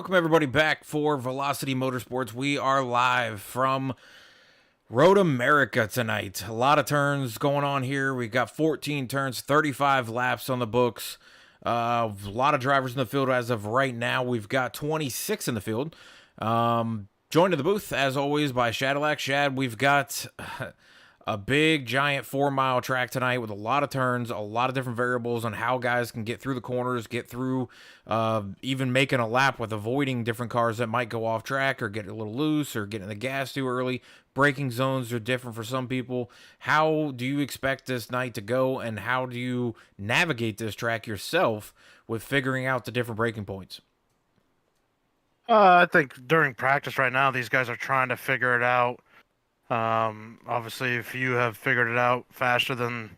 Welcome everybody back for Velocity Motorsports. We are live from Road America tonight. A lot of turns going on here. We've got 14 turns, 35 laps on the books. A lot of drivers in the field as of right now. We've got 26 in the field. Joined in the booth, as always, by Shadilac. Shad, we've got a big, giant 4-mile track tonight with a lot of turns, a lot of different variables on how guys can get through the corners, get through even making a lap with avoiding different cars that might go off track or get a little loose or get in the gas too early. Braking zones are different for some people. How do you expect this night to go, and how do you navigate this track yourself with figuring out the different braking points? I think during practice right now, these guys are trying to figure it out. Obviously, if you have figured it out faster than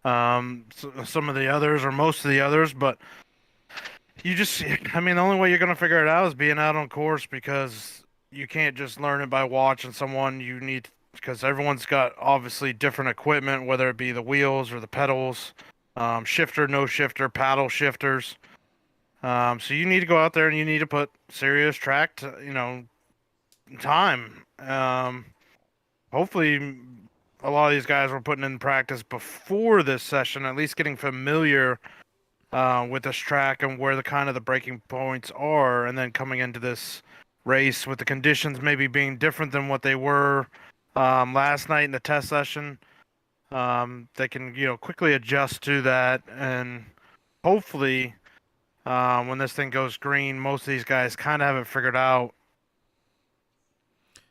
some of the others or most of the others, but the only way you're going to figure it out is being out on course, because you can't just learn it by watching someone. Because everyone's got obviously different equipment, whether it be the wheels or the pedals, shifter, no shifter, paddle shifters. So you need to go out there and you need to put serious time. Hopefully a lot of these guys were putting in practice before this session, at least getting familiar with this track and where the breaking points are, and then coming into this race with the conditions maybe being different than what they were last night in the test session. They can quickly adjust to that, and hopefully when this thing goes green, most of these guys kind of have it figured out.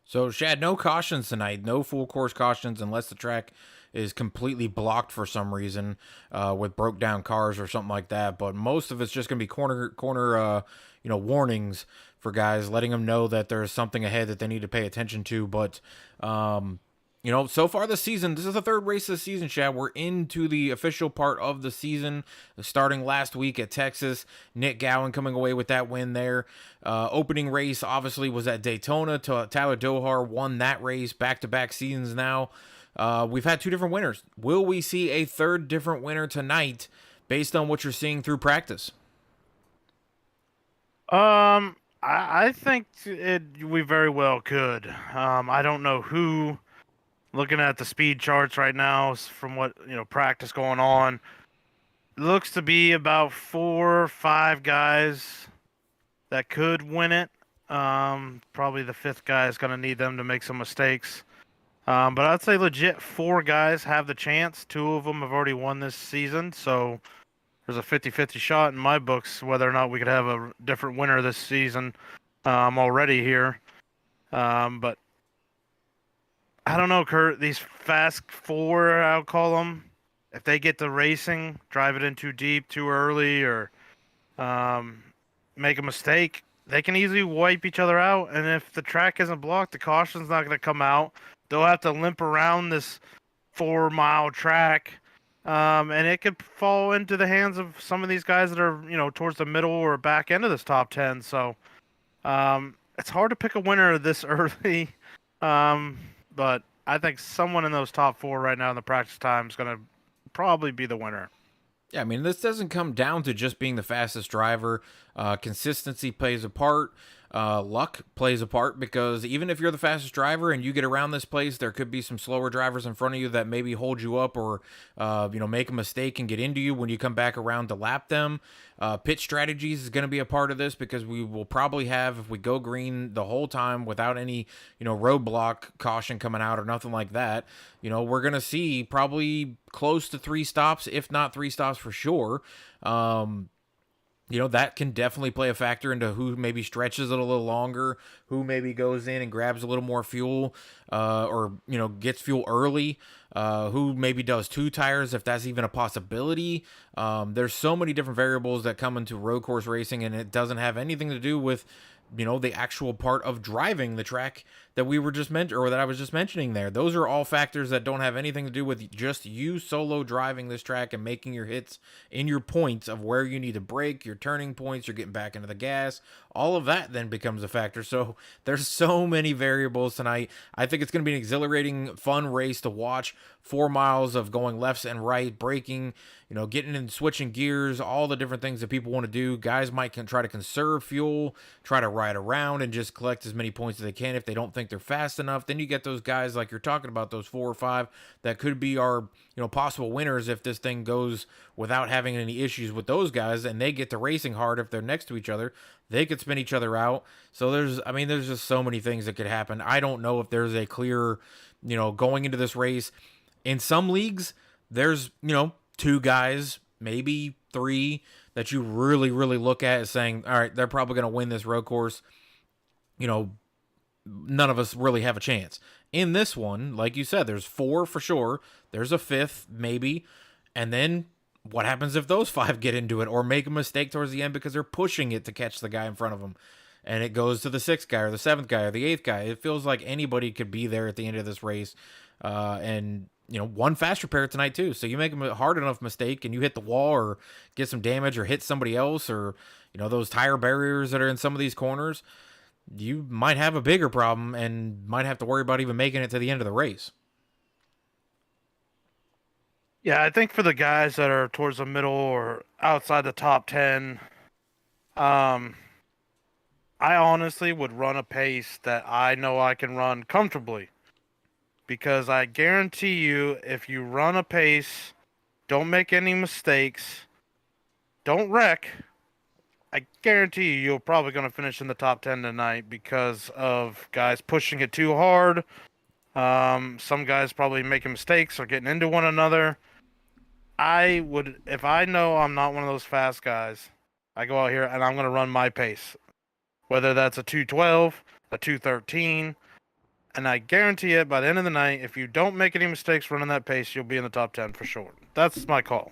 So, Shad, no cautions tonight, no full course cautions unless the track is completely blocked for some reason with broke down cars or something like that. But most of it's just going to be corner warnings for guys, letting them know that there's something ahead that they need to pay attention to. But so far this season, this is the third race of the season, Shad. We're into the official part of the season, starting last week at Texas. Nick Gowan coming away with that win there. Opening race, obviously, was at Daytona. Tyler Dohar won that race, back-to-back seasons now. We've had two different winners. Will we see a third different winner tonight based on what you're seeing through practice? I think we very well could. I don't know who. Looking at the speed charts right now, from what practice going on, looks to be about 4 or 5 guys that could win it. Probably the 5th guy is going to need them to make some mistakes. But I'd say legit 4 guys have the chance. 2 of them have already won this season, so there's a 50-50 shot in my books whether or not we could have a different winner this season already here. But I don't know, Kurt. These fast 4, I'll call them, if they get to racing, drive it in too deep, too early, or make a mistake, they can easily wipe each other out. And if the track isn't blocked, the caution's not going to come out. They'll have to limp around this 4-mile track, and it could fall into the hands of some of these guys that are, towards the middle or back end of this top 10. So it's hard to pick a winner this early. But I think someone in those top 4 right now in the practice time is going to probably be the winner. Yeah, I mean, this doesn't come down to just being the fastest driver. Consistency plays a part. Luck plays a part, because even if you're the fastest driver and you get around this place, there could be some slower drivers in front of you that maybe hold you up or, make a mistake and get into you when you come back around to lap them. Pit strategies is going to be a part of this, because we will probably have, if we go green the whole time without any, roadblock caution coming out or nothing like that, we're going to see probably close to 3 stops, if not 3 stops for sure. That can definitely play a factor into who maybe stretches it a little longer, who maybe goes in and grabs a little more fuel, or gets fuel early, who maybe does 2 tires, if that's even a possibility. There's so many different variables that come into road course racing, and it doesn't have anything to do with the actual part of driving the track that we were just or that I was just mentioning there. Those are all factors that don't have anything to do with just you solo driving this track and making your hits in your points of where you need to brake, your turning points, you're getting back into the gas. All of that then becomes a factor. So there's so many variables tonight. I think it's going to be an exhilarating, fun race to watch. 4 miles of going left and right, braking, getting and switching gears, all the different things that people want to do. Guys might try to conserve fuel, try to ride around and just collect as many points as they can if they don't think they're fast enough. Then you get those guys like you're talking about, those 4 or 5 that could be our possible winners if this thing goes without having any issues with those guys, and they get to racing hard if they're next to each other. They could spin each other out. So there's just so many things that could happen. I don't know if there's a clear, going into this race. In some leagues, there's, 2 guys, maybe 3 that you really, really look at as saying, all right, they're probably going to win this road course. None of us really have a chance. In this one, like you said, there's 4 for sure. There's a 5th, maybe. And then what happens if those 5 get into it or make a mistake towards the end because they're pushing it to catch the guy in front of them? And it goes to the 6th guy or the 7th guy or the 8th guy. It feels like anybody could be there at the end of this race. And one fast repair tonight too. So you make a hard enough mistake and you hit the wall or get some damage or hit somebody else, or those tire barriers that are in some of these corners, you might have a bigger problem and might have to worry about even making it to the end of the race. Yeah, I think for the guys that are towards the middle or outside the top 10, I honestly would run a pace that I know I can run comfortably. Because I guarantee you, if you run a pace, don't make any mistakes, don't wreck, I guarantee you're probably going to finish in the top 10 tonight because of guys pushing it too hard. Some guys probably making mistakes or getting into one another. I would, if I know I'm not one of those fast guys, I go out here and I'm going to run my pace. Whether that's a 212, a 213, and I guarantee it, by the end of the night, if you don't make any mistakes running that pace, you'll be in the top 10 for sure. That's my call.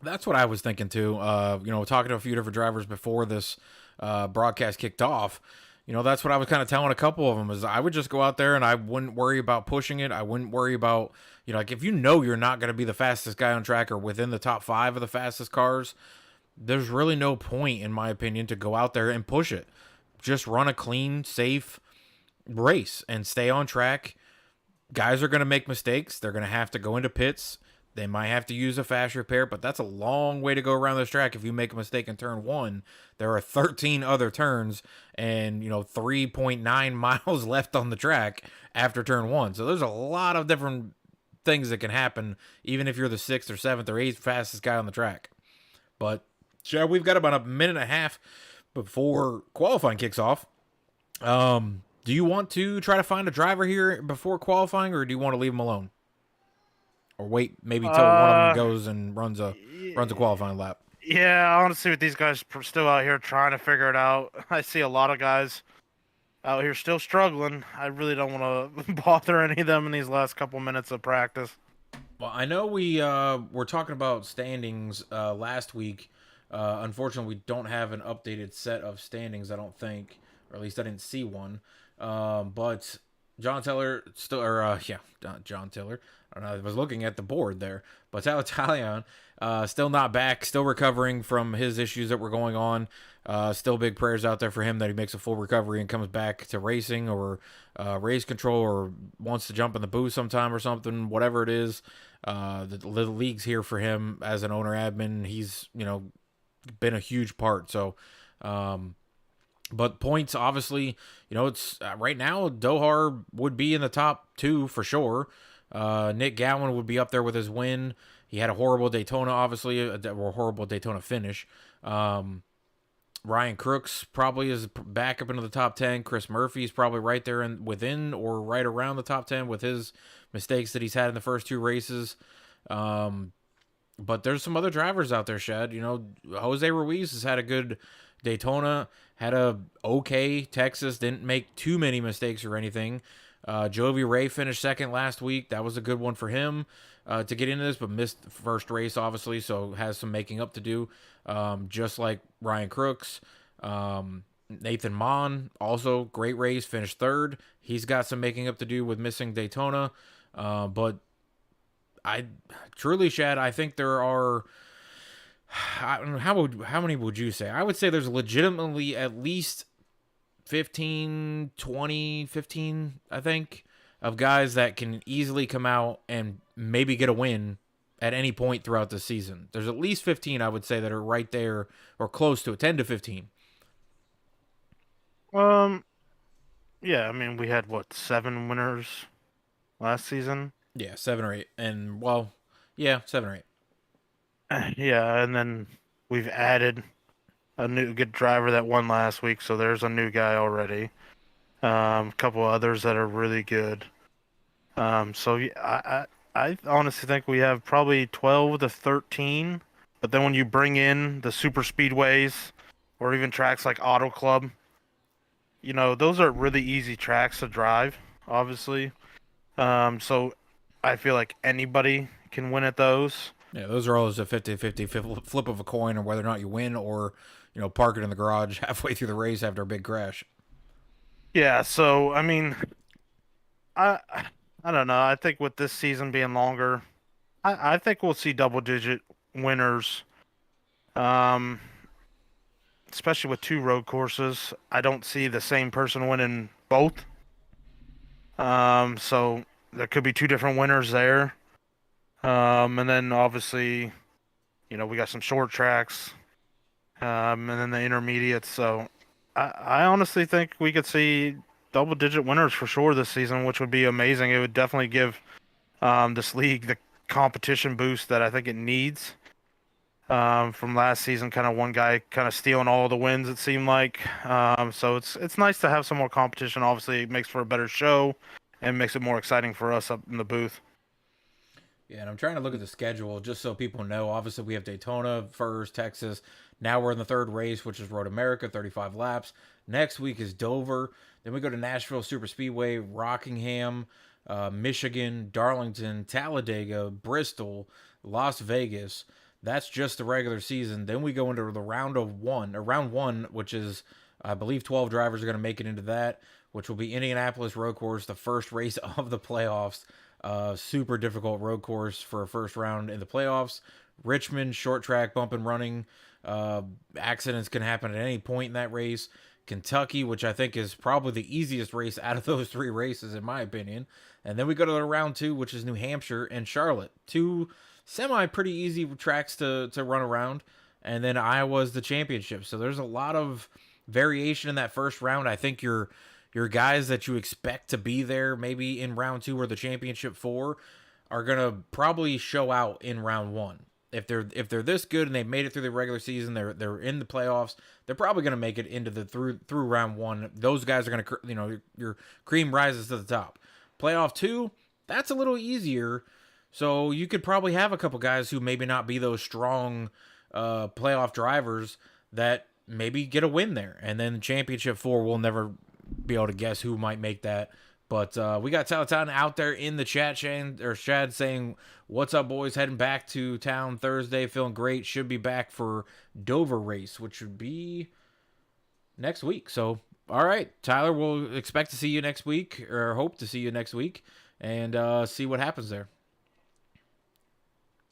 That's what I was thinking too. Talking to a few different drivers before this broadcast kicked off, that's what I was kind of telling a couple of them is I would just go out there and I wouldn't worry about pushing it. I wouldn't worry about, like if you're not going to be the fastest guy on track or within the top 5 of the fastest cars, there's really no point, in my opinion, to go out there and push it. Just run a clean, safe race and stay on track. Guys are going to make mistakes. They're going to have to go into pits. They might have to use a fast repair, but that's a long way to go around this track. If you make a mistake in turn 1, there are 13 other turns and 3.9 miles left on the track after turn 1. So there's a lot of different things that can happen even if you're the 6th or 7th or 8th fastest guy on the track. But Chad, we've got about a minute and a half before qualifying kicks off. Do you want to try to find a driver here before qualifying, or do you want to leave them alone? Or wait maybe till one of them goes and runs a qualifying lap? Yeah, I want to see what these guys are still out here trying to figure it out. I see a lot of guys out here still struggling. I really don't want to bother any of them in these last couple minutes of practice. Well, I know we were talking about standings last week. Unfortunately, we don't have an updated set of standings, I don't think, or at least I didn't see one. But John Taylor still, John Taylor. I don't know. I was looking at the board there, but Italian still not back, still recovering from his issues that were going on. Still big prayers out there for him that he makes a full recovery and comes back to racing or race control or wants to jump in the booth sometime or something, whatever it is. The league's here for him as an owner admin. He's, been a huge part. So, but points, obviously, it's right now, Dohar would be in the top 2 for sure. Nick Gowan would be up there with his win. He had a horrible Daytona, obviously, a horrible Daytona finish. Ryan Crooks probably is back up into the top 10. Chris Murphy's probably right there within or right around the top 10 with his mistakes that he's had in the first 2 races. But there's some other drivers out there, Shad. Jose Ruiz has had a good Daytona, had a okay Texas, didn't make too many mistakes or anything. Jovi Ray finished 2nd last week. That was a good one for him to get into this, but missed the first race, obviously, so has some making up to do, just like Ryan Crooks. Nathan Mon, also great race, finished 3rd. He's got some making up to do with missing Daytona, but I truly, Shad, I think there are... How many would you say? I would say there's legitimately at least 15, 20, 15, I think, of guys that can easily come out and maybe get a win at any point throughout the season. There's at least 15, I would say, that are right there or close to it, 10 to 15. Um, yeah, I mean, we had what, 7 winners last season? Yeah, 7 or 8. And, well, yeah, 7 or 8. Yeah, and then we've added a new good driver that won last week, so there's a new guy already. A couple others that are really good. So yeah, I honestly think we have probably 12 to 13. But then when you bring in the super speedways or even tracks like Auto Club, those are really easy tracks to drive, obviously. So I feel like anybody can win at those. Yeah, those are always a 50-50 flip of a coin on whether or not you win or, park it in the garage halfway through the race after a big crash. Yeah, so I mean, I I don't know. I think with this season being longer, I think we'll see double digit winners. Um, Especially with two road courses. I don't see the same person winning both. So there could be two different winners there. And then obviously, we got some short tracks, and then the intermediates. So I honestly think we could see double digit winners for sure this season, which would be amazing. It would definitely give this league the competition boost that I think it needs. From last season, kind of one guy kind of stealing all the wins, it seemed like. So it's nice to have some more competition. Obviously, it makes for a better show and makes it more exciting for us up in the booth. Yeah, and I'm trying to look at the schedule just so people know. Obviously, we have Daytona first, Texas. Now we're in the third race, which is Road America, 35 laps. Next week is Dover. Then we go to Nashville Super Speedway, Rockingham, Michigan, Darlington, Talladega, Bristol, Las Vegas. That's just the regular season. Then we go into the round one, which is, I believe, 12 drivers are going to make it into that, which will be Indianapolis Road Course, the first race of the playoffs. Super difficult road course for a first round in the playoffs. Richmond, short track, bump and running. Accidents can happen at any point in that race. Kentucky, which I think is probably the easiest race out of those three races, in my opinion. And then we go to the round two, which is New Hampshire and Charlotte. Two semi pretty easy tracks to run around. And then Iowa's the championship. So there's a lot of variation in that first round. I think your guys that you expect to be there maybe in round two or the championship four are gonna probably show out in round one. If they're this good and they've made it through the regular season, they're in the playoffs. They're probably gonna make it into the through round one. Those guys are gonna your cream rises to the top. Playoff two, that's a little easier. So you could probably have a couple guys who maybe not be those strong playoff drivers that maybe get a win there, and then championship four will never be able to guess who might make that. But we got Talatan out there in the chat, Shad saying, "What's up, boys? Heading back to town Thursday. Feeling great. Should be back for Dover race, which would be next week." So, all right, Tyler, we'll expect to see you next week, or hope to see you next week, and see what happens there.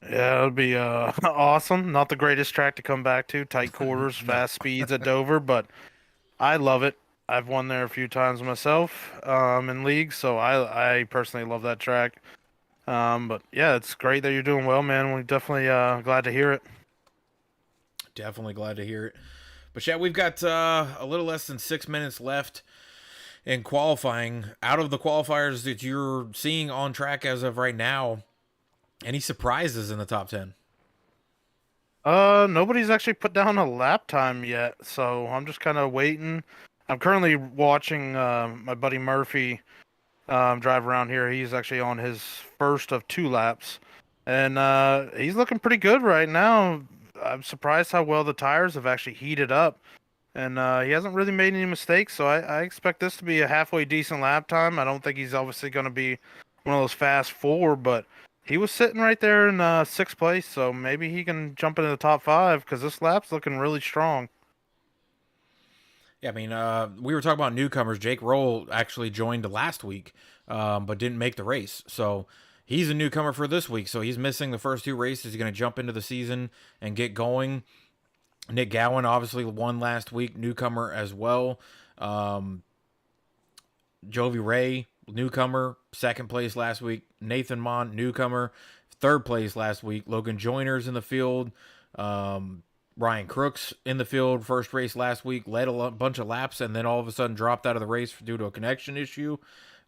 Yeah, it'll be awesome. Not the greatest track to come back to, tight quarters, No. fast speeds at Dover, but I love it. I've won there a few times myself in leagues, so I personally love that track. But yeah, it's great that you're doing well, man. We're definitely glad to hear it. Definitely glad to hear it. But yeah, we've got a little less than 6 minutes left in qualifying. Out of the qualifiers that you're seeing on track as of right now, any surprises in the top 10? Nobody's actually put down a lap time yet, so I'm just kind of waiting. I'm currently watching my buddy Murphy drive around here. He's actually on his first of 2 laps, and he's looking pretty good right now. I'm surprised how well the tires have actually heated up, and he hasn't really made any mistakes. So I expect this to be a halfway decent lap time. I don't think he's obviously going to be one of those fast four, but he was sitting right there in sixth place, so maybe he can jump into the top five because this lap's looking really strong. Yeah, I mean, we were talking about newcomers. Jake Roll actually joined last week, but didn't make the race. So he's a newcomer for this week. So he's missing the first two races. He's going to jump into the season and get going. Nick Gowan obviously won last week, newcomer as well. Jovi Ray newcomer, second place last week. Nathan Mon, newcomer, third place last week. Logan Joyner's in the field. Ryan Crooks in the field, first race last week, led a bunch of laps, and then all of a sudden dropped out of the race due to a connection issue.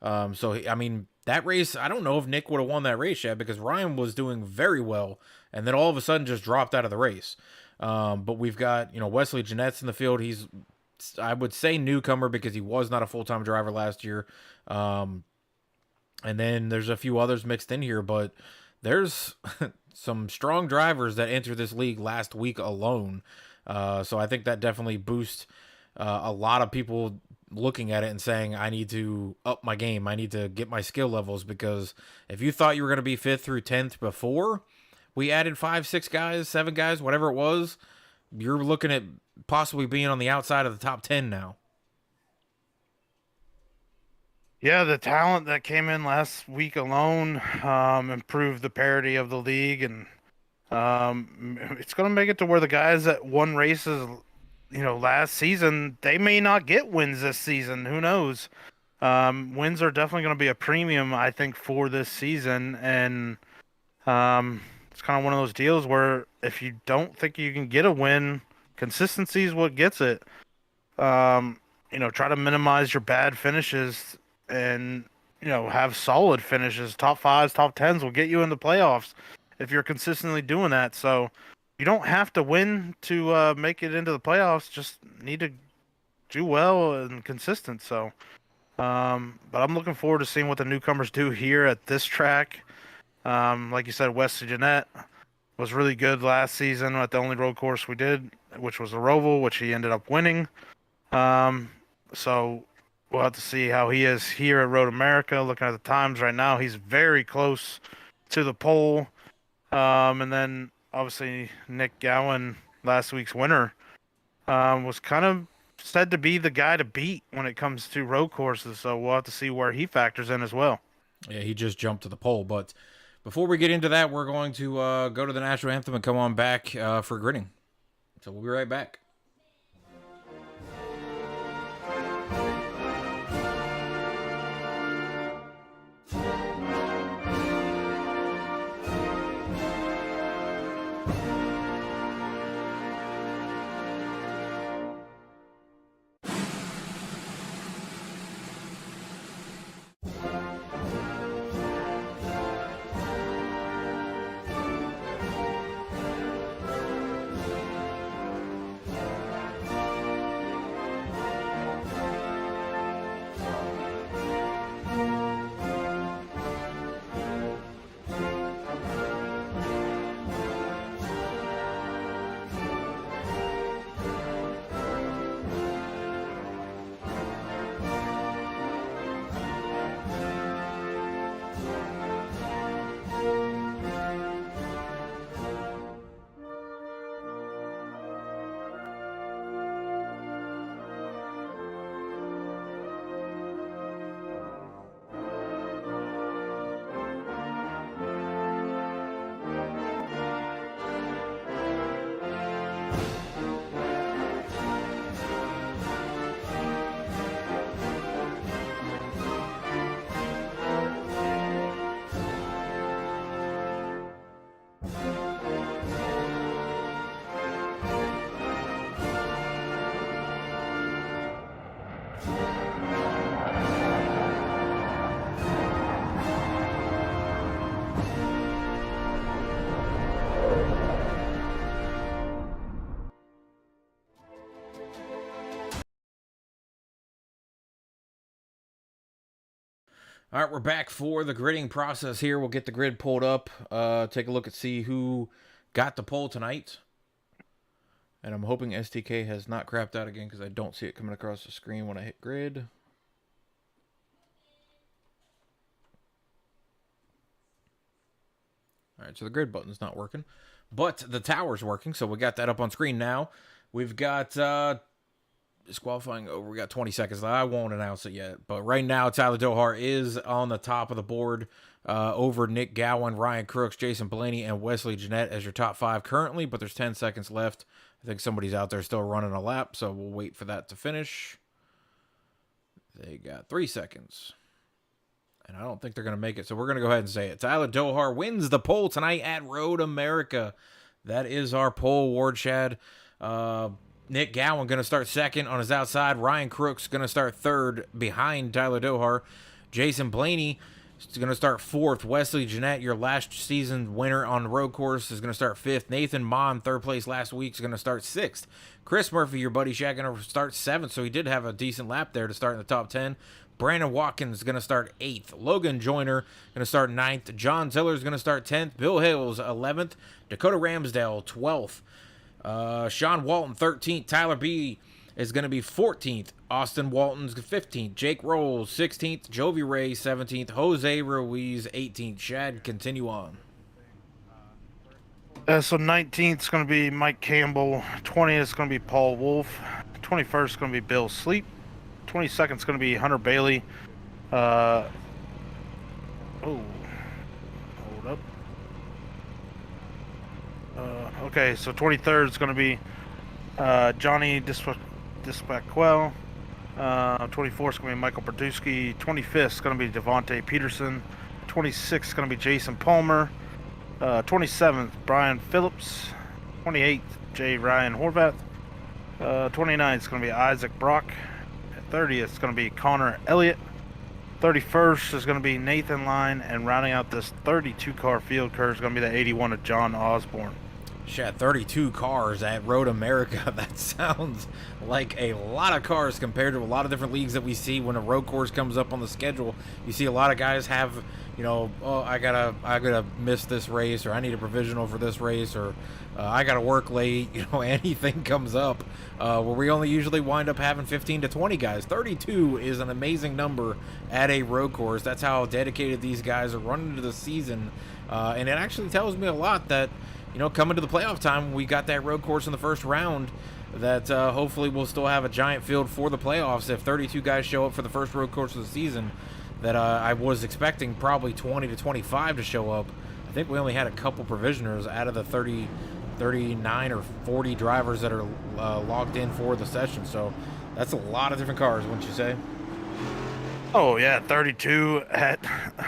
I mean, that race, I don't know if Nick would have won that race yet because Ryan was doing very well, and then all of a sudden just dropped out of the race. But we've got, Wesley Jeanette's in the field. He's, I would say, newcomer because he was not a full-time driver last year. And then there's a few others mixed in here, but there's some strong drivers that entered this league last week alone. So I think that definitely boosts a lot of people looking at it and saying, I need to up my game. I need to get my skill levels, because if you thought you were going to be 5th through 10th before we added 5, 6 guys, 7 guys, whatever it was, you're looking at possibly being on the outside of the top 10 now. Yeah, the talent that came in last week alone improved the parity of the league, and it's going to make it to where the guys that won races, last season, they may not get wins this season. Who knows? Wins are definitely going to be a premium, I think, for this season, and it's kind of one of those deals where if you don't think you can get a win, consistency is what gets it. Try to minimize your bad finishes and, have solid finishes. Top 5s, top 10s will get you in the playoffs if you're consistently doing that. So you don't have to win to make it into the playoffs. Just need to do well and consistent. So, but I'm looking forward to seeing what the newcomers do here at this track. Like you said, Wesley Jeanette was really good last season at the only road course we did, which was the Roval, which he ended up winning. So we'll have to see how he is here at Road America. Looking at the times right now, he's very close to the pole. And then obviously Nick Gowan, last week's winner, was kind of said to be the guy to beat when it comes to road courses. So we'll have to see where he factors in as well. Yeah, he just jumped to the pole. But before we get into that, we're going to go to the national anthem and come on back for gritting. So we'll be right back. All right, we're back for the gridding process here. We'll get the grid pulled up, take a look and see who got the pole tonight. And I'm hoping STK has not crapped out again because I don't see it coming across the screen when I hit grid. All right, so the grid button's not working, but the tower's working, so we got that up on screen now. We've got disqualifying over. We got 20 seconds. I won't announce it yet, but right now Tyler Dohar is on the top of the board over Nick Gowan, Ryan Crooks, Jason Blaney, and Wesley Jeanette as your top 5 currently, but there's 10 seconds left. I think somebody's out there still running a lap, so we'll wait for that to finish. They got 3 seconds. and I don't think they're going to make it. So we're going to go ahead and say it. Tyler Dohar wins the pole tonight at Road America. That is our pole award, Chad. Nick Gowan going to start second on his outside. Ryan Crooks going to start third behind Tyler Dohar. Jason Blaney is going to start fourth. Wesley Jeanette, your last season winner on the road course, is going to start fifth. Nathan Mon, third place last week, is going to start sixth. Chris Murphy, your buddy Shaq, going to start seventh, so he did have a decent lap there to start in the top 10. Brandon Watkins is going to start 8th. Logan Joyner going to start 9th. John Tiller is going to start 10th. Bill Hills 11th. Dakota Ramsdale 12th. Sean Walton 13th. Tyler B is going to be 14th. Austin Walton's 15th. Jake Rolls 16th. Jovi Ray 17th. Jose Ruiz 18th. Shad, continue on. So 19th is going to be Mike Campbell. 20th is going to be Paul Wolf. 21st is going to be Bill Sleep. 22nd is going to be Hunter Bailey. Hold up. Okay, so 23rd is going to be Johnny Dispaquel. 24th is going to be Michael Berdusky. 25th is going to be Devontae Peterson. 26th is going to be Jason Palmer. 27th, Brian Phillips. 28th, J. Ryan Horvath. 29th is going to be Isaac Brock. 30th is going to be Connor Elliott. 31st is going to be Nathan Line, and rounding out this 32-car field car is going to be the 81 of John Osborne. Shit, 32 cars at Road America. That sounds like a lot of cars compared to a lot of different leagues that we see when a road course comes up on the schedule. You see a lot of guys have, oh, I gotta miss this race, or I need a provisional for this race, or I gotta work late. Anything comes up where we only usually wind up having 15 to 20 guys. 32 is an amazing number at a road course. That's how dedicated these guys are running into the season, and it actually tells me a lot that, coming to the playoff time, we got that road course in the first round, that hopefully we'll still have a giant field for the playoffs if 32 guys show up for the first road course of the season. That I was expecting probably 20 to 25 to show up. I think we only had a couple provisioners out of the 30, 39 or 40 drivers that are logged in for the session. So that's a lot of different cars, wouldn't you say? Oh, yeah, 32 at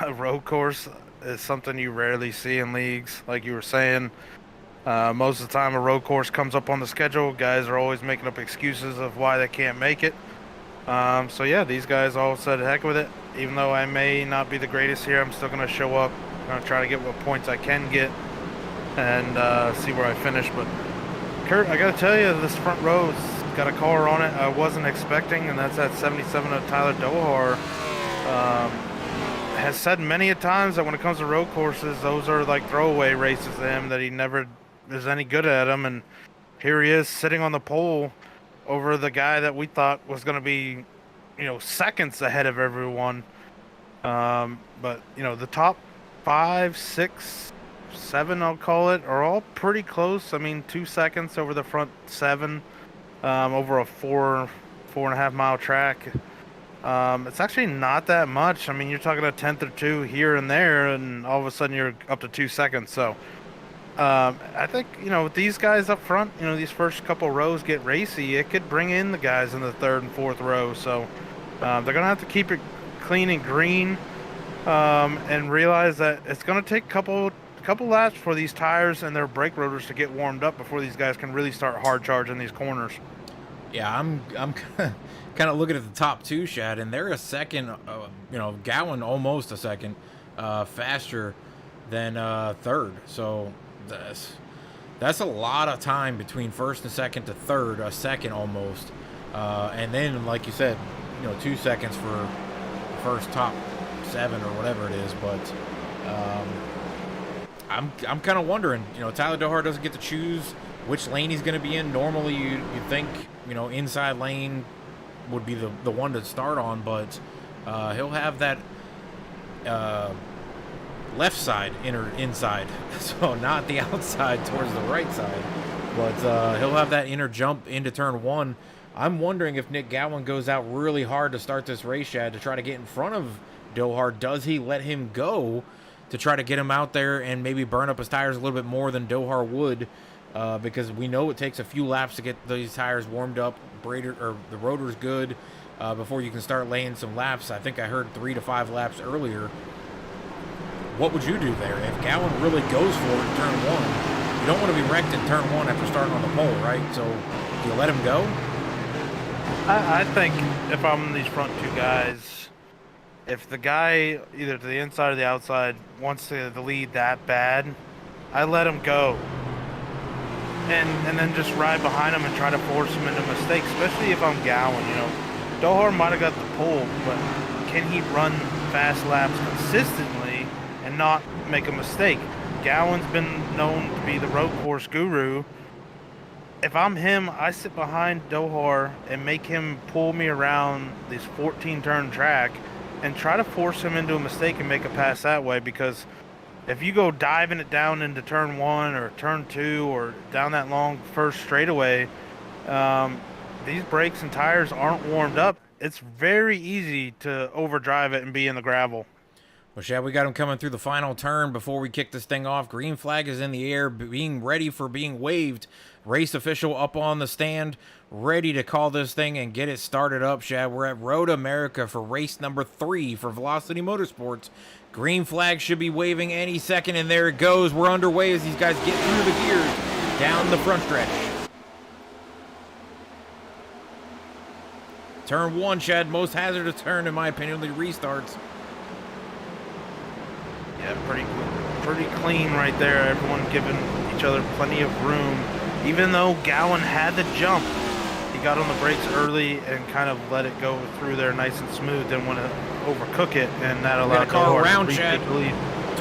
a road course is something you rarely see in leagues. Like you were saying, most of the time a road course comes up on the schedule, guys are always making up excuses of why they can't make it. So yeah, these guys all said heck with it. Even though I may not be the greatest here, I'm still going to show up. I'm going to try to get what points I can get and see where I finish. But Kurt, I got to tell you, this front row's got a car on it I wasn't expecting, and that's that 77 of Tyler Dohar. Has said many a times that when it comes to road courses, those are like throwaway races to him, that he never is any good at them. And here he is sitting on the pole over the guy that we thought was going to be, seconds ahead of everyone. But, the top 5, 6, 7, I'll call it, are all pretty close. I mean, 2 seconds over the front 7, over a 4.5 mile track. It's actually not that much. I mean, you're talking a tenth or two here and there, and all of a sudden you're up to 2 seconds. So, I think, with these guys up front, these first couple rows get racy, it could bring in the guys in the 3rd and 4th row. So, they're going to have to keep it clean and green, and realize that it's going to take a couple laps for these tires and their brake rotors to get warmed up before these guys can really start hard charging these corners. Yeah, I'm kind of looking at the top 2, Shad, and they're a second, Gowan almost a second faster than 3rd. So that's a lot of time between 1st and 2nd to 3rd, a second almost. And then, like you said, 2 seconds for the first top 7 or whatever it is. But I'm kind of wondering, Tyler Dohar doesn't get to choose which lane he's going to be in. Normally, you'd think, inside lane would be the one to start on, but he'll have that left side inside, so not the outside towards the right side, but he'll have that inner jump into turn 1. I'm wondering if Nick Gowan goes out really hard to start this race, Shad, to try to get in front of Dohar. Does he let him go to try to get him out there and maybe burn up his tires a little bit more than Dohar would because we know it takes a few laps to get these tires warmed up, or the rotor's good, before you can start laying some laps. I think I heard 3 to 5 laps earlier. What would you do there if Gowan really goes for it in turn 1? You don't want to be wrecked in turn 1 after starting on the pole, right? So do you let him go? I think if I'm these front 2 guys, if the guy either to the inside or the outside wants the lead that bad, I let him go. And then just ride behind him and try to force him into mistakes, especially if I'm Gowan. You know, Dohar might have got the pole, but can he run fast laps consistently and not make a mistake? Gowan's been known to be the road course guru. If I'm him, I sit behind Dohar and make him pull me around this 14-turn track and try to force him into a mistake and make a pass that way, because if you go diving it down into turn 1 or turn 2 or down that long first straightaway, these brakes and tires aren't warmed up. It's very easy to overdrive it and be in the gravel. Well, Shad, we got him coming through the final turn before we kick this thing off. Green flag is in the air, being ready for being waved. Race official up on the stand, ready to call this thing and get it started up, Shad. We're at Road America for race number 3 for Velocity Motorsports. Green flag should be waving any second, and there it goes. We're underway as these guys get through the gears down the front stretch. Turn 1, Shad, most hazardous turn in my opinion. The restarts. Yeah, pretty clean right there. Everyone giving each other plenty of room. Even though Gowan had the jump, he got on the brakes early and kind of let it go through there nice and smooth. Didn't want to overcook it, and that allowed Dohar around to retake the lead.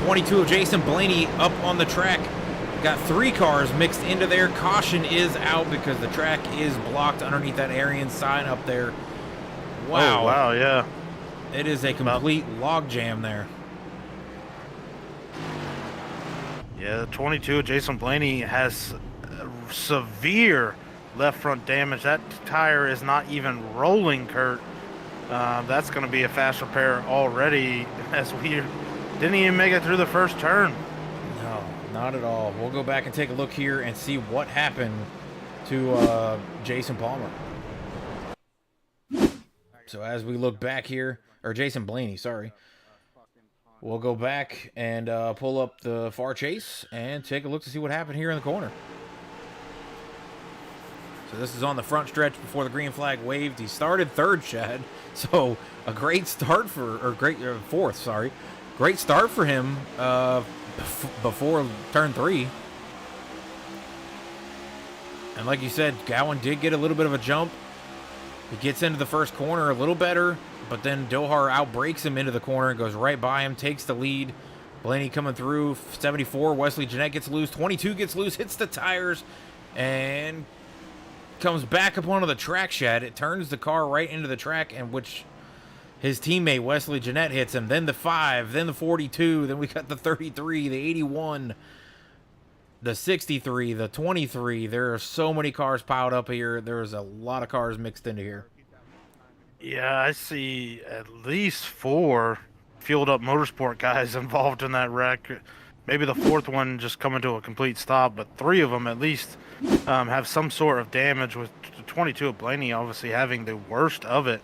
22 of Jason Blaney up on the track. Got 3 cars mixed into there. Caution is out because the track is blocked underneath that Arian sign up there. Wow. Oh, wow, yeah. It is a complete log jam there. Yeah, the 22 Jason Blaney has severe left front damage. That tire is not even rolling, Kurt. That's going to be a fast repair already, as we didn't even make it through the first turn. No, not at all. We'll go back and take a look here and see what happened to Jason Palmer. So as we look back here, or Jason Blaney, sorry. We'll go back and pull up the far chase and take a look to see what happened here in the corner. So this is on the front stretch before the green flag waved. He started 3rd, Shad. So a great start for, fourth, sorry. Great start for him before turn 3. And like you said, Gowan did get a little bit of a jump. He gets into the first corner a little better, but then Dohar outbrakes him into the corner and goes right by him, takes the lead. Blaney coming through, 74. Wesley Jeanette gets loose. 22 gets loose, hits the tires, and comes back up onto the track, Shad. It turns the car right into the track, in which his teammate Wesley Jeanette hits him. Then the 5, then the 42, then we got the 33, the 81, the 63, the 23. There are so many cars piled up here. There's a lot of cars mixed into here. Yeah, I see at least 4 fueled up motorsport guys involved in that wreck. Maybe the 4th one just coming to a complete stop, but 3 of them at least have some sort of damage, with 22 of Blaney obviously having the worst of it.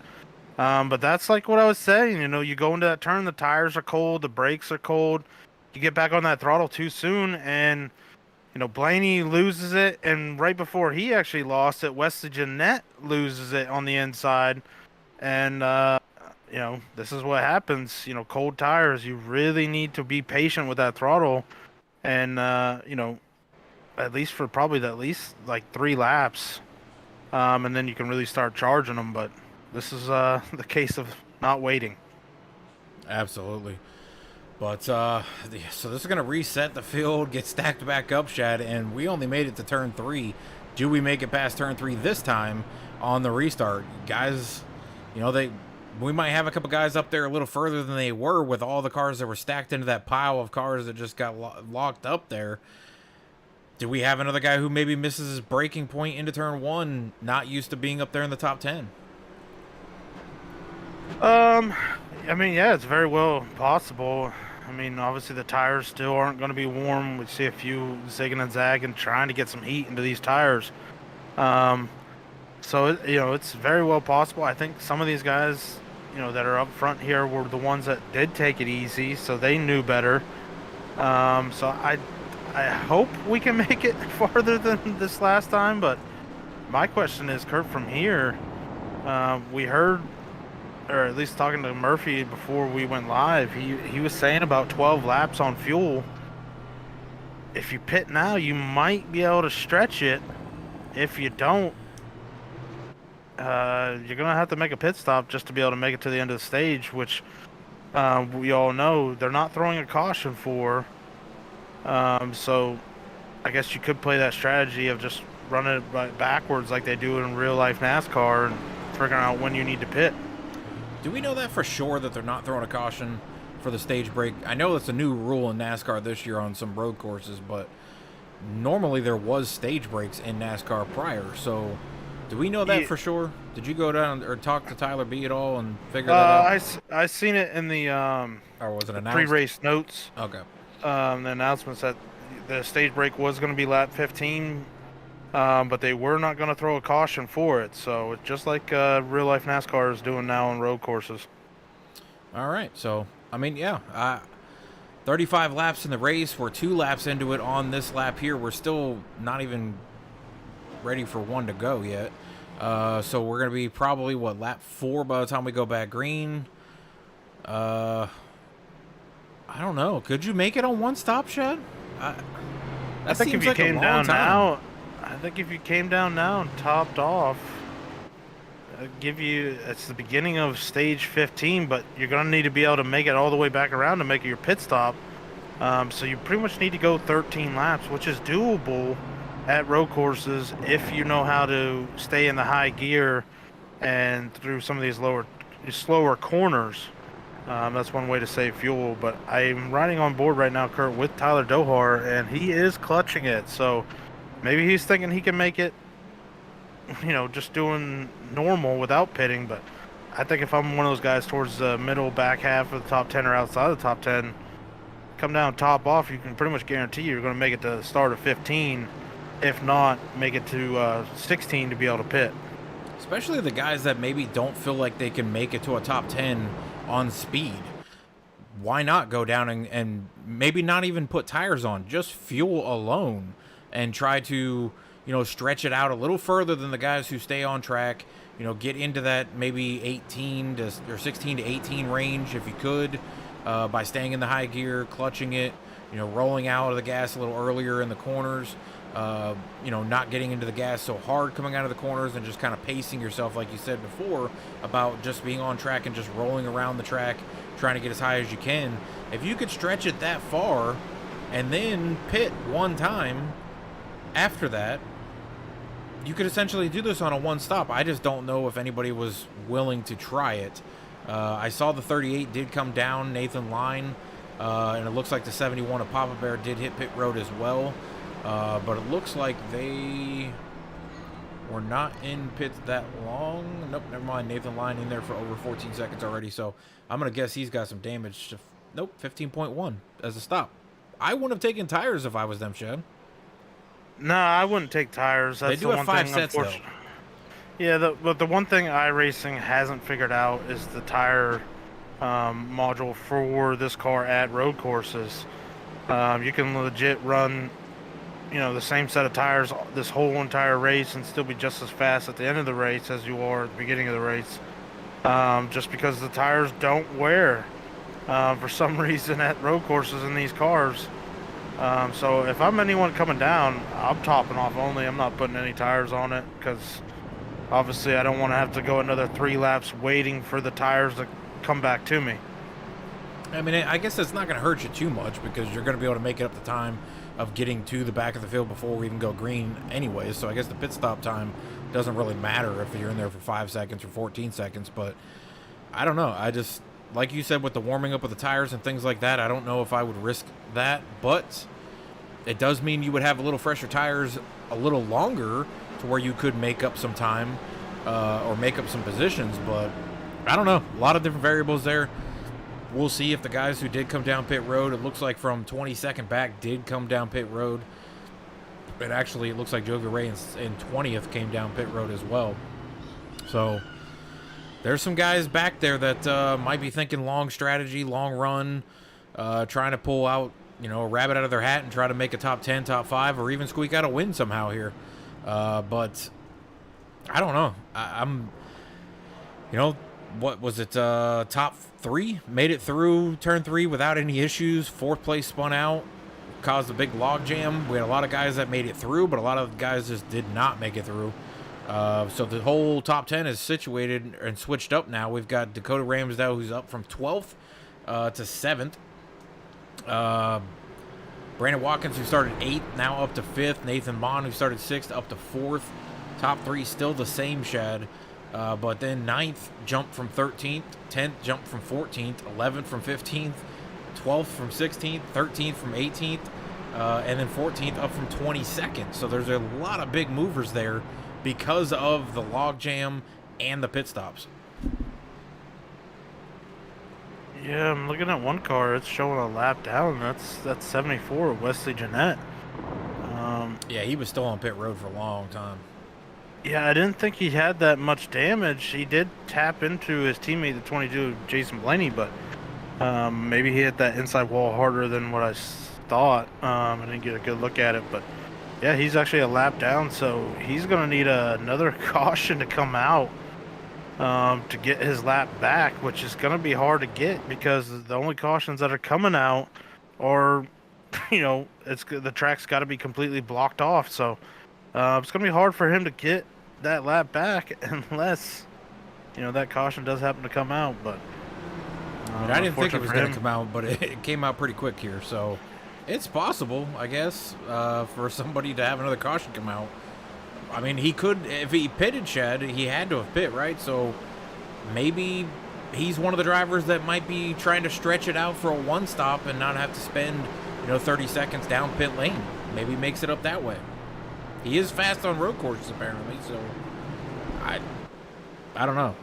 But that's like what I was saying, you know, you go into that turn, the tires are cold, the brakes are cold, you get back on that throttle too soon, and you know, Blaney loses it, and right before he actually lost it, Wesley Jeanette loses it on the inside. And, you know, this is what happens. You know, cold tires, you really need to be patient with that throttle. And, you know, at least for probably at least like 3 laps. And then you can really start charging them. But this is the case of not waiting. Absolutely. But, so this is going to reset the field, get stacked back up, Shad, and we only made it to turn 3. Do we make it past turn 3 this time on the restart? Guys, you know, we might have a couple guys up there a little further than they were with all the cars that were stacked into that pile of cars that just got locked up there. Do we have another guy who maybe misses his braking point into turn 1, not used to being up there in the top 10? I mean, yeah, it's very well possible. I mean, obviously the tires still aren't going to be warm. We see a few zigging and zagging, trying to get some heat into these tires. Um, it's very well possible. I think some of these guys, that are up front here were the ones that did take it easy, so they knew better. So I hope we can make it farther than this last time, but my question is, Kurt, from here, we heard, or at least talking to Murphy before we went live, he was saying about 12 laps on fuel. If you pit now, you might be able to stretch it. If you don't, you're gonna have to make a pit stop just to be able to make it to the end of the stage, which we all know they're not throwing a caution for. So I guess you could play that strategy of just running it backwards like they do in real life NASCAR and figuring out when you need to pit. Do we know that for sure that they're not throwing a caution for the stage break? I know it's a new rule in NASCAR this year on some road courses, but normally there was stage breaks in NASCAR prior. So do we know that for sure? Did you go down or talk to Tyler B at all and figure that out? I seen it in the or was it announced? pre-race notes. Okay. The announcements that the stage break was going to be lap 15, but they were not going to throw a caution for it. So it's just like real life NASCAR is doing now on road courses. All right. So, I mean, yeah, 35 laps in the race. We're 2 laps into it on this lap here. We're still not even ready for one to go yet. So we're going to be probably, lap 4 by the time we go back green. I don't know. Could you make it on one stop, Shed? I think if you came down now, and topped off, it's the beginning of stage 15, but you're going to need to be able to make it all the way back around to make your pit stop. So you pretty much need to go 13 laps, which is doable at road courses if you know how to stay in the high gear and through some of these slower corners. That's one way to save fuel, but I'm riding on board right now, Kurt, with Tyler Dohar, and he is clutching it. So maybe he's thinking he can make it, just doing normal without pitting. But I think if I'm one of those guys towards the middle, back half of the top 10 or outside of the top 10, come down top off, you can pretty much guarantee you're going to make it to the start of 15. If not, make it to 16 to be able to pit. Especially the guys that maybe don't feel like they can make it to a top 10 on speed. Why not go down and maybe not even put tires on, just fuel alone, and try to, stretch it out a little further than the guys who stay on track, get into that maybe 16 to 18 range if you could, by staying in the high gear, clutching it, rolling out of the gas a little earlier in the corners, not getting into the gas so hard coming out of the corners, and just kind of pacing yourself, like you said before, about just being on track and just rolling around the track, trying to get as high as you can. If you could stretch it that far and then pit one time after that, you could essentially do this on a one stop. I just don't know if anybody was willing to try it. I saw the 38 did come down, Nathan Line, and it looks like the 71 of Papa Bear did hit pit road as well. But it looks like they were not in pits that long. Nope, never mind. Nathan Line in there for over 14 seconds already. So I'm going to guess he's got some damage. Nope, 15.1 as a stop. I wouldn't have taken tires if I was them, Shed. No, I wouldn't take tires. That's they do have 5 sets, though. Yeah, but the one thing iRacing hasn't figured out is the tire module for this car at road courses. You can legit run the same set of tires this whole entire race and still be just as fast at the end of the race as you are at the beginning of the race, just because the tires don't wear for some reason at road courses in these cars. So if I'm anyone coming down, I'm topping off only. I'm not putting any tires on it, because obviously I don't want to have to go another 3 laps waiting for the tires to come back to me. I mean, I guess it's not going to hurt you too much, because you're going to be able to make it up the time of getting to the back of the field before we even go green anyways. So I guess the pit stop time doesn't really matter if you're in there for 5 seconds or 14 seconds. But I don't know. I just, like you said, with the warming up of the tires and things like that, I don't know if I would risk that. But it does mean you would have a little fresher tires a little longer to where you could make up some time or make up some positions. But I don't know. A lot of different variables there. We'll see if the guys who did come down pit road, it looks like from 22nd back, did come down pit road. But actually, it looks like Jovi Ray in 20th came down pit road as well. So there's some guys back there that might be thinking long strategy, long run, trying to pull out, a rabbit out of their hat and try to make a top 10, top 5, or even squeak out a win somehow here. But I don't know. I'm what was it? Top 3? Made it through turn 3 without any issues. 4th place spun out. Caused a big log jam. We had a lot of guys that made it through, but a lot of guys just did not make it through. So the whole top 10 is situated and switched up now. We've got Dakota Ramsdale, who's up from 12th to 7th. Brandon Watkins, who started 8th, now up to 5th. Nathan Mon, who started 6th, up to 4th. Top 3 still the same, Shad. But then 9th jumped from 13th. 10th jumped from 14th. 11th from 15th. 12th from 16th, 13th from 18th, and then 14th up from 22nd. So there's a lot of big movers there because of the log jam and the pit stops. Yeah, I'm looking at one car. It's showing a lap down. That's 74, Wesley Jeanette. Yeah, he was still on pit road for a long time. Yeah, I didn't think he had that much damage. He did tap into his teammate, the 22, Jason Blaney, but maybe he hit that inside wall harder than what I thought. I didn't get a good look at it, but yeah, he's actually a lap down, so he's going to need another caution to come out to get his lap back, which is going to be hard to get because the only cautions that are coming out are, the track's got to be completely blocked off. So it's going to be hard for him to get that lap back unless, that caution does happen to come out, but. I didn't think it was going to come out, but it came out pretty quick here. So it's possible, I guess, for somebody to have another caution come out. I mean, he could, if he pitted, Shad, he had to have pit, right? So maybe he's one of the drivers that might be trying to stretch it out for a one stop and not have to spend, 30 seconds down pit lane. Maybe he makes it up that way. He is fast on road courses, apparently. So I don't know.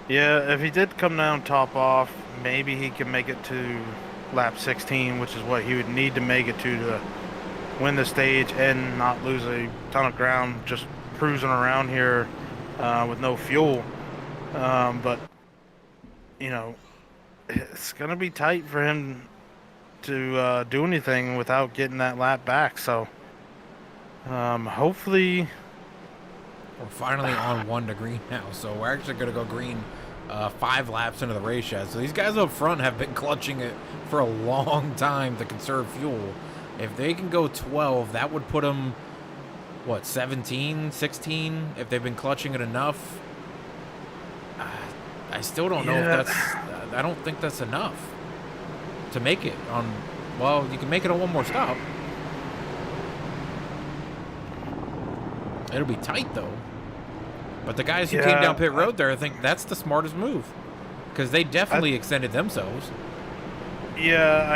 Yeah, if he did come down top off, maybe he can make it to lap 16, which is what he would need to make it to win the stage and not lose a ton of ground just cruising around here with no fuel. But, it's going to be tight for him to do anything without getting that lap back. So, hopefully... We're finally on 1 to green now, so we're actually going to go green 5 laps into the race, Shad. So these guys up front have been clutching it for a long time to conserve fuel. If they can go 12, that would put them, 17, 16, if they've been clutching it enough. I still don't know if that's... I don't think that's enough to make it on... Well, you can make it on one more stop. It'll be tight, though. But the guys who came down pit road there, I think that's the smartest move. Because they definitely extended themselves. Yeah,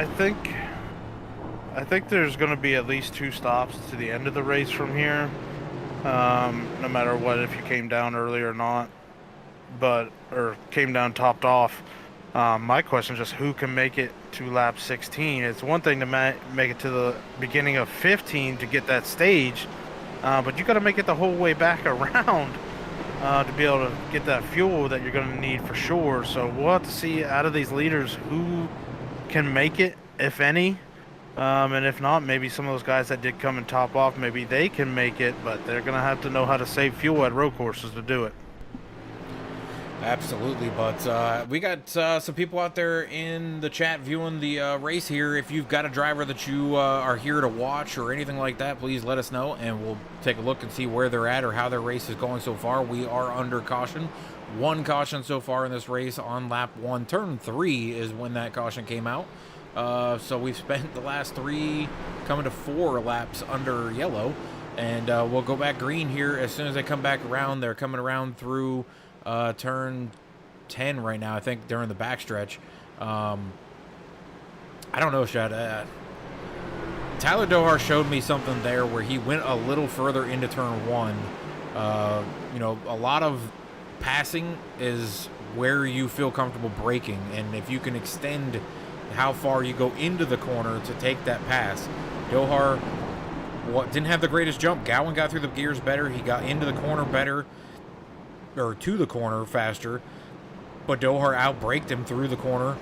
I think there's going to be at least 2 stops to the end of the race from here. No matter what, if you came down early or not. Or came down topped off. My question is just who can make it to lap 16? It's one thing to make it to the beginning of 15 to get that stage. But you got to make it the whole way back around to be able to get that fuel that you're going to need for sure. So we'll have to see out of these leaders who can make it, if any. And if not, maybe some of those guys that did come and top off, maybe they can make it, but they're going to have to know how to save fuel at road courses to do it. Absolutely, but we got some people out there in the chat viewing the race here. If you've got a driver that you are here to watch or anything like that, please let us know, and we'll take a look and see where they're at or how their race is going so far. We are under caution. 1 caution so far in this race on lap 1. Turn 3 is when that caution came out. So we've spent the last 3 coming to 4 laps under yellow, and we'll go back green here as soon as they come back around. They're coming around through turn 10 right now, I think, during the backstretch. I don't know, Shad. Tyler Dohar showed me something there where he went a little further into turn 1. A lot of passing is where you feel comfortable braking, and if you can extend how far you go into the corner to take that pass. Dohar didn't have the greatest jump. Gowan got through the gears better. He got into the corner better, or to the corner faster, but Dohar outbraked him through the corner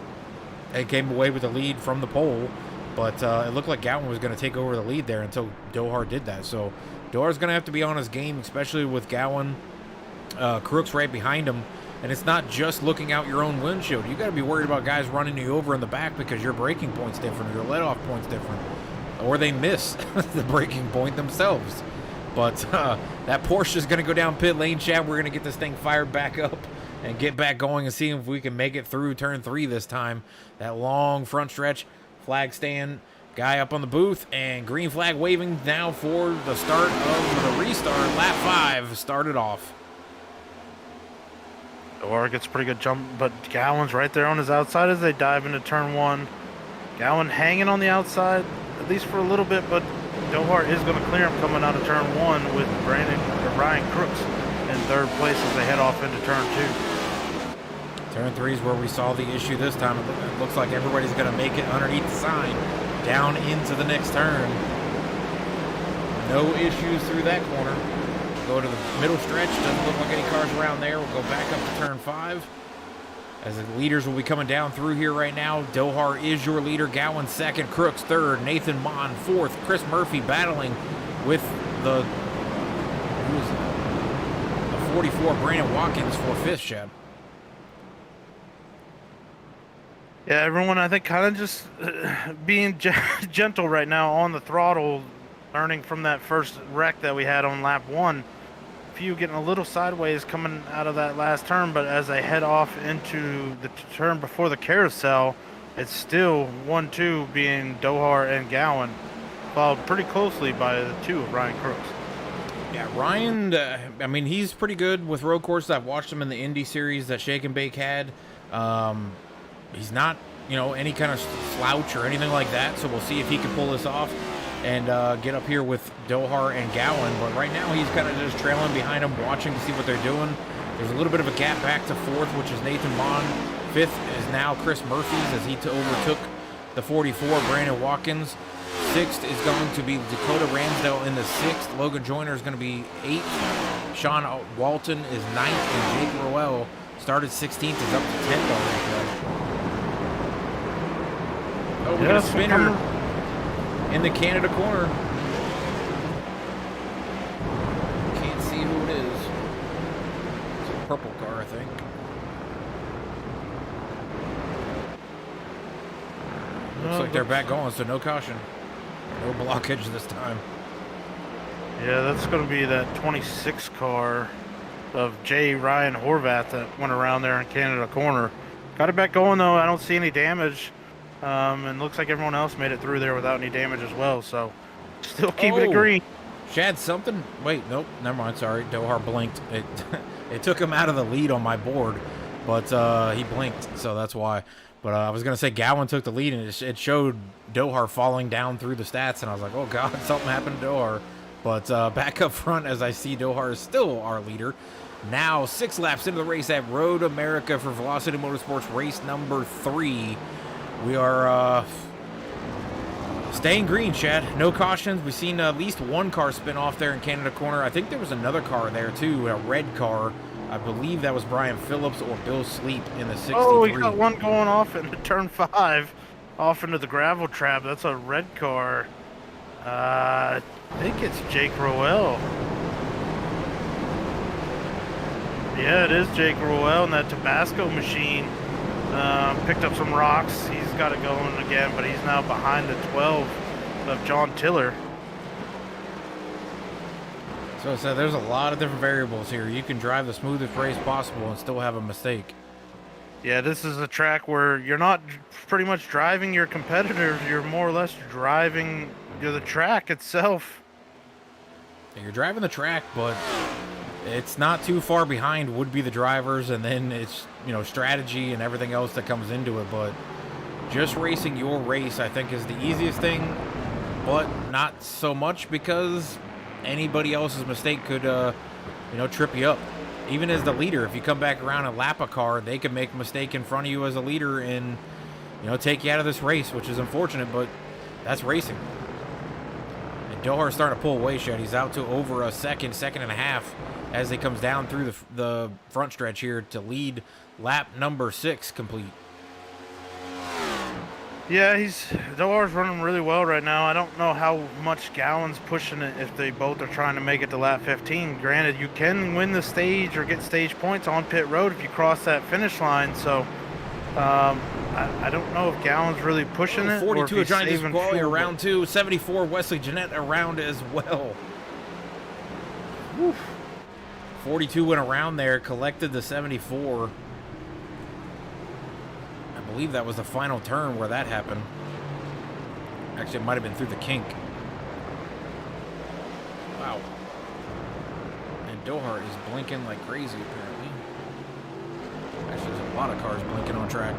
and came away with the lead from the pole. But it looked like Gowan was going to take over the lead there until Dohar did that. So Dohar's going to have to be on his game, especially with Gowan. Crooks right behind him. And it's not just looking out your own windshield. You got to be worried about guys running you over in the back because your braking point's different, or your let-off point's different, or they miss the braking point themselves. But that Porsche is going to go down pit lane, Chad. We're going to get this thing fired back up and get back going and see if we can make it through turn 3 this time. That long front stretch, flag stand, guy up on the booth, and green flag waving now for the start of the restart. Lap 5 started off. Dohar gets a pretty good jump, but Gowan's right there on his outside as they dive into turn 1. Gowan hanging on the outside, at least for a little bit, but Dohar is going to clear him coming out of turn 1 with Ryan Crooks in 3rd place as they head off into turn 2. Turn 3 is where we saw the issue this time. It looks like everybody's going to make it underneath the sign, down into the next turn. No issues through that corner. Go to the middle stretch. Doesn't look like any cars around there. We'll go back up to turn 5. As the leaders will be coming down through here right now. Dohar is your leader. Gowan 2nd. Crooks 3rd. Nathan Mon 4th. Chris Murphy battling with the 44 Brandon Watkins for 5th, Chad. Yeah, everyone, I think, kind of just being gentle right now on the throttle, learning from that first wreck that we had on lap 1. Few getting a little sideways coming out of that last turn, but as they head off into the turn before the carousel, it's still 1-2 being Dohar and Gowan, followed pretty closely by the 2 of Ryan Crooks. Yeah, Ryan, I mean, he's pretty good with road courses. I've watched him in the Indy series that Shake and Bake had. He's not, any kind of slouch or anything like that, so we'll see if he can pull this off and get up here with Dohar and Gowan. But right now he's kind of just trailing behind them, watching to see what they're doing. There's a little bit of a gap back to 4th, which is Nathan Mon. 5th is now Chris Murphy's as he overtook the 44, Brandon Watkins. 6th is going to be Dakota Ramsdale in the 6th. Logan Joyner is going to be 8th. Sean Walton is 9th, and Jake Roel started 16th, is up to 10th already. Oh, we got a spinner in the Canada corner. Can't see who it is. It's a purple car, I think. Looks like they're back going, so no caution. No blockage this time. Yeah, that's going to be that 26 car of J. Ryan Horvath that went around there in Canada corner. Got it back going, though. I don't see any damage. And looks like everyone else made it through there without any damage as well, so still keeping it green. Shad, something? Wait, nope, never mind, sorry. Dohar blinked. It took him out of the lead on my board, but he blinked, so that's why. But I was going to say Gowan took the lead, and it showed Dohar falling down through the stats, and I was like, oh, God, something happened to Dohar. But back up front, as I see Dohar is still our leader. Now 6 laps into the race at Road America for Velocity Motorsports race number 3. We are staying green, Chad. No cautions. We've seen at least one car spin off there in Canada corner. I think there was another car there, too, a red car. I believe that was Brian Phillips or Bill Sleep in the 63. Oh, we got one going off into turn 5, off into the gravel trap. That's a red car. I think it's Jake Roel. Yeah, it is Jake Roel in that Tabasco machine. Picked up some rocks. He's got it going again, but he's now behind the 12 of John Tiller. So there's a lot of different variables here. You can drive the smoothest race possible and still have a mistake. Yeah, this is a track where you're not pretty much driving your competitors. You're more or less driving the track itself. You're driving the track, but it's not too far behind would be the drivers, and then it's, strategy and everything else that comes into it. But just racing your race, I think, is the easiest thing, but not so much because anybody else's mistake could, trip you up. even as the leader, if you come back around and lap a car, they could make a mistake in front of you as a leader and, take you out of this race, which is unfortunate, but that's racing. And Dohar's starting to pull away, Shed. He's out to over a second and a half as he comes down through the front stretch here to lead lap number 6 complete. Yeah, Dohar's running really well right now. I don't know how much Gallon's pushing it if they both are trying to make it to lap 15. Granted, you can win the stage or get stage points on pit road if you cross that finish line. So I don't know if Gallon's really pushing it. 42 of Johnny Disquali around 2. 74 Wesley Jeanette around as well. Woo. 42 went around there, collected the 74. I believe that was the final turn where that happened. Actually, it might have been through the kink. Wow. And Dohar is blinking like crazy, apparently. Actually, there's a lot of cars blinking on track.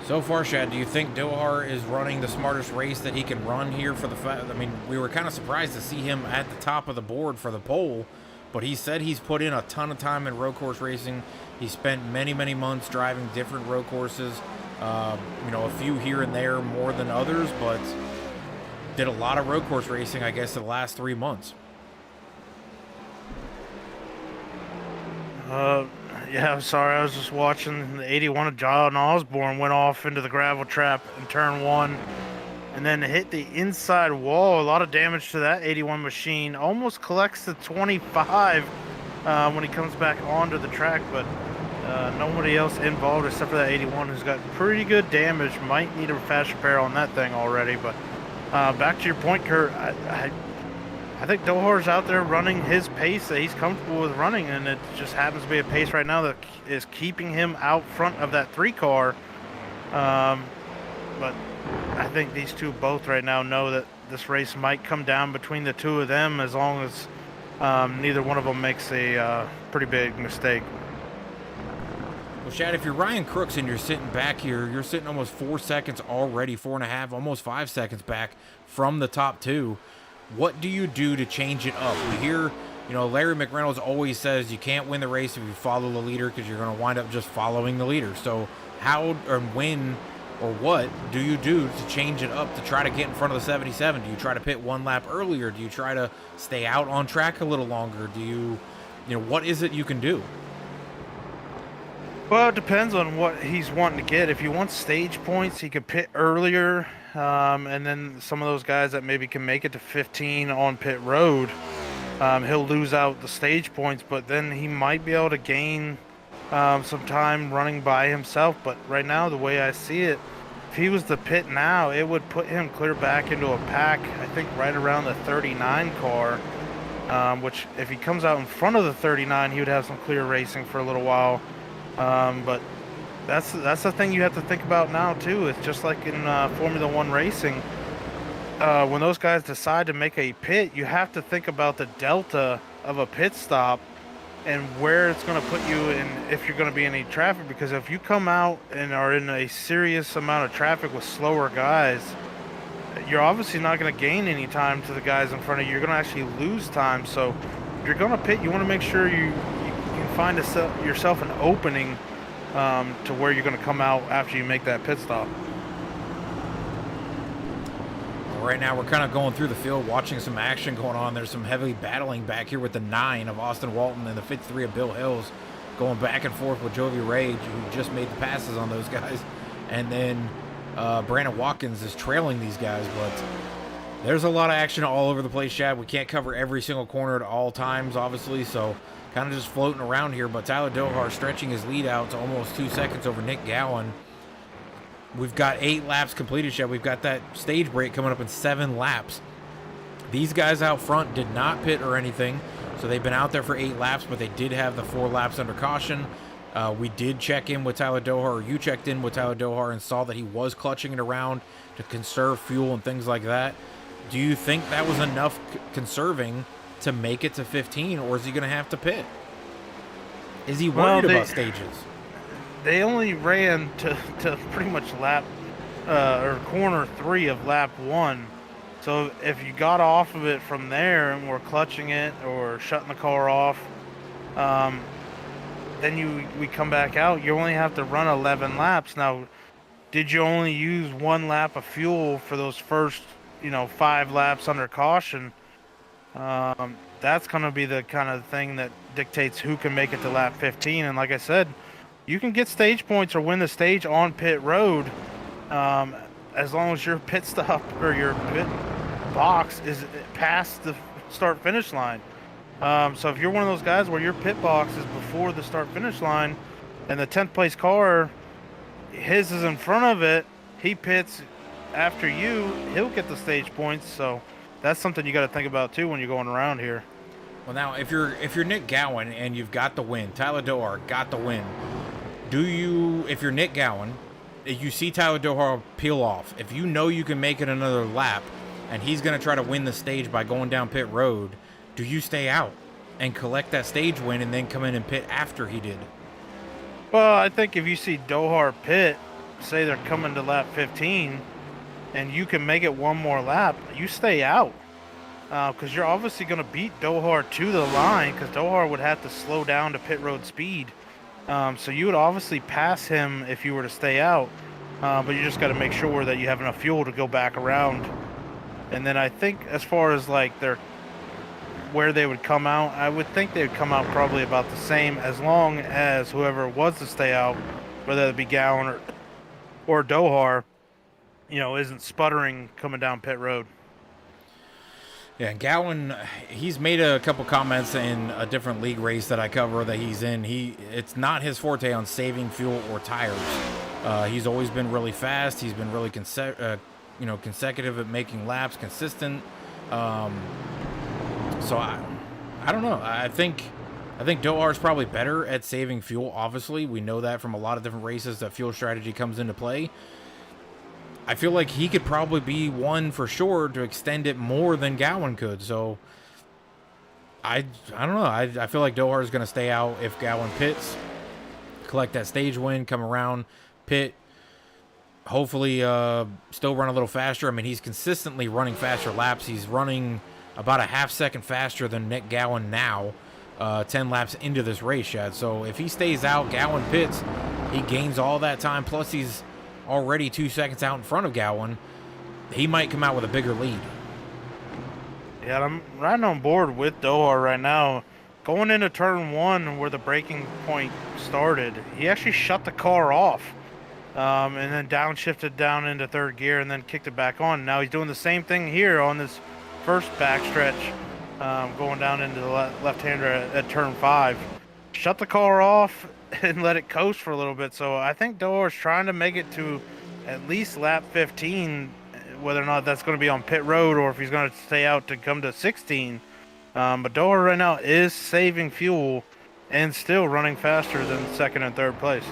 So far, Shad, do you think Dohar is running the smartest race that he can run here for the fact? I mean, we were kind of surprised to see him at the top of the board for the pole. But he said he's put in a ton of time in road course racing. He spent many, many months driving different road courses. A few here and there more than others, but did a lot of road course racing, I guess, the last 3 months. Yeah, I'm sorry. I was just watching the 81 of John Osborne went off into the gravel trap in turn 1. And then hit the inside wall. A lot of damage to that 81 machine. Almost collects the 25 when he comes back onto the track, but nobody else involved except for that 81 who's got pretty good damage. Might need a fast repair on that thing already. But back to your point, Kurt, I think Dohar's out there running his pace that he's comfortable with running, and it just happens to be a pace right now that is keeping him out front of that 3 car. But I think these two both right now know that this race might come down between the two of them as long as neither one of them makes a pretty big mistake. Well, Shad, if you're Ryan Crooks and you're sitting back here, you're sitting almost 4 seconds already, 4.5, almost 5 seconds back from the top 2. What do you do to change it up? We hear, Larry McReynolds always says you can't win the race if you follow the leader because you're going to wind up just following the leader. So how or when or what do you do to change it up to try to get in front of the 77? Do you try to pit 1 lap earlier? Do you try to stay out on track a little longer? Do you, what is it you can do? Well, it depends on what he's wanting to get. If he wants stage points, he could pit earlier. And then some of those guys that maybe can make it to 15 on pit road, he'll lose out the stage points, but then he might be able to gain some time running by himself. But right now, the way I see it, if he was to pit now, it would put him clear back into a pack, I think right around the 39 car, which if he comes out in front of the 39, he would have some clear racing for a little while. But that's the thing you have to think about now too. It's just like in Formula One racing. When those guys decide to make a pit, you have to think about the delta of a pit stop and where it's going to put you in if you're going to be in any traffic. Because if you come out and are in a serious amount of traffic with slower guys, you're obviously not going to gain any time to the guys in front of you. You're going to actually lose time. So if you're going to pit, you want to make sure you can find yourself an opening to where you're going to come out after you make that pit stop. Right now, we're kind of going through the field, watching some action going on. There's some heavy battling back here with the 9 of Austin Walton and the 53 of Bill Hills, going back and forth with Jovi Rage, who just made the passes on those guys. And then Brandon Watkins is trailing these guys, but there's a lot of action all over the place, Chad. We can't cover every single corner at all times, obviously, so kind of just floating around here. But Tyler Dohar stretching his lead out to almost 2 seconds over Nick Gowan. We've got 8 laps completed, Chad. We've got that stage break coming up in 7 laps. These guys out front did not pit or anything, so they've been out there for 8 laps, but they did have the 4 laps under caution. We did check in with Tyler Dohar, or you checked in with Tyler Dohar and saw that he was clutching it around to conserve fuel and things like that. Do you think that was enough conserving to make it to 15, or is he going to have to pit? Is he worried about stages? They only ran to pretty much lap or corner 3 of lap 1. So if you got off of it from there and were clutching it or shutting the car off, um, then we come back out. You only have to run 11 laps. Now, did you only use 1 lap of fuel for those first, 5 laps under caution? That's going to be the kind of thing that dictates who can make it to lap 15. And like I said, you can get stage points or win the stage on pit road, um, as long as your pit stop or your pit box is past the start finish line. So if you're one of those guys where your pit box is before the start finish line, and the 10th place car, his is in front of it, he pits after you, he'll get the stage points. So that's something you got to think about too when you're going around here. Well, now if you're Nick Gowan and you've got the win, Tyler Dohar got the win. If you're Nick Gowan, if you see Tyler Dohar peel off, if you know you can make it another lap, and he's going to try to win the stage by going down pit road, do you stay out and collect that stage win and then come in and pit after he did? Well, I think if you see Dohar pit, say they're coming to lap 15, and you can make it one more lap, you stay out. Because you're obviously going to beat Dohar to the line, because Dohar would have to slow down to pit road speed. So you would obviously pass him if you were to stay out, but you just got to make sure that you have enough fuel to go back around. And then I think as far as like where they would come out, I would think they would come out probably about the same, as long as whoever was to stay out, whether it be Gowan or Dohar, isn't sputtering coming down pit road. Yeah, Gowan, he's made a couple comments in a different league race that I cover that he's in. It's not his forte on saving fuel or tires. He's always been really fast. He's been really consecutive at making laps, consistent. So I don't know. I think Dohar's probably better at saving fuel. Obviously, we know that from a lot of different races that fuel strategy comes into play. I feel like he could probably be one for sure to extend it more than Gowan could. So I don't know. I feel like Dohar is going to stay out if Gowan pits, collect that stage win, come around, pit, hopefully still run a little faster. I mean, he's consistently running faster laps. He's running about a half second faster than Nick Gowan now, 10 laps into this race, Chad. So if he stays out, Gowan pits, he gains all that time, plus he's already 2 seconds out in front of Gowan. He might come out with a bigger lead. Yeah, I'm right on board with Dohar right now. Going into turn 1 where the braking point started, he actually shut the car off, and then downshifted down into third gear and then kicked it back on. Now he's doing the same thing here on this first backstretch, going down into the left-hander at turn 5. Shut the car off and let it coast for a little bit. So I think Dohar's trying to make it to at least lap 15, whether or not that's going to be on pit road or if he's going to stay out to come to 16. But Dohar right now is saving fuel and still running faster than second and third place.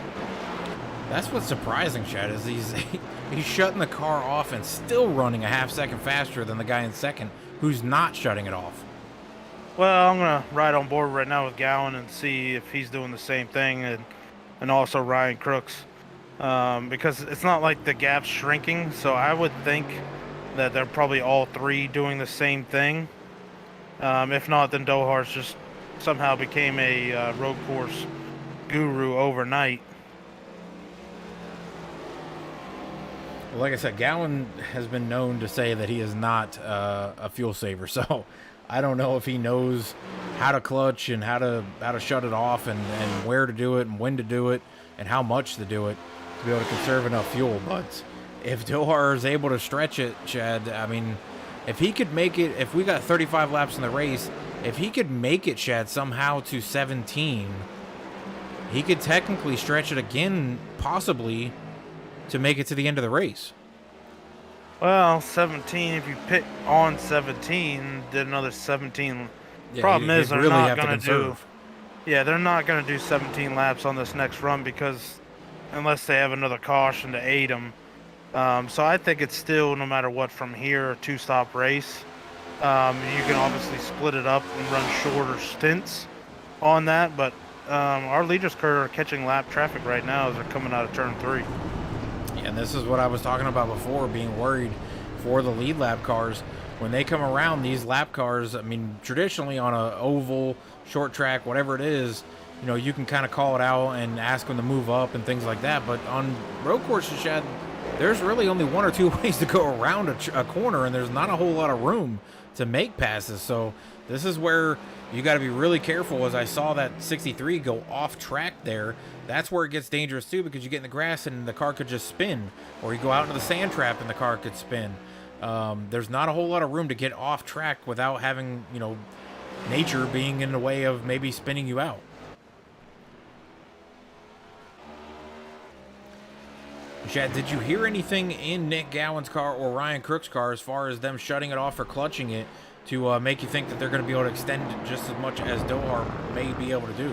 That's what's surprising, Chad, is he's shutting the car off and still running a half second faster than the guy in second who's not shutting it off. Well, I'm going to ride on board right now with Gowan and see if he's doing the same thing, and also Ryan Crooks, because it's not like the gap's shrinking, so I would think that they're probably all three doing the same thing. If not, then Dohar's just somehow became a road course guru overnight. Well, like I said, Gowan has been known to say that he is not a fuel saver, so I don't know if he knows how to clutch and how to shut it off and where to do it and when to do it and how much to do it to be able to conserve enough fuel. But if Dohar is able to stretch it, Chad, I mean, if he could make it, if we got 35 laps in the race, if he could make it, Chad, somehow to 17, he could technically stretch it again, possibly, to make it to the end of the race. Well, 17, if you pick on 17, did another 17. Yeah, Problem is, they're really not have to going to conserve. they're not going to do 17 laps on this next run, because unless they have another caution to aid them. So I think it's still, no matter what, from here, a two-stop race. You can obviously split it up and run shorter stints on that, but our leaders are catching lap traffic right now as they're coming out of turn 3. And this is what I was talking about before, being worried for the lead lap cars. When they come around, these lap cars, I mean, traditionally on a oval, short track, whatever it is, you know, you can kind of call it out and ask them to move up and things like that. But on road courses, Chad, there's really only one or two ways to go around a corner, and there's not a whole lot of room to make passes. So this is where you got to be really careful. As I saw that 63 go off track there, that's where it gets dangerous too, because you get in the grass and the car could just spin, or you go out into the sand trap and the car could spin. There's not a whole lot of room to get off track without having, you know, nature being in the way of maybe spinning you out. Chad, did you hear anything in Nick Gowan's car or Ryan Crook's car as far as them shutting it off or clutching it to make you think that they're going to be able to extend it just as much as Dohar may be able to do?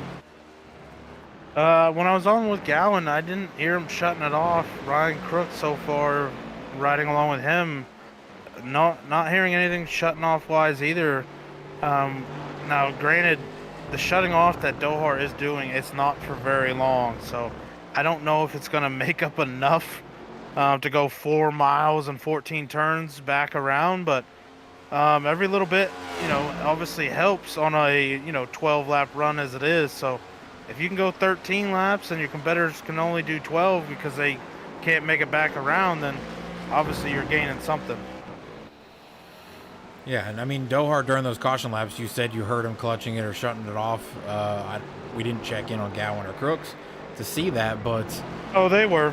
When I was on with Gowan, I didn't hear him shutting it off. Ryan Crook, so far, riding along with him, not hearing anything shutting off wise either. Now, granted, the shutting off that Dohar is doing, it's not for very long, so I don't know if it's going to make up enough to go 4 miles and 14 turns back around, but every little bit, you know, obviously helps on a, 12-lap run as it is. So if you can go 13 laps and your competitors can only do 12 because they can't make it back around, then obviously you're gaining something. Yeah, and I mean, Dohar, during those caution laps, you said you heard him clutching it or shutting it off. We didn't check in on Gowan or Crooks to see that, but they were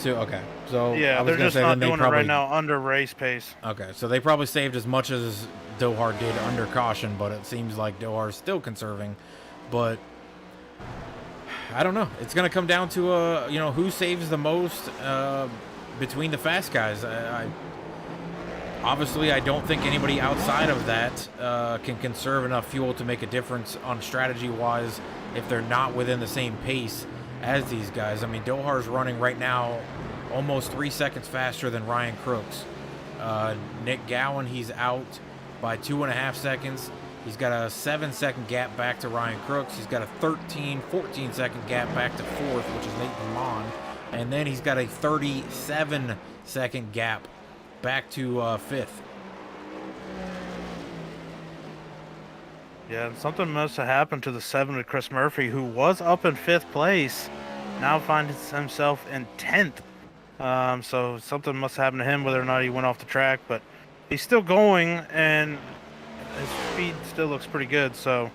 too. Okay, so yeah, they're just not doing it right now under race pace. Okay, so they probably saved as much as Dohar did under caution, but it seems like Dohar is still conserving. But I don't know. It's going to come down to who saves the most between the fast guys. Obviously, I don't think anybody outside of that can conserve enough fuel to make a difference on strategy-wise if they're not within the same pace as these guys. I mean, Dohar's running right now almost 3 seconds faster than Ryan Crooks. Nick Gowan, he's out by 2.5 seconds. He's got a 7-second gap back to Ryan Crooks. He's got a 14-second gap back to fourth, which is Nate Vermont. And then he's got a 37-second gap back to fifth. Yeah, something must have happened to the 7 with Chris Murphy, who was up in 5th place, now finds himself in 10th. So something must have happened to him, whether or not he went off the track, but he's still going, and his speed still looks pretty good. So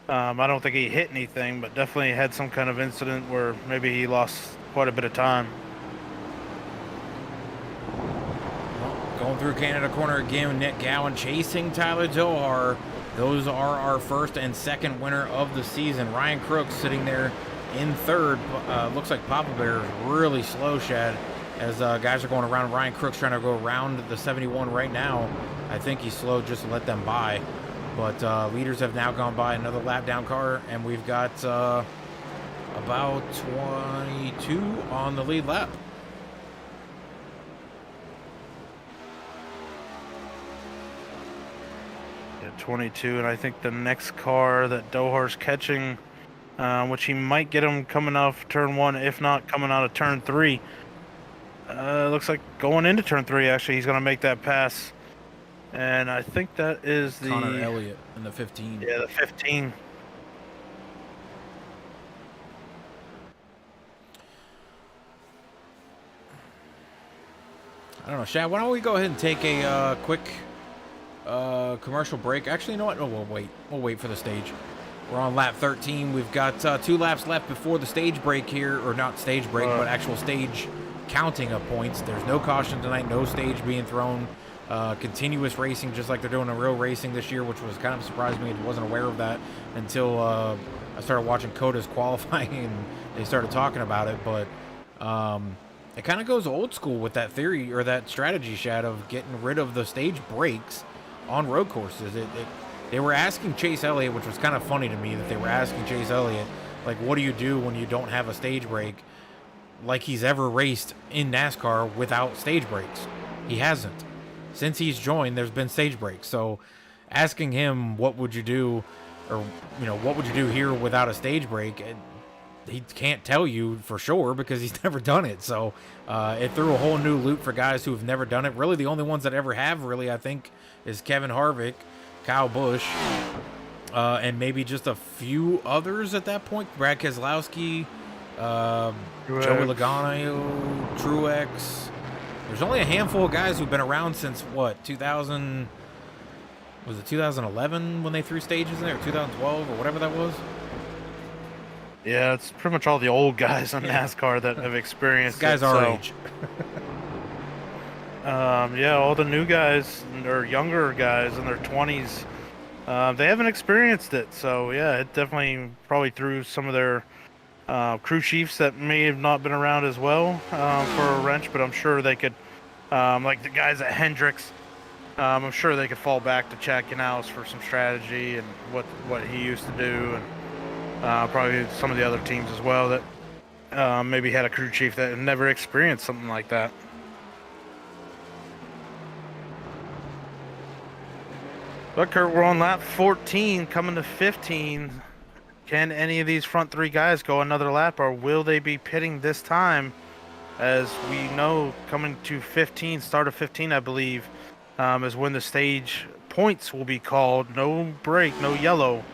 I don't think he hit anything, but definitely had some kind of incident where maybe he lost quite a bit of time. Going through Canada corner again, Nick Gowan chasing Tyler Dohar. Those are our first and second winner of the season. Ryan Crooks sitting there in third. Looks like Papa Bear is really slow, Shad, as guys are going around. Ryan Crooks trying to go around the 71 right now. I think he's slow just to let them by. But leaders have now gone by. Another lap down car, and we've got about 22 on the lead lap. Yeah, 22, and I think the next car that Dohar's catching, which he might get him coming off turn 1, if not coming out of turn 3. Looks like going into turn 3, actually, he's going to make that pass. And I think that is the Connor Elliott in the 15. Yeah, the 15. I don't know, Shad, why don't we go ahead and take a quick commercial break. Actually, you know what? No, we'll wait for the stage. We're on lap 13. We've got 2 laps left before the stage break here, or not stage break, but actual stage counting of points. There's no caution tonight, no stage being thrown. Continuous racing, just like they're doing in real racing this year, which was kind of surprised me. I wasn't aware of that until I started watching Coda's qualifying and they started talking about it. But it kind of goes old school with that theory or that strategy, Shad, of getting rid of the stage breaks on road courses. They were asking Chase Elliott, which was kind of funny to me that they were asking Chase Elliott, like, what do you do when you don't have a stage break? Like he's ever raced in NASCAR without stage breaks. He hasn't. Since he's joined, there's been stage breaks. So asking him, what would you do, or, what would you do here without a stage break? he can't tell you for sure because he's never done it. So it threw a whole new loop for guys who have never done it. Really, the only ones that ever have, really, I think, is Kevin Harvick, Kyle Busch, and maybe just a few others at that point. Brad Keselowski, Joey Logano, Truex. There's only a handful of guys who've been around since, what, 2000... Was it 2011 when they threw stages in there, or 2012, or whatever that was? Yeah, it's pretty much all the old guys on NASCAR that have experienced These guys it. our age. Yeah, all the new guys or younger guys in their 20s, they haven't experienced it. So yeah, it definitely probably threw some of their crew chiefs that may have not been around as well for a wrench. But I'm sure they could, like the guys at Hendricks. I'm sure they could fall back to Chad Canals for some strategy and what he used to do, and probably some of the other teams as well that maybe had a crew chief that had never experienced something like that. But Kurt, we're on lap 14, coming to 15. Can any of these front three guys go another lap, or will they be pitting this time? As we know, coming to 15, start of 15, I believe, is when the stage points will be called. No break, no yellow.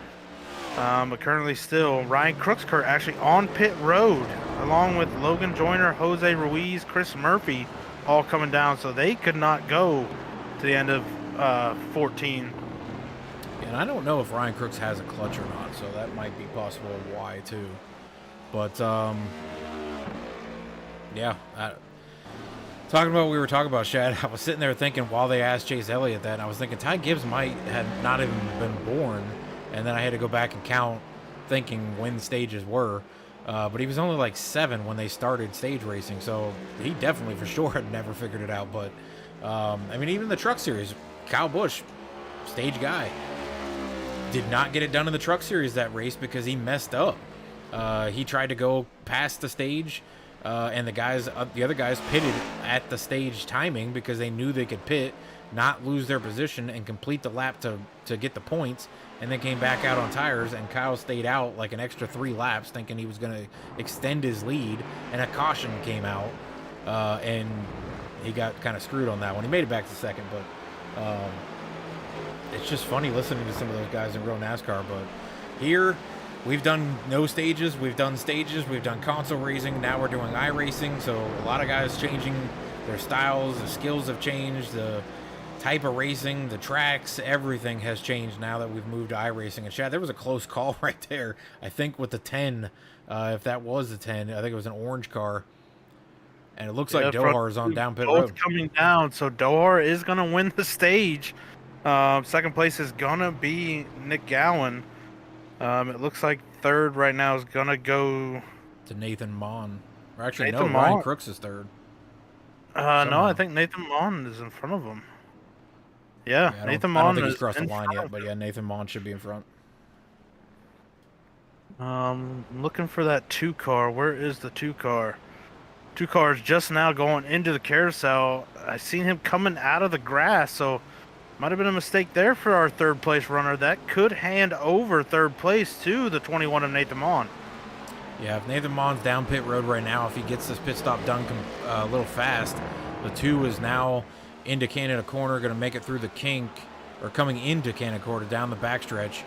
But currently still, Ryan Crookscurt actually on pit road, along with Logan Joyner, Jose Ruiz, Chris Murphy, all coming down. So they could not go to the end of 14. And I don't know if Ryan Crooks has a clutch or not, so that might be possible why too. But yeah, talking about what we were talking about, Shad, I was sitting there thinking while they asked Chase Elliott that, and I was thinking Ty Gibbs might have not even been born, and then I had to go back and count thinking when stages were, but he was only like 7 when they started stage racing, so he definitely for sure had never figured it out. But I mean, even the truck series, Kyle Busch, stage guy, did not get it done in the truck series that race because he messed up. He tried to go past the stage, and the other guys pitted at the stage timing because they knew they could pit, not lose their position, and complete the lap to get the points, and then came back out on tires, and Kyle stayed out like an extra 3 laps thinking he was going to extend his lead, and a caution came out, and he got kind of screwed on that one. He made it back to second, but it's just funny listening to some of those guys in real NASCAR. But here, we've done no stages, we've done stages, we've done console racing, now we're doing iRacing, so a lot of guys changing their styles, the skills have changed, the type of racing, the tracks, everything has changed now that we've moved to iRacing. And Chad, there was a close call right there, I think with the 10, if that was the 10, I think it was an orange car, and it looks like Dohar is on down pit road. Coming down, so Dohar is going to win the stage. Second place is going to be Nick Gowan. It looks like third right now is going to go to Nathan Mon. Or actually, Nathan no, Ryan Mon. Crooks is third. No, I think Nathan Mon is in front of him. Yeah, Nathan Mon I don't think is he's crossed the in line front yet, of but him. yeah, Nathan Mon should be in front. Looking for that 2 car. Where is the 2 car? 2 cars just now going into the carousel. I seen him coming out of the grass, so might have been a mistake there for our third place runner. That could hand over third place to the 21 of Nathan Mon. Yeah, if Nathan Mon's down pit road right now, if he gets this pit stop done a little fast, the 2 is now into Canada Corner, going to make it through the kink, or coming into Canada Corner down the backstretch.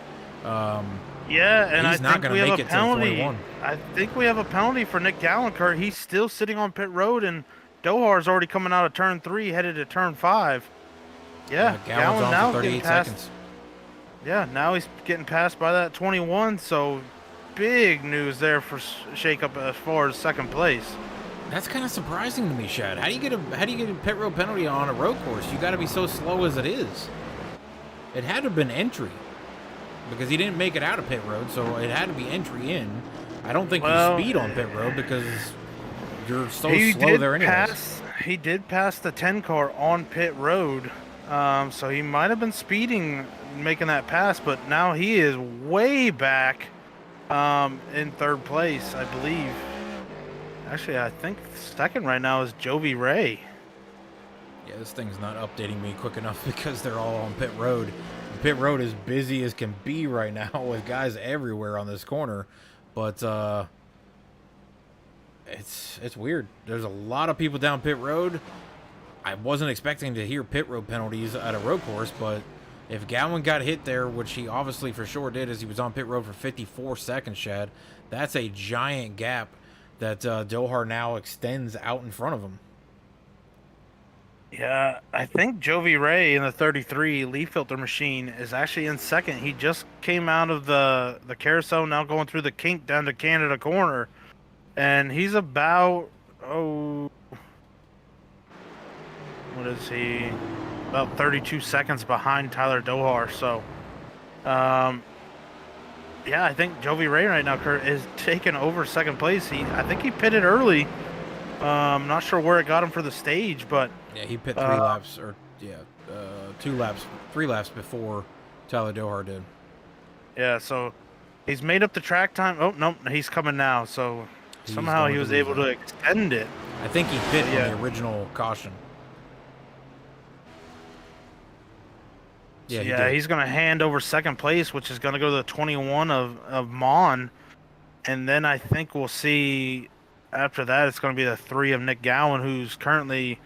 Yeah, and he's not going to make it to 21. I think we have a penalty for Nick Gallinkert. He's still sitting on pit road, and Dohar's already coming out of turn 3, headed to turn 5. Yeah, Gallen's on for 38 seconds. Yeah, now he's getting passed by that 21, so big news there for shakeup as far as second place. That's kind of surprising to me, Shad. How do you get a pit road penalty on a road course? You got to be so slow as it is. It had to have been entry because he didn't make it out of pit road, so it had to be entry in. I don't think you speed on pit road because you're so slow there anyways. He did pass the 10 car on pit road, so he might have been speeding making that pass, but now he is way back in third place, I believe. Actually, I think second right now is Jovi Ray. Yeah, this thing's not updating me quick enough because they're all on pit road. Pit road is busy as can be right now with guys everywhere on this corner. But It's weird. There's a lot of people down pit road. I wasn't expecting to hear pit road penalties at a road course, but if Gowan got hit there, which he obviously for sure did, as he was on pit road for 54 seconds, Shad, that's a giant gap that Dohar now extends out in front of him. Yeah, I think Jovi Ray in the 33 leaf filter machine is actually in second. He just came out of the carousel, now going through the kink down to Canada corner, and he's about what is he? About 32 seconds behind Tyler Dohar. So, yeah, I think Jovi Ray right now, Kurt, is taking over second place. I think he pitted early. Not sure where it got him for the stage, but yeah, he pit 3 laps, or 3 laps before Tyler Dohar did. Yeah, so he's made up the track time. Oh no, he's coming now. So somehow he was able to extend it. I think he pit on the original caution. Yeah, he's going to hand over second place, which is going to go to the 21 of Mon. And then I think we'll see after that, it's going to be the 3 of Nick Gowan, who's currently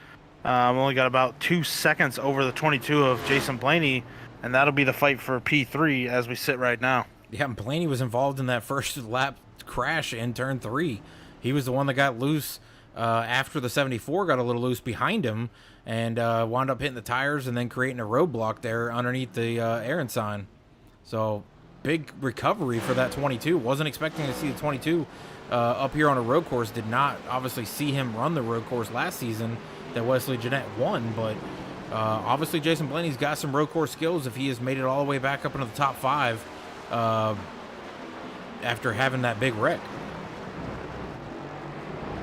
only got about 2 seconds over the 22 of Jason Blaney. And that'll be the fight for P3 as we sit right now. Yeah, and Blaney was involved in that first lap crash in turn 3. He was the one that got loose after the 74 got a little loose behind him and wound up hitting the tires and then creating a roadblock there underneath the Aaron sign. So big recovery for that 22. Wasn't expecting to see the 22 up here on a road course. Did not obviously see him run the road course last season that Wesley Jeanette won, but obviously Jason Blaney's got some road course skills if he has made it all the way back up into the top 5 after having that big wreck.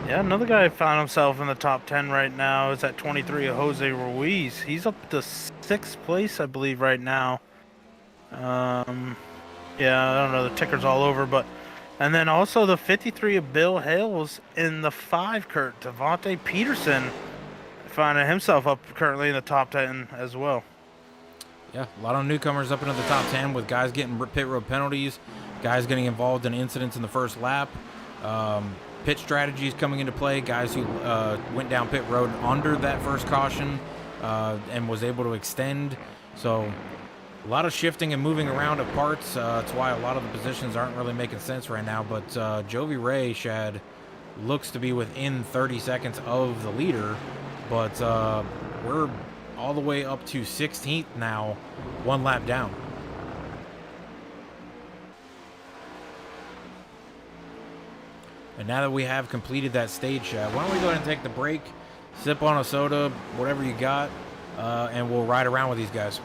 Yeah, another guy found himself in the top 10 right now is at 23 of Jose Ruiz. He's up to 6th place, I believe, right now. Yeah, I don't know, the ticker's all over, but... And then also the 53 of Bill Hales in the 5, Kurt. Devontae Peterson finding himself up currently in the top 10 as well. Yeah, a lot of newcomers up into the top 10 with guys getting pit road penalties, guys getting involved in incidents in the first lap. Pit strategies coming into play, guys who went down pit road under that first caution and was able to extend. So a lot of shifting and moving around of parts. That's why a lot of the positions aren't really making sense right now. But Jovi Ray, Shad, looks to be within 30 seconds of the leader. But we're all the way up to 16th now, 1 lap down. And now that we have completed that stage, why don't we go ahead and take the break, sip on a soda, whatever you got, and we'll ride around with these guys.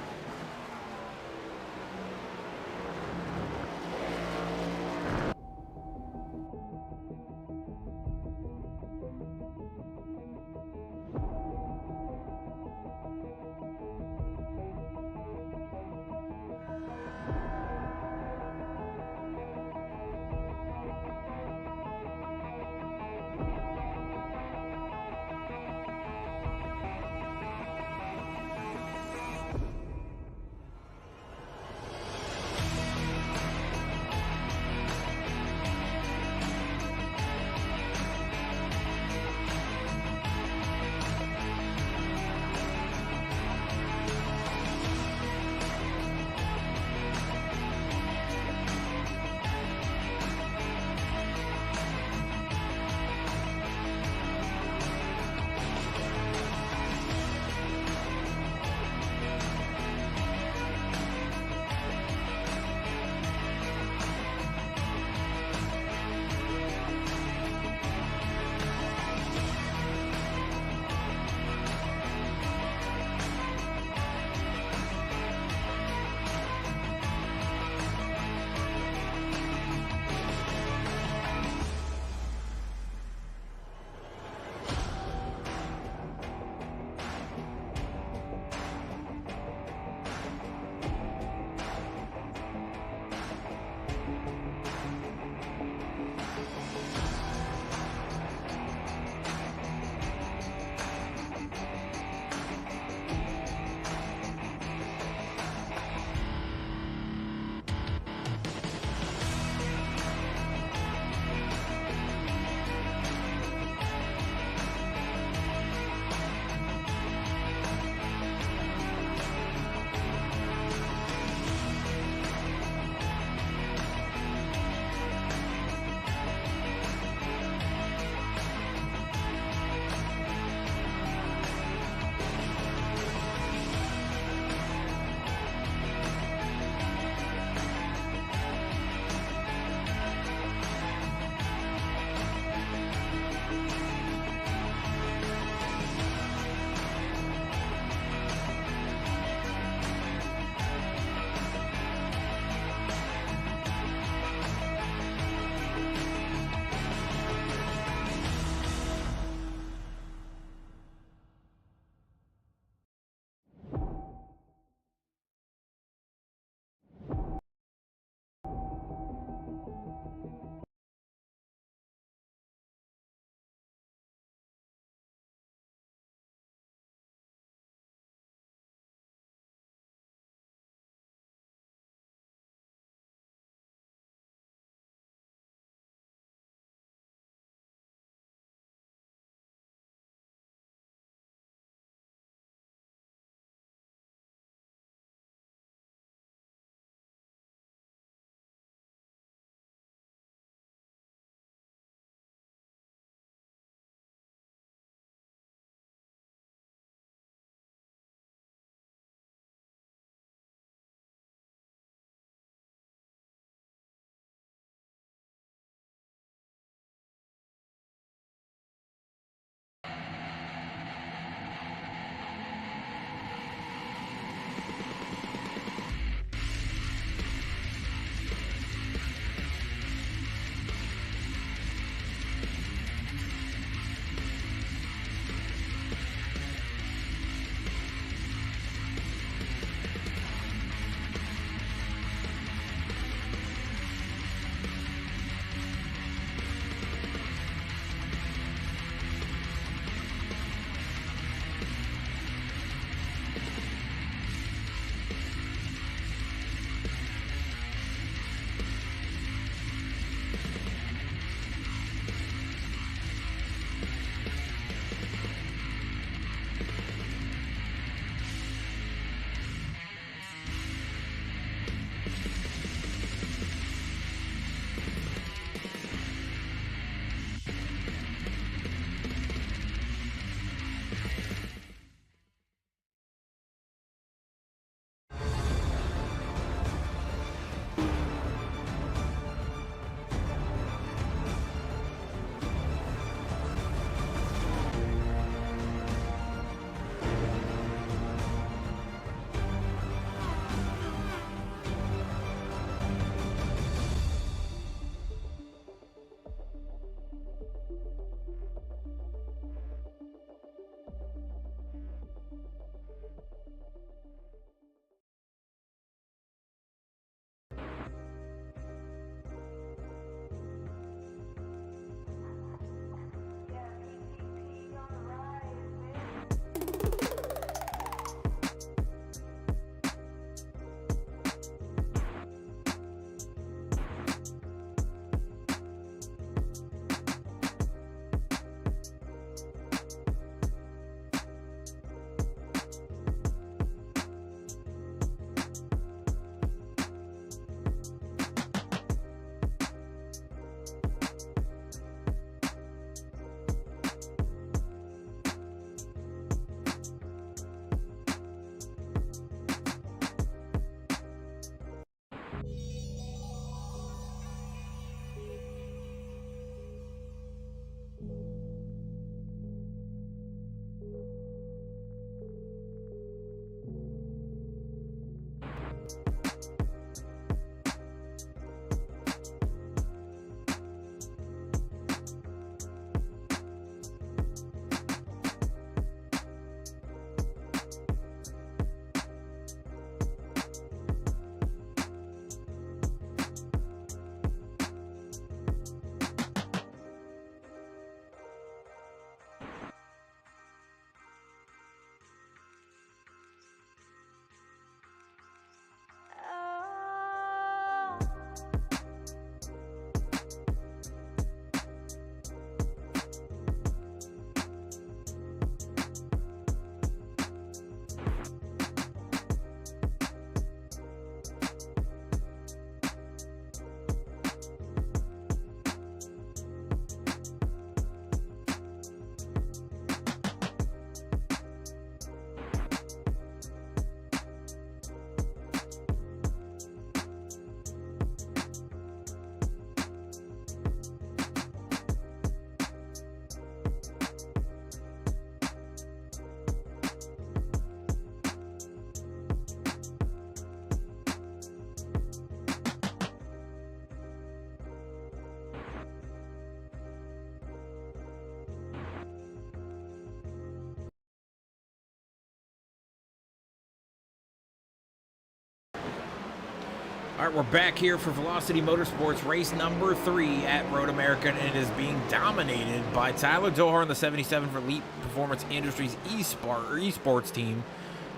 All right, we're back here for Velocity Motorsports race number 3 at Road America, and it is being dominated by Tyler Dohar in the 77 for Elite Performance Industries esports team.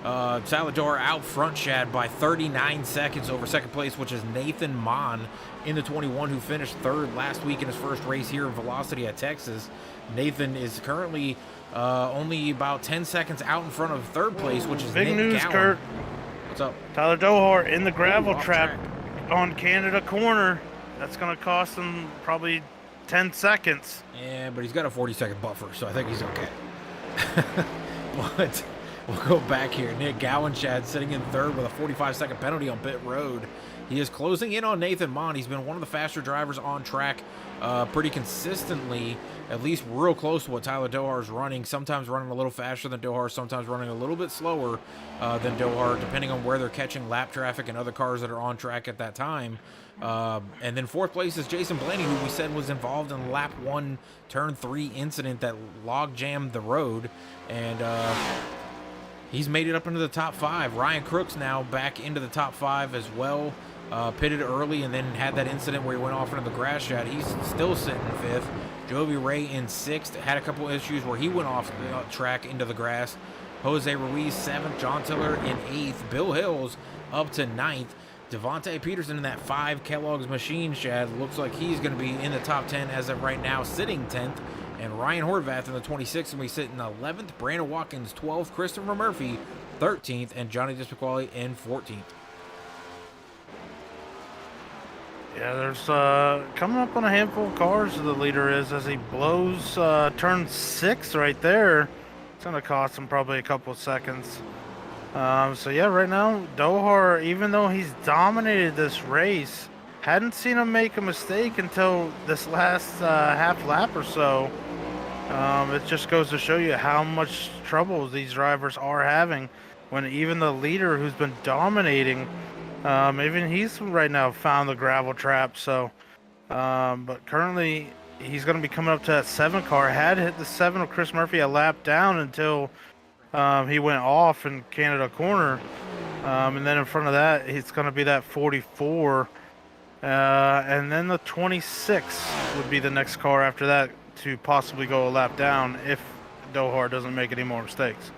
Tyler Dohar out front Shad by 39 seconds over second place, which is Nathan Mon in the 21, who finished third last week in his first race here in Velocity at Texas. Nathan is currently only about 10 seconds out in front of third place, which is big Nick news, Gowan. Kurt. What's up? Tyler Dohar in the gravel Off trap track. on Canada corner. That's going to cost him probably 10 seconds. Yeah, but he's got a 40-second buffer, so I think he's okay. But we'll go back here. Nick Gowan, Chad, sitting in third with a 45-second penalty on pit road. He is closing in on Nathan Mon. He's been one of the faster drivers on track pretty consistently, at least real close to what Tyler Dohar is running. Sometimes running a little faster than Dohar, sometimes running a little bit slower than Dohar, depending on where they're catching lap traffic and other cars that are on track at that time. And then fourth place is Jason Blaney, who we said was involved in lap 1, turn 3 incident that log jammed the road. And he's made it up into the top 5. Ryan Crooks now back into the top 5 as well. Pitted early and then had that incident where he went off into the grass shot. He's still sitting 5th. Jovi Ray in 6th. Had a couple issues where he went off the track into the grass. Jose Ruiz 7th. John Tiller in 8th. Bill Hills up to 9th. Devontae Peterson in that 5 Kellogg's machine shed. Looks like he's going to be in the top 10 as of right now, sitting 10th. And Ryan Horvath in the 26th, and we sit in 11th. Brandon Watkins 12th. Christopher Murphy 13th. And Johnny Dispasquale in 14th. Yeah, there's coming up on a handful of cars, the leader is, as he blows turn 6 right there. It's going to cost him probably a couple of seconds. So yeah, right now, Dohar, even though he's dominated this race, hadn't seen him make a mistake until this last half lap or so. It just goes to show you how much trouble these drivers are having when even the leader, who's been dominating, even he's right now found the gravel trap. So, but currently he's going to be coming up to that 7 car. Had hit the 7 of Chris Murphy a lap down until he went off in Canada corner. And then in front of that, it's going to be that 44. And then the 26 would be the next car after that to possibly go a lap down if Dohar doesn't make any more mistakes.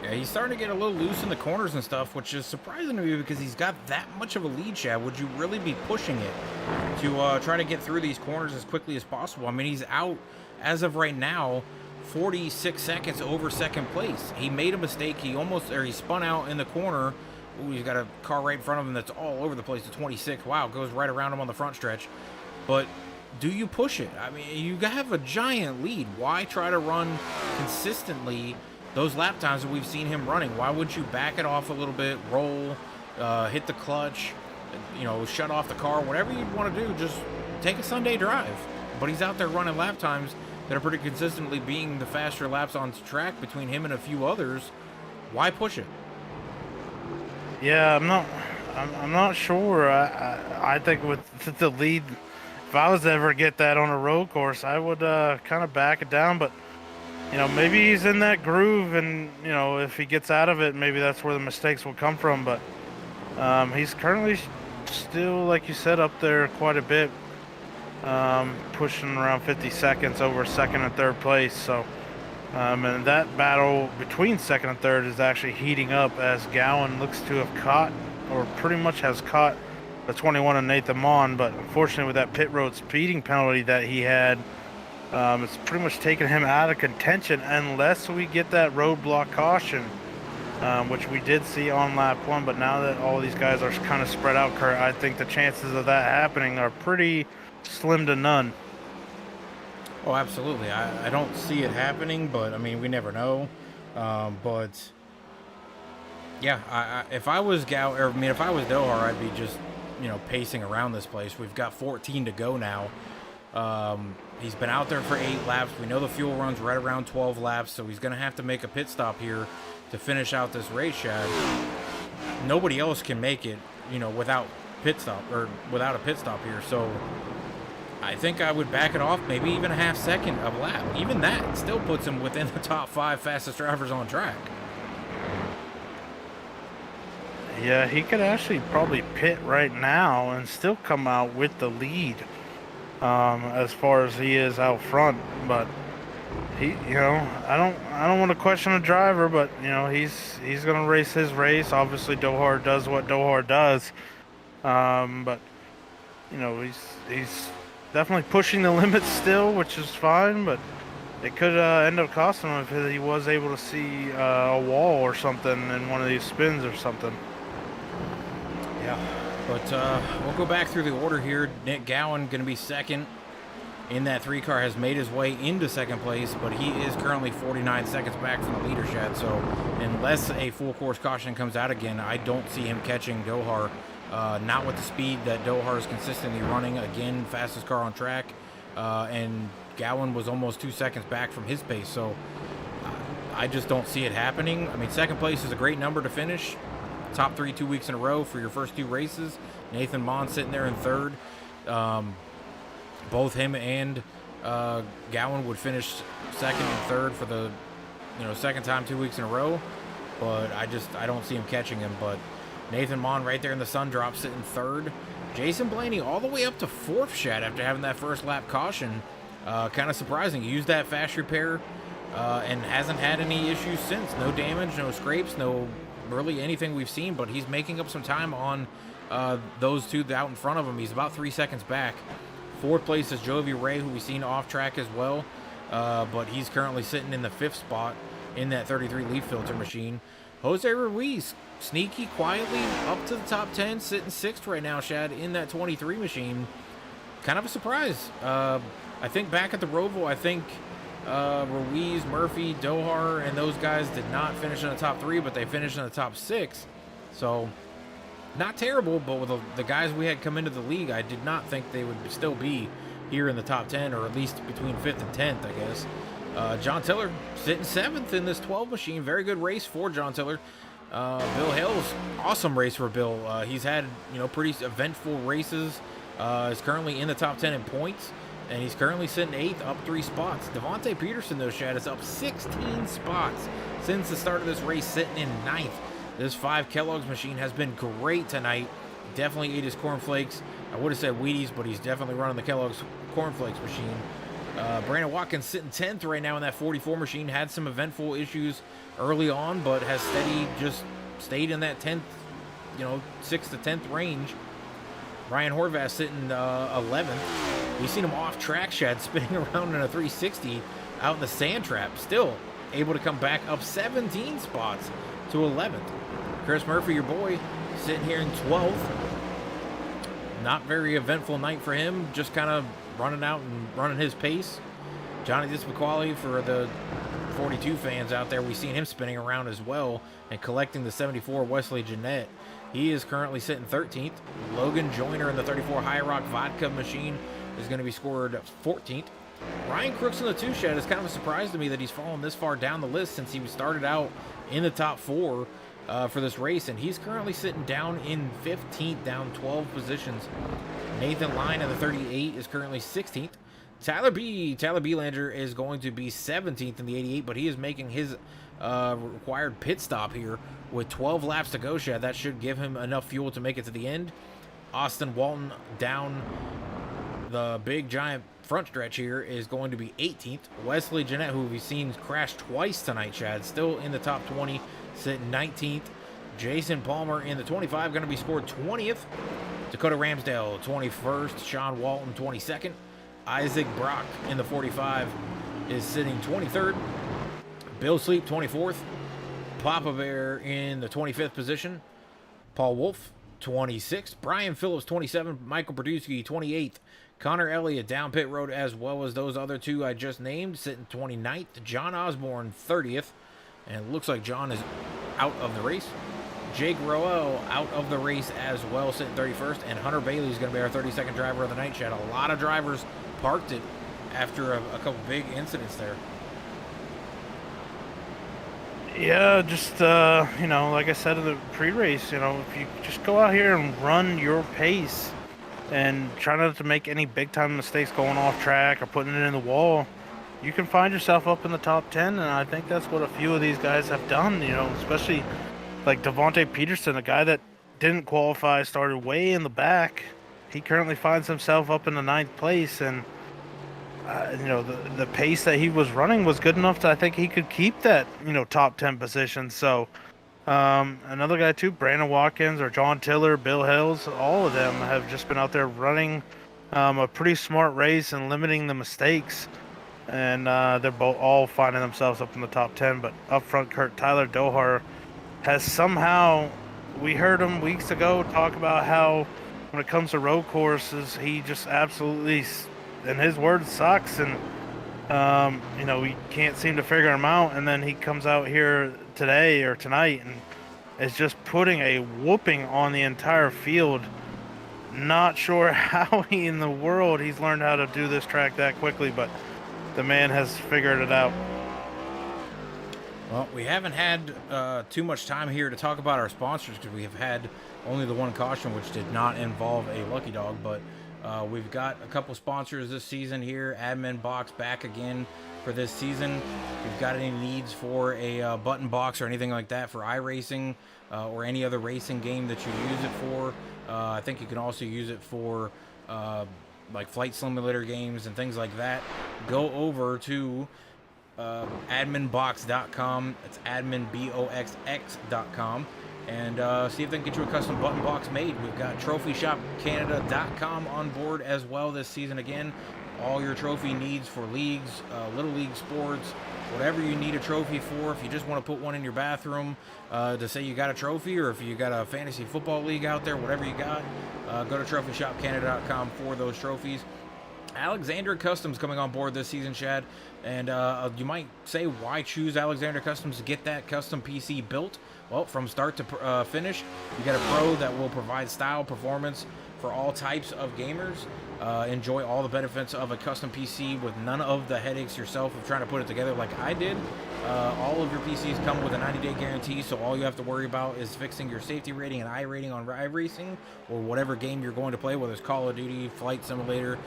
Yeah, he's starting to get a little loose in the corners and stuff, which is surprising to me because he's got that much of a lead, Chad. Would you really be pushing it to try to get through these corners as quickly as possible? I mean, he's out, as of right now, 46 seconds over second place. He made a mistake. He spun out in the corner. Ooh, he's got a car right in front of him that's all over the place. The 26. Wow, goes right around him on the front stretch. But do you push it? I mean, you have a giant lead. Why try to run consistently those lap times that we've seen him running? Why would you back it off a little bit, roll, hit the clutch, shut off the car, whatever you'd want to do, just take a Sunday drive. But he's out there running lap times that are pretty consistently being the faster laps on track between him and a few others. Why push it? Yeah, I'm not sure. I think with the lead, if I was to ever get that on a road course, I would kind of back it down. But maybe he's in that groove, and if he gets out of it, maybe that's where the mistakes will come from. But he's currently still, like you said, up there quite a bit, pushing around 50 seconds over second and third place. So, and that battle between second and third is actually heating up as Gowan looks to have caught, or pretty much has caught, the 21 of Nathan Mon. But unfortunately, with that pit road speeding penalty that he had, it's pretty much taken him out of contention unless we get that roadblock caution, which we did see on lap 1. But now that all these guys are kind of spread out, Kurt, I think the chances of that happening are pretty slim to none. Oh, absolutely. I don't see it happening, but I mean, we never know. But yeah, if I was if I was Dohar, I'd be just pacing around this place. We've got 14 to go now. He's been out there for 8 laps. We know the fuel runs right around 12 laps, so he's going to have to make a pit stop here to finish out this race, Chad. Nobody else can make it, without a pit stop here. So I think I would back it off, maybe even a half second of lap. Even that still puts him within the top 5 fastest drivers on track. Yeah, he could actually probably pit right now and still come out with the lead, as far as he is out front. But I don't want to question a driver, but he's gonna race his race. Obviously, Dohar does what Dohar does. But he's definitely pushing the limits still, which is fine. But it could end up costing him if he was able to see a wall or something in one of these spins or something. Yeah, but we'll go back through the order here. Nick Gowan going to be second in that 3 car, has made his way into second place, but he is currently 49 seconds back from the leader, Shad. So unless a full course caution comes out again, I don't see him catching Dohar. Not with the speed that Dohar is consistently running. Again, fastest car on track, and Gowan was almost 2 seconds back from his pace. So I just don't see it happening. I mean, second place is a great number to finish. Top 3 2 weeks in a row for your first 2 races. Nathan Mon sitting there in third. Both him and Gowan would finish second and third for the second time 2 weeks in a row. But I don't see him catching him. But Nathan Mon right there in the sun drop sitting third. Jason Blaney all the way up to fourth, Shad, after having that first lap caution. Kind of surprising. He used that fast repair and hasn't had any issues since. No damage, no scrapes, no really anything we've seen. But he's making up some time on those 2 out in front of him. He's about 3 seconds back. Fourth place is Jovi Ray, who we've seen off track as well. But he's currently sitting in the 5th spot in that 33 leaf filter machine. Jose Ruiz, sneaky, quietly up to the top 10, sitting 6th right now, Shad, in that 23 machine. Kind of a surprise. I think back at the Roval, I think Ruiz, Murphy, Dohar, and those guys did not finish in the top 3, but they finished in the top 6. So, not terrible, but with the guys we had come into the league, I did not think they would still be here in the top 10, or at least between 5th and 10th, I guess. John Tiller sitting 7th in this 12 machine. Very good race for John Tiller. Bill Hale's awesome race for Bill. He's had pretty eventful races. Is currently in the top 10 in points, and he's currently sitting 8th, up 3 spots. Devontae Peterson, though, Shad, is up 16 spots since the start of this race, sitting in 9th. This 5 Kellogg's machine has been great tonight. Definitely ate his cornflakes. I would have said Wheaties, but he's definitely running the Kellogg's cornflakes machine. Brandon Watkins sitting 10th right now in that 44 machine. Had some eventful issues early on, but has just stayed in that 10th, 6th to 10th range. Ryan Horvath sitting 11th. We've seen him off track, Shad, spinning around in a 360 out in the sand trap. Still able to come back up 17 spots to 11th. Chris Murphy, your boy, sitting here in 12th. Not very eventful night for him. Just kind of running out and running his pace. Johnny Dispacquali, for the 42 fans out there, we've seen him spinning around as well and collecting the 74 Wesley Jeanette. He is currently sitting 13th. Logan Joyner in the 34 High Rock Vodka machine is going to be scored 14th. Ryan Crooks in the 2 Shed is kind of a surprise to me that he's fallen this far down the list since he started out in the top 4 for this race, and he's currently sitting down in 15th, down 12 positions. Nathan Line in the 38 is currently 16th. Tyler Belanger is going to be 17th in the 88, but he is making his required pit stop here with 12 laps to go, Shad. That should give him enough fuel to make it to the end. Austin Walton down the big giant front stretch here is going to be 18th. Wesley Jeanette, who we've seen crash twice tonight, Shad, still in the top 20, sitting 19th. Jason Palmer in the 25, going to be scored 20th. Dakota Ramsdale, 21st. Sean Walton, 22nd. Isaac Brock in the 45 is sitting 23rd. Bill Sleep, 24th. Papa Bear in the 25th position. Paul Wolf, 26th. Brian Phillips, 27th. Michael Brodusky, 28th. Connor Elliott down pit road, as well as those other 2 I just named, sitting 29th. John Osborne, 30th. And it looks like John is out of the race. Jake Roel out of the race as well, sitting 31st. And Hunter Bailey is going to be our 32nd driver of the night, Chad. A lot of drivers parked it after a couple big incidents there. Yeah, just like I said in the pre-race, if you just go out here and run your pace and try not to make any big-time mistakes going off track or putting it in the wall, you can find yourself up in the top 10, and I think that's what a few of these guys have done, especially like Devontae Peterson, a guy that didn't qualify, started way in the back. He currently finds himself up in the ninth place, and the pace that he was running was good enough to I think he could keep that top 10 position. So another guy too, Brandon Watkins or John Tiller, Bill Hills, all of them have just been out there running a pretty smart race and limiting the mistakes. And they're both all finding themselves up in the top 10. But up front, Tyler Dohar has somehow, we heard him weeks ago talk about how when it comes to road courses, he just absolutely, in his words, sucks. And, we can't seem to figure him out. And then he comes out here today or tonight and is just putting a whooping on the entire field. Not sure how in the world he's learned how to do this track that quickly, but the man has figured it out. Well, we haven't had too much time here to talk about our sponsors because we have had only the one caution, which did not involve a lucky dog. But we've got a couple sponsors this season here. Admin Box back again for this season. If you've got any needs for a button box or anything like that for iRacing or any other racing game that you use it for, I think you can also use it for like flight simulator games and things like that. Go over to adminbox.com. It's adminboxx.com and see if they can get you a custom button box made. We've got trophyshopcanada.com on board as well this season again. All your trophy needs for leagues, little league sports, whatever you need a trophy for. If you just want to put one in your bathroom to say you got a trophy, or if you got a fantasy football league out there, whatever you got, go to trophyshopcanada.com for those trophies. Alexander Customs coming on board this season, Chad, and you might say, why choose Alexander Customs to get that custom PC built? Well, from start to finish, you got a pro that will provide style, performance for all types of gamers. Enjoy all the benefits of a custom PC with none of the headaches yourself of trying to put it together like I did. All of your PCs come with a 90-day guarantee, so all you have to worry about is fixing your safety rating and I rating on iRacing or whatever game you're going to play, whether it's Call of Duty, Flight Simulator,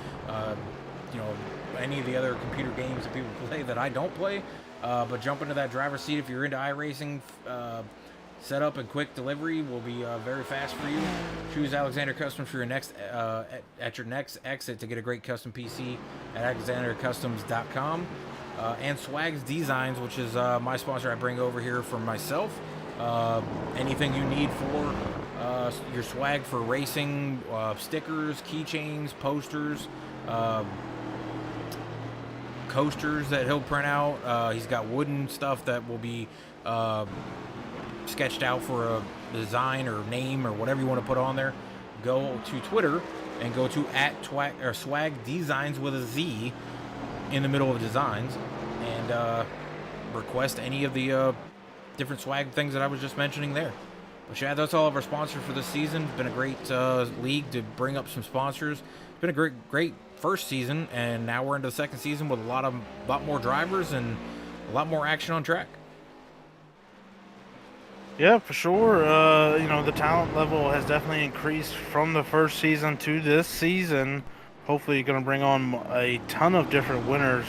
any of the other computer games that people play that I don't play. But jump into that driver's seat if you're into iRacing. Setup and quick delivery will be very fast for you. Choose Alexander Customs for your next at your next exit to get a great custom PC at alexandercustoms.com. And Swags Designs, which is my sponsor I bring over here for myself. Anything you need for your swag for racing, stickers, keychains, posters, coasters that he'll print out. He's got wooden stuff that will be sketched out for a design or name or whatever you want to put on there. Go to Twitter and go to Swag Designs with a Z in the middle of designs and request any of the different swag things that I was just mentioning there. But Chad, that's all of our sponsors for this season. It's been a great league to bring up some sponsors. It's been a great first season, and now we're into the second season with a lot more drivers and a lot more action on track. Yeah, for sure. The talent level has definitely increased from the first season to this season. Hopefully, you're going to bring on a ton of different winners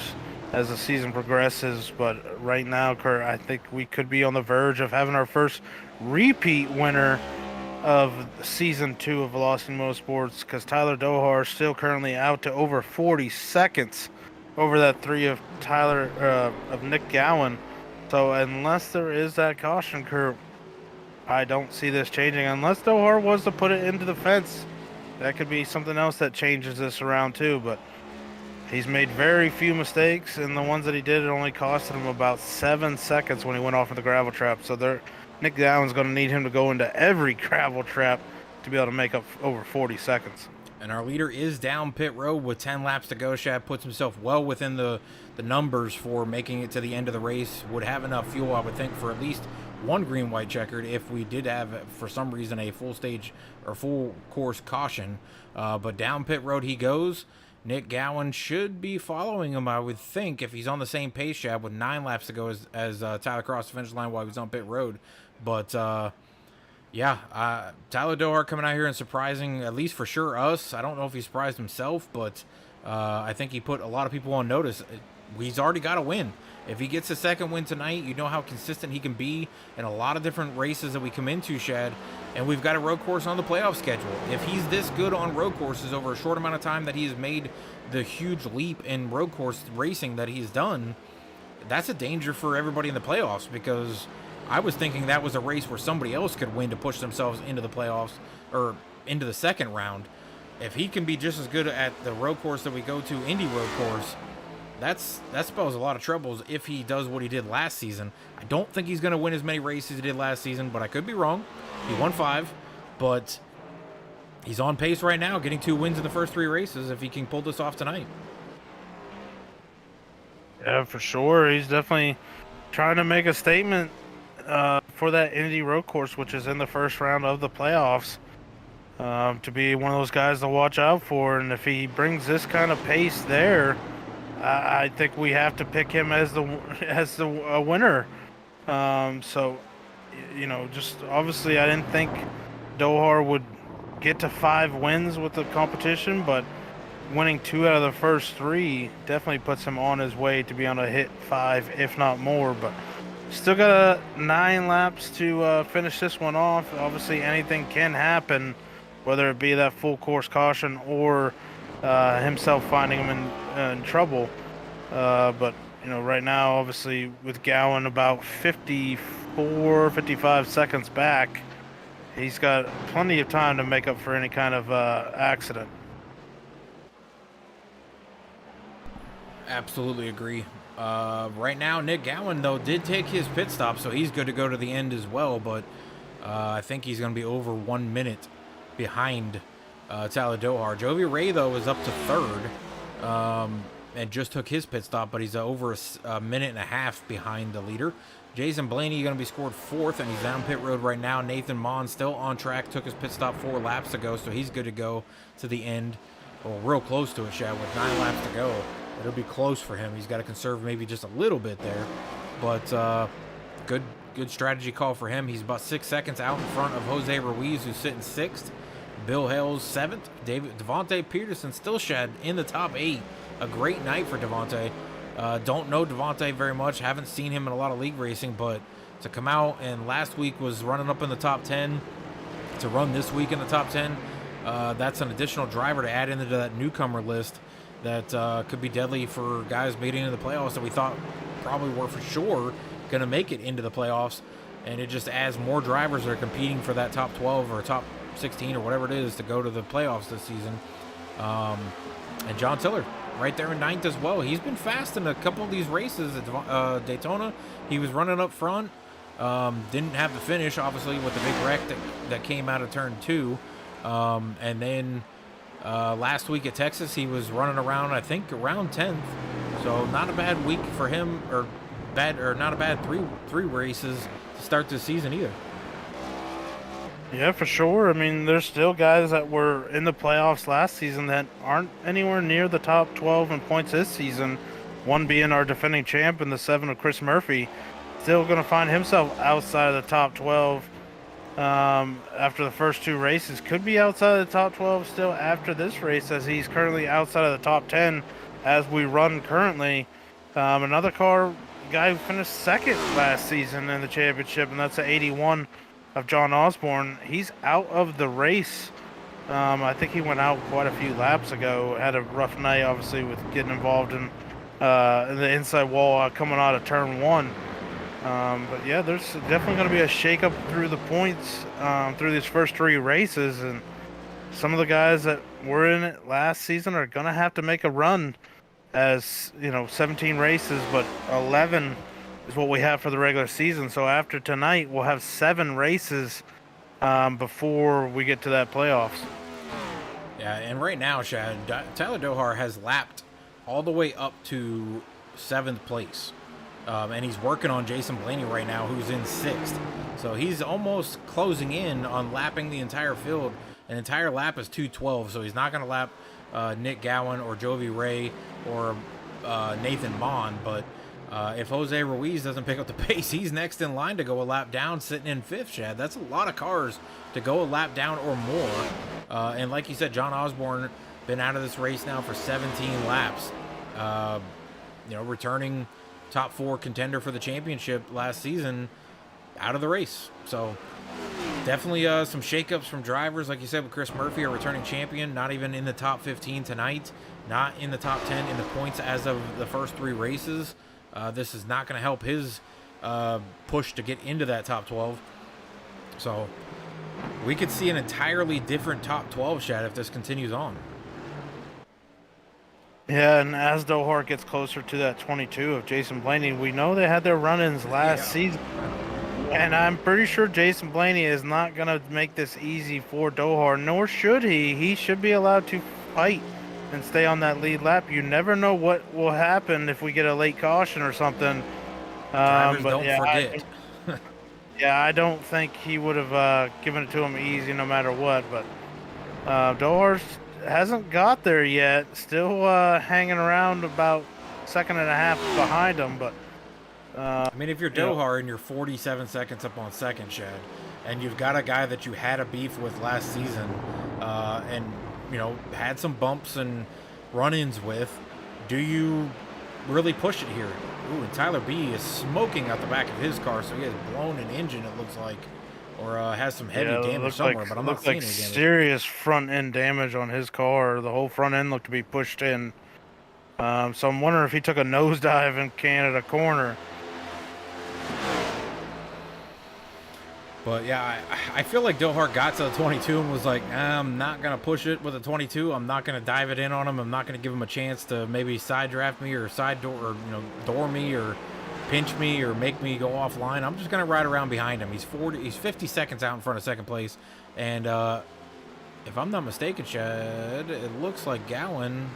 as the season progresses. But right now, Kurt, I think we could be on the verge of having our first repeat winner of season 2 of Velocity Motorsports, because Tyler Dohar is still currently out to over 40 seconds over that 3 of Nick Gowan. So unless there is that caution, Kurt, I don't see this changing unless Dohar was to put it into the fence. That could be something else that changes this around too, but he's made very few mistakes, and the ones that he did, it only costed him about 7 seconds when he went off in the gravel trap. So Nick Gowan's going to need him to go into every gravel trap to be able to make up over 40 seconds. And our leader is down pit road with 10 laps to go. Shad puts himself well within the numbers for making it to the end of the race. Would have enough fuel, I would think, for at least one green-white checkered if we did have, for some reason, a full stage or full course caution. But down pit road he goes. Nick Gowan should be following him, I would think, if he's on the same pace, Shad, with 9 laps to go as Tyler crossed the finish line while he was on pit road. But Tyler Dohar coming out here and surprising, at least for sure, us. I don't know if he surprised himself, but I think he put a lot of people on notice. He's already got a win. If he gets a second win tonight, you know how consistent he can be in a lot of different races that we come into, Shad. And we've got a road course on the playoff schedule. If he's this good on road courses over a short amount of time that he has made the huge leap in road course racing that he's done, that's a danger for everybody in the playoffs, because I was thinking that was a race where somebody else could win to push themselves into the playoffs or into the second round. If he can be just as good at the road course that we go to, Indy road course, that spells a lot of troubles if he does what he did last season. I don't think he's going to win as many races as he did last season, but I could be wrong. He won 5, but he's on pace right now, getting 2 wins in the first 3 races if he can pull this off tonight. Yeah, for sure. He's definitely trying to make a statement for that Indy road course, which is in the first round of the playoffs, to be one of those guys to watch out for. And if he brings this kind of pace there, I think we have to pick him as the winner. So, just obviously I didn't think Dohar would get to 5 wins with the competition, but winning 2 out of the first 3 definitely puts him on his way to be able to hit 5, if not more. But still got 9 laps to finish this one off. Obviously anything can happen, whether it be that full course caution or himself finding him in trouble. But right now, obviously with Gowan about 55 seconds back, he's got plenty of time to make up for any kind of accident. Absolutely agree. Right now, Nick Gowan, though, did take his pit stop, so he's good to go to the end as well. But I think he's going to be over 1 minute behind Tyler Dohar. Jovi Ray, though, is up to 3rd and just took his pit stop, but he's over a minute and a half behind the leader. Jason Blaney going to be scored 4th, and he's down pit road right now. Nathan Mon still on track, took his pit stop 4 laps ago, so he's good to go to the end. Well, real close to it, Shad, with 9 laps to go. It'll be close for him. He's got to conserve maybe just a little bit there, but good strategy call for him. He's about 6 seconds out in front of Jose Ruiz, who's sitting 6th. Bill Hales 7th. Devontae Peterson still, Shad, in the top 8. A great night for Devontae. Don't know Devontae very much. Haven't seen him in a lot of league racing, but to come out and last week was running up in the top 10, to run this week in the top 10, that's an additional driver to add into that newcomer list that could be deadly for guys making into the playoffs that we thought probably were for sure going to make it into the playoffs. And it just adds more drivers that are competing for that top 12 or top 16 or whatever it is to go to the playoffs this season. And John Tiller right there in 9th as well. He's been fast in a couple of these races at Daytona. He was running up front. Didn't have the finish, obviously, with the big wreck that came out of turn 2. And then last week at Texas, he was running around, I think, around 10th. So not a bad week for him, or not a bad three races to start this season either. Yeah, for sure. I mean, there's still guys that were in the playoffs last season that aren't anywhere near the top 12 in points this season. One being our defending champ in the 7 of Chris Murphy. Still going to find himself outside of the top 12 after the first 2 races. Could be outside of the top 12 still after this race, as he's currently outside of the top 10 as we run currently. Another guy who finished 2nd last season in the championship, and that's the 81 of John Osborne. He's out of the race. I think he went out quite a few laps ago. Had a rough night, obviously, with getting involved in the inside wall coming out of turn 1. But yeah, there's definitely going to be a shakeup through the points through these first 3 races, and some of the guys that were in it last season are going to have to make a run. As 17 races, but 11 is what we have for the regular season. So after tonight, we'll have 7 races before we get to that playoffs. Yeah, and right now, Shad, Tyler Dohar has lapped all the way up to 7th place. And he's working on Jason Blaney right now, who's in 6th. So he's almost closing in on lapping the entire field. An entire lap is 2:12, so he's not going to lap Nick Gowan or Jovi Ray or Nathan Mon. But if Jose Ruiz doesn't pick up the pace, he's next in line to go a lap down, sitting in 5th, Shad. That's a lot of cars to go a lap down or more. And like you said, John Osborne been out of this race now for 17 laps. Returning top 4 contender for the championship last season, out of the race. So definitely some shakeups from drivers, like you said, with Chris Murphy, a returning champion, not even in the top 15 tonight, not in the top 10 in the points as of the first 3 races. This is not going to help his push to get into that top 12. So we could see an entirely different top 12, Shad, if this continues on. Yeah, and as Dohart gets closer to that 22 of Jason Blaney, we know they had their run-ins last season. And I'm pretty sure Jason Blaney is not going to make this easy for Dohart, nor should he. He should be allowed to fight and stay on that lead lap. You never know what will happen if we get a late caution or something. Drivers don't forget. I don't think he would have given it to him easy no matter what. But Dohart hasn't got there yet. Still hanging around about 1.5 seconds behind him. But I mean, if you're Dohart and you're 47 seconds up on second, Shad, and you've got a guy that you had a beef with last season, and had some bumps and run-ins with, do you really push it here? Ooh, and Tyler B is smoking out the back of his car, so he has blown an engine, it looks like, or has some heavy damage somewhere, but I'm not seeing any damage. Serious front-end damage on his car. The whole front end looked to be pushed in. So I'm wondering if he took a nosedive in Canada corner. But yeah, I feel like Dohart got to the 22 and was like, I'm not going to push it with a 22. I'm not going to dive it in on him. I'm not going to give him a chance to maybe side draft me or side door or, door me or pinch me or make me go offline. I'm just going to ride around behind him. He's 50 seconds out in front of second place. And if I'm not mistaken, Chad, it looks like Gowan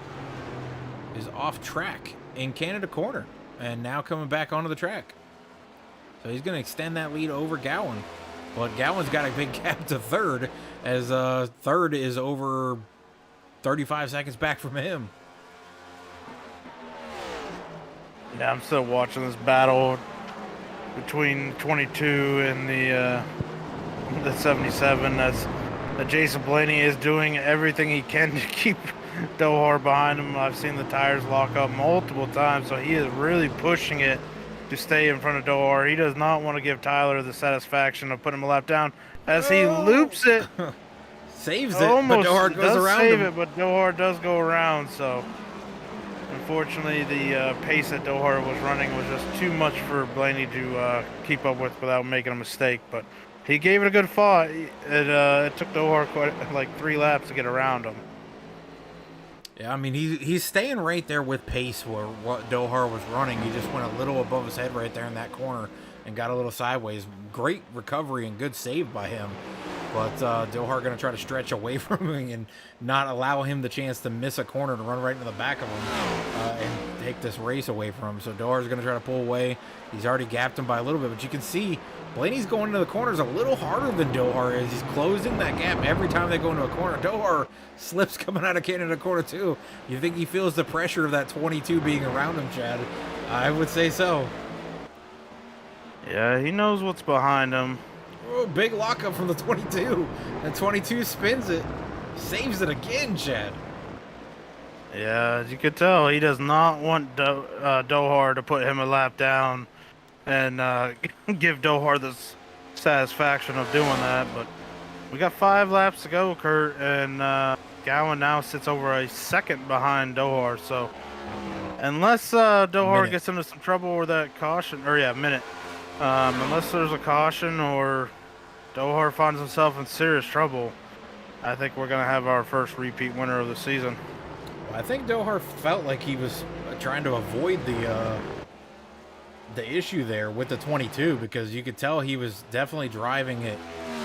is off track in Canada corner and now coming back onto the track. So he's going to extend that lead over Gowan. But Gowan's got a big gap to third, as third is over 35 seconds back from him. Yeah, I'm still watching this battle between 22 and the 77. As Jason Blaney is doing everything he can to keep Dohart behind him. I've seen the tires lock up multiple times, so he is really pushing it to stay in front of Dohart. He does not want to give Tyler the satisfaction of putting him a lap down as he loops it. Saves it, but Dohart goes around him. But Dohart does go around, so unfortunately the pace that Dohart was running was just too much for Blaney to keep up with without making a mistake. But he gave it a good fight. It took Dohart like 3 laps to get around him. Yeah, I mean, he's staying right there with pace where what Dohart was running. He just went a little above his head right there in that corner and got a little sideways. Great recovery and good save by him. But Dohart going to try to stretch away from him and not allow him the chance to miss a corner to run right into the back of him and take this race away from him. So Dohart's going to try to pull away. He's already gapped him by a little bit, but you can see Blaney's going into the corners a little harder than Dohart is. He's closing that gap every time they go into a corner. Dohart slips coming out of Canada corner too. You think he feels the pressure of that 22 being around him, Chad? I would say so. Yeah, he knows what's behind him. Oh, big lockup from the 22. And 22 spins it. Saves it again, Chad. Yeah, as you could tell, he does not want Dohart to put him a lap down and give Dohart the satisfaction of doing that. But we got 5 laps to go, Kurt, and Gowan now sits over a second behind Dohart. So unless Dohart gets into some trouble with that caution, minute. Unless there's a caution or Dohart finds himself in serious trouble, I think we're going to have our first repeat winner of the season. Well, I think Dohart felt like he was trying to avoid the issue there with the 22 because you could tell he was definitely driving it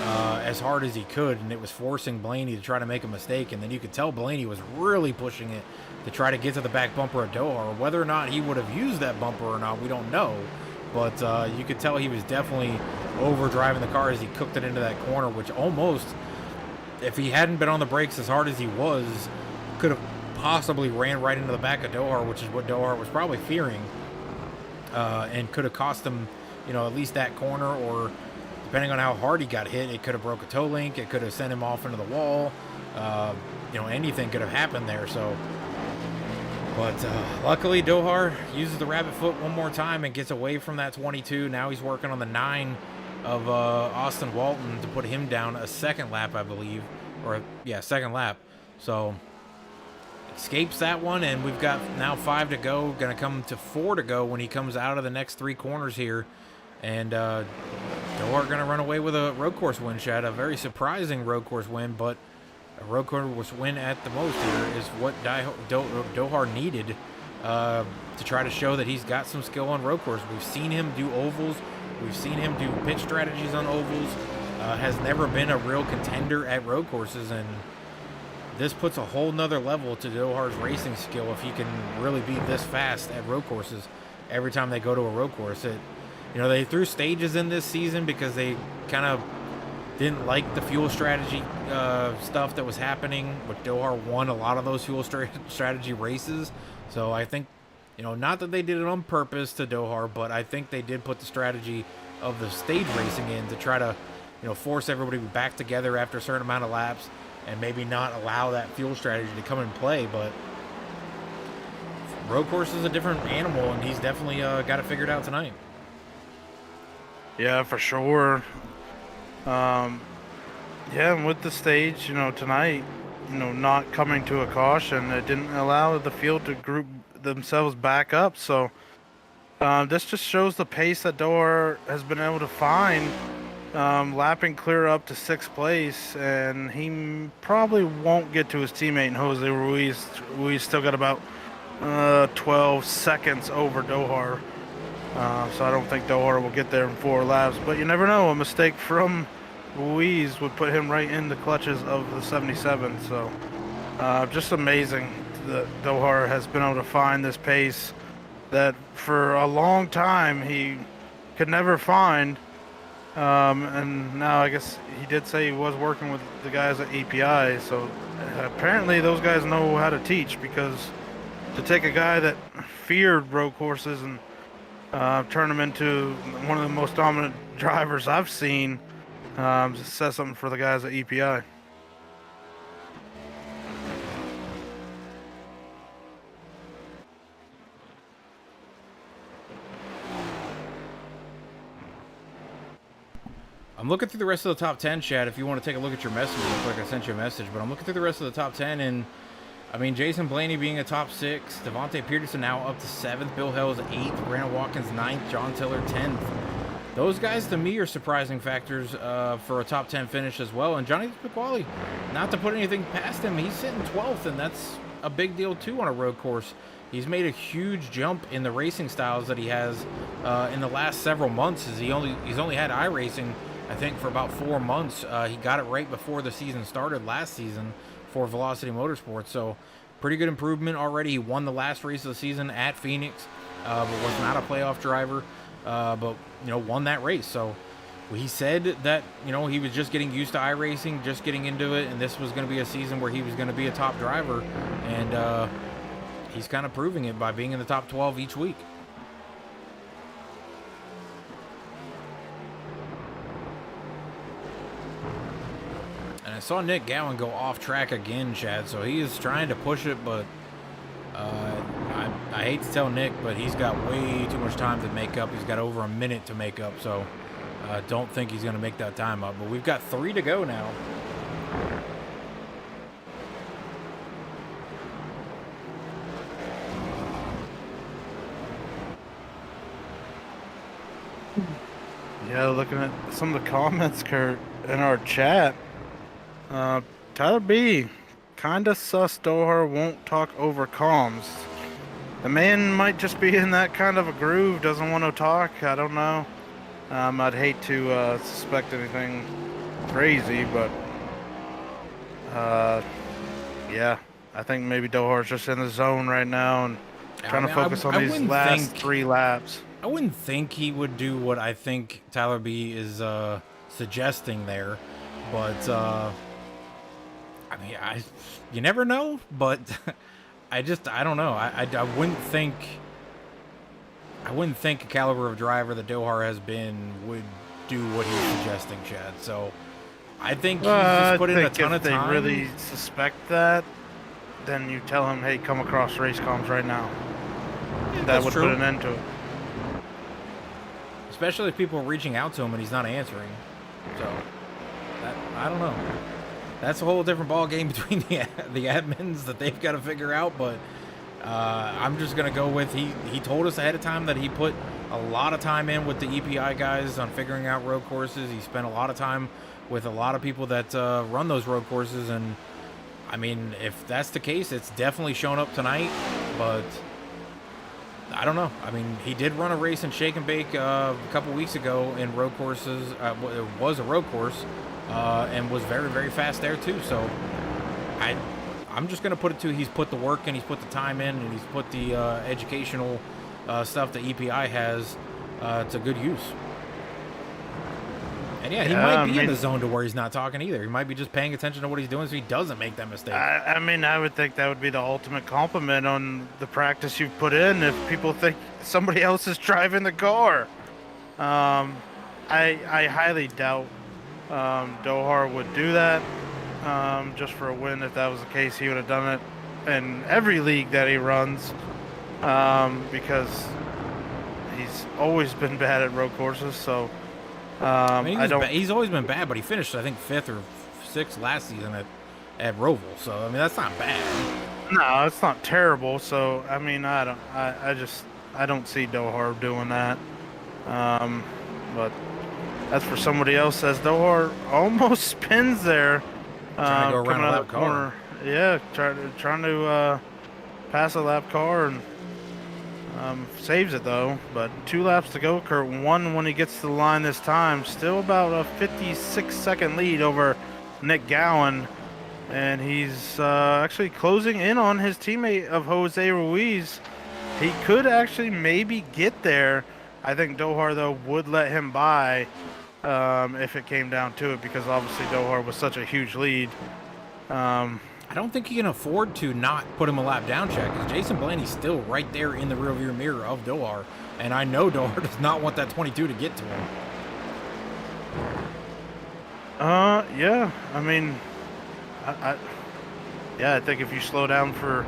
as hard as he could, and it was forcing Blaney to try to make a mistake. And then you could tell Blaney was really pushing it to try to get to the back bumper of Dohart. Whether or not he would have used that bumper or not, we don't know. But you could tell he was definitely over-driving the car as he cooked it into that corner, which almost, if he hadn't been on the brakes as hard as he was, could have possibly ran right into the back of Dohart, which is what Dohart was probably fearing, and could have cost him, at least that corner, or depending on how hard he got hit, it could have broke a toe link, it could have sent him off into the wall, anything could have happened there. So But luckily, Dohar uses the rabbit foot one more time and gets away from that 22. Now he's working on the 9 of Austin Walton to put him down a second lap, I believe. Or, yeah, second lap. So, escapes that one, and we've got now 5 to go. Going to come to 4 to go when he comes out of the next 3 corners here. And Dohar going to run away with a road course win, Chad. A very surprising road course win, but a road course win at the most here is what Dohar needed to try to show that he's got some skill on road course. We've seen him do ovals. We've seen him do pit strategies on ovals. Has never been a real contender at road courses, and this puts a whole nother level to Dohar's racing skill if he can really be this fast at road courses every time they go to a road course. They threw stages in this season because they kind of didn't like the fuel strategy stuff that was happening, but Dohar won a lot of those fuel strategy races. So I think, not that they did it on purpose to Dohar, but I think they did put the strategy of the stage racing in to try to, force everybody back together after a certain amount of laps and maybe not allow that fuel strategy to come and play. But road course is a different animal, and he's definitely got it figured out tonight. Yeah, for sure. Yeah, and with the stage, tonight, not coming to a caution, it didn't allow the field to group themselves back up. So this just shows the pace that Dohar has been able to find, lapping clear up to 6th place, and he probably won't get to his teammate Jose Ruiz. Ruiz still got about 12 seconds over Dohar. So I don't think Dohar will get there in 4 laps, but you never know. A mistake from Ruiz would put him right in the clutches of the 77. So just amazing that Dohar has been able to find this pace that for a long time he could never find. And now I guess he did say he was working with the guys at API. So apparently those guys know how to teach, because to take a guy that feared road courses and turn him into one of the most dominant drivers I've seen, says something for the guys at EPI. I'm looking through the rest of the top 10, Chad. If you want to take a look at your message real quick, I sent you a message, but I'm looking through the rest of the top 10, and Jason Blaney being a top 6, Devontae Peterson now up to 7th, Bill Hell's 8th, Brandon Watkins 9th, John Tiller 10th. Those guys, to me, are surprising factors for a top 10 finish as well. And Johnny Pasquale, not to put anything past him, he's sitting 12th, and that's a big deal, too, on a road course. He's made a huge jump in the racing styles that he has in the last several months. He's only had iRacing, I think, for about 4 months. He got it right before the season started last season for Velocity Motorsports. So pretty good improvement already. He won the last race of the season at Phoenix, but was not a playoff driver, but won that race. So he said that he was just getting used to iRacing, just getting into it, and this was going to be a season where he was going to be a top driver, and he's kind of proving it by being in the top 12 each week. I saw Nick Gowan go off track again, Chad, so he is trying to push it, but I hate to tell Nick, but he's got way too much time to make up. He's got over a minute to make up, so I don't think he's going to make that time up. But we've got 3 to go now. Yeah, looking at some of the comments, Kurt, in our chat, Tyler B, kinda sus Dohar won't talk over comms. The man might just be in that kind of a groove, doesn't want to talk, I don't know. I'd hate to suspect anything crazy, but yeah, I think maybe Dohar's just in the zone right now and trying to focus on these last 3 laps. I wouldn't think he would do what I think Tyler B is suggesting there, but you never know, but I don't know. I wouldn't think a caliber of driver that Dohar has been would do what he's suggesting, Chad. So I think he's just put in a ton of time. If they really suspect that, then you tell him, hey, come across race comms right now. Yeah, That would put an end to it. Especially if people are reaching out to him and he's not answering. So, I don't know. That's a whole different ball game between the admins that they've got to figure out. But I'm just gonna go with he told us ahead of time that he put a lot of time in with the EPI guys on figuring out road courses. He spent a lot of time with a lot of people that run those road courses, and I mean, if that's the case, it's definitely shown up tonight. But I don't know. I mean, he did run a race in Shake and Bake a couple weeks ago in road courses. It was a road course, and was very, very fast there too. So I'm just going to put it to he's put the work and he's put the time in and he's put the educational stuff that EPI has to good use. And yeah, he might be in the zone to where he's not talking either. He might be just paying attention to what he's doing so he doesn't make that mistake. I mean, I would think that would be the ultimate compliment on the practice you've put in if people think somebody else is driving the car. I highly doubt Dohar would do that just for a win. If that was the case, he would have done it in every league that he runs because he's always been bad at road courses. So I mean, he's always been bad, but he finished, I think, 5th or 6th last season at Roval. So I mean, that's not bad. No, it's not terrible. So I mean, I don't see Dohar doing that. But that's for somebody else. As Dohar almost spins there, trying to go around a lap car. Yeah, trying to pass a lap car and saves it though. But 2 laps to go. Kurt won when he gets to the line this time. Still about a 56-second lead over Nick Gowan, and he's actually closing in on his teammate of Jose Ruiz. He could actually maybe get there. I think Dohar though would let him by if it came down to it, because obviously Dohar was such a huge lead. I don't think he can afford to not put him a lap down check, because Jason Blaney's still right there in the rearview mirror of Dohar, and I know Dohar does not want that 22 to get to him. Yeah. I mean, I think if you slow down for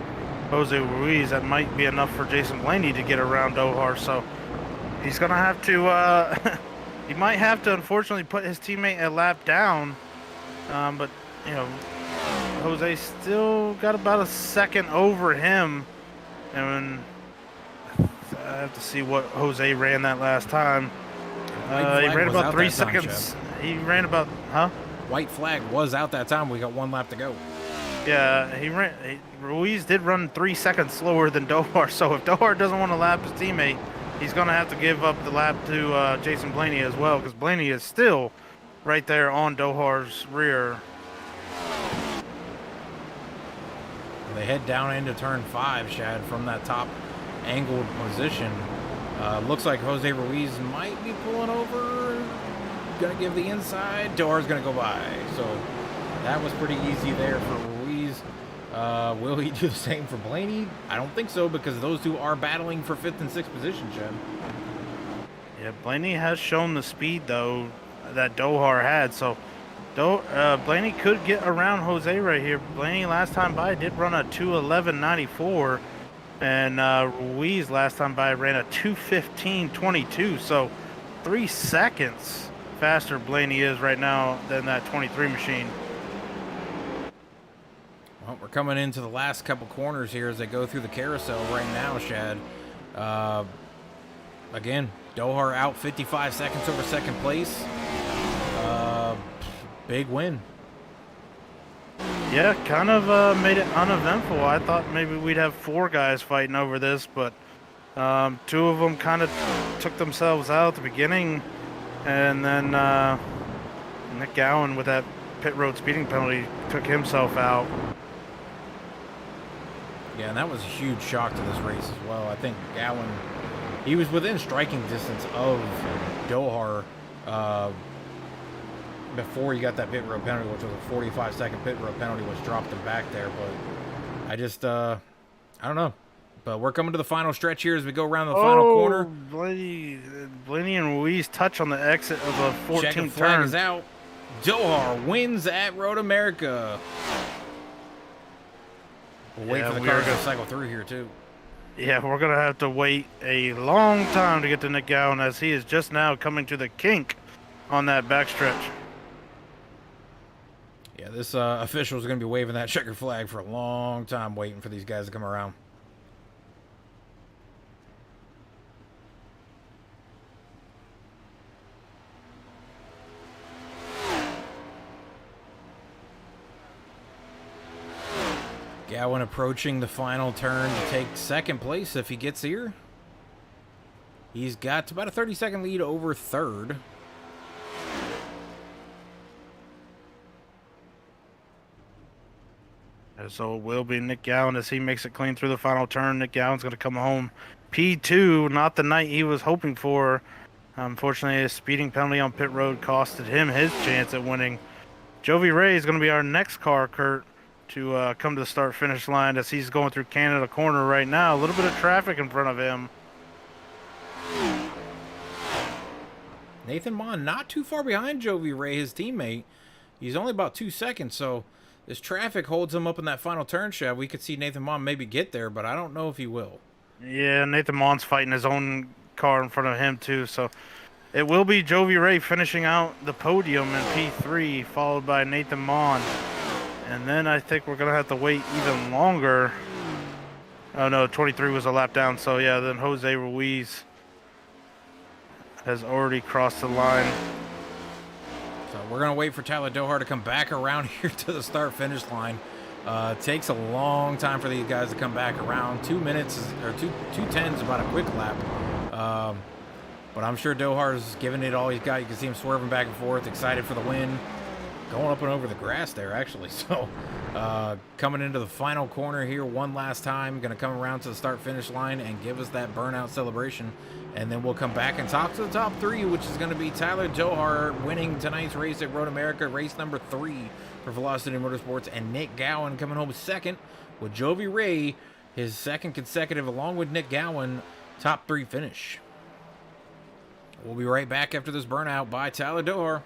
Jose Ruiz, that might be enough for Jason Blaney to get around Dohar. So he's gonna have to. He might have to, unfortunately, put his teammate a lap down. But you know, Jose still got about a second over him, and I have to see what Jose ran that last time. He ran about 3 seconds. He ran about, White flag was out that time. We got 1 lap to go. Yeah, Ruiz did run 3 seconds slower than Dohar. So if Dohar doesn't want to lap his teammate, he's going to have to give up the lap to Jason Blaney as well, because Blaney is still right there on Dohar's rear. They head down into turn 5, Shad, from that top angled position. Looks like Jose Ruiz might be pulling over. Gonna give the inside. Dohar's gonna go by. So that was pretty easy there for Ruiz. Will he do the same for Blaney? I don't think so, because those two are battling for 5th and 6th position, Shad. Yeah, Blaney has shown the speed though that Dohar had. So Blaney could get around Jose right here. Blaney last time by did run a 2:11.94, and Ruiz last time by ran a 2:15.22. So 3 seconds faster Blaney is right now than that 23 machine. Well, we're coming into the last couple corners here as they go through the carousel right now, Shad. Again, Dohar out 55 seconds over 2nd place. Big win. Yeah, kind of made it uneventful. I thought maybe we'd have 4 guys fighting over this, but 2 of them kind of took themselves out at the beginning, and then Nick Gowan with that pit road speeding penalty took himself out. Yeah, and that was a huge shock to this race as well. I think Gowan, he was within striking distance of Dohar before he got that pit road penalty, which was a 45-second pit road penalty, which dropped him back there. But I just, I don't know. But we're coming to the final stretch here as we go around the final corner. Blaney and Ruiz touch on the exit of a 14th Checkered flag turn. is out. Dohar wins at Road America. We'll wait for the cars to cycle through here, too. Yeah, we're going to have to wait a long time to get to Nick Gowan, as he is just now coming to the kink on that backstretch. Yeah, this official is going to be waving that checker flag for a long time, waiting for these guys to come around. Gowan approaching the final turn to take second place if he gets here. He's got about a 30-second lead over third. So it will be Nick Gowan as he makes it clean through the final turn. Nick Gowan's going to come home P2, not the night he was hoping for. Unfortunately, a speeding penalty on pit road costed him his chance at winning. Jovi Ray is going to be our next car, Kurt, to come to the start-finish line as he's going through Canada Corner right now. A little bit of traffic in front of him. Nathan Mon not too far behind Jovi Ray, his teammate. He's only about 2 seconds, so this traffic holds him up in that final turn, Chev. We could see Nathan Mon maybe get there, but I don't know if he will. Yeah, Nathan Mon's fighting his own car in front of him, too, so it will be Jovi Ray finishing out the podium in P3, followed by Nathan Mon. And then I think we're going to have to wait even longer. Oh, no, 23 was a lap down. So, yeah, then Jose Ruiz has already crossed the line. So we're going to wait for Tyler Dohar to come back around here to the start-finish line. It takes a long time for these guys to come back around. 2 minutes, or 2:10 is about a quick lap. But I'm sure Dohar's giving it all he's got. You can see him swerving back and forth, excited for the win. Going up and over the grass there, actually. So, coming into the final corner here one last time. Going to come around to the start-finish line and give us that burnout celebration. And then we'll come back and talk to the top three, which is going to be Tyler Dohar winning tonight's race at Road America, race number 3 for Velocity Motorsports, and Nick Gowan coming home second with Jovi Ray, his second consecutive, along with Nick Gowan, top 3 finish. We'll be right back after this burnout by Tyler Dohar.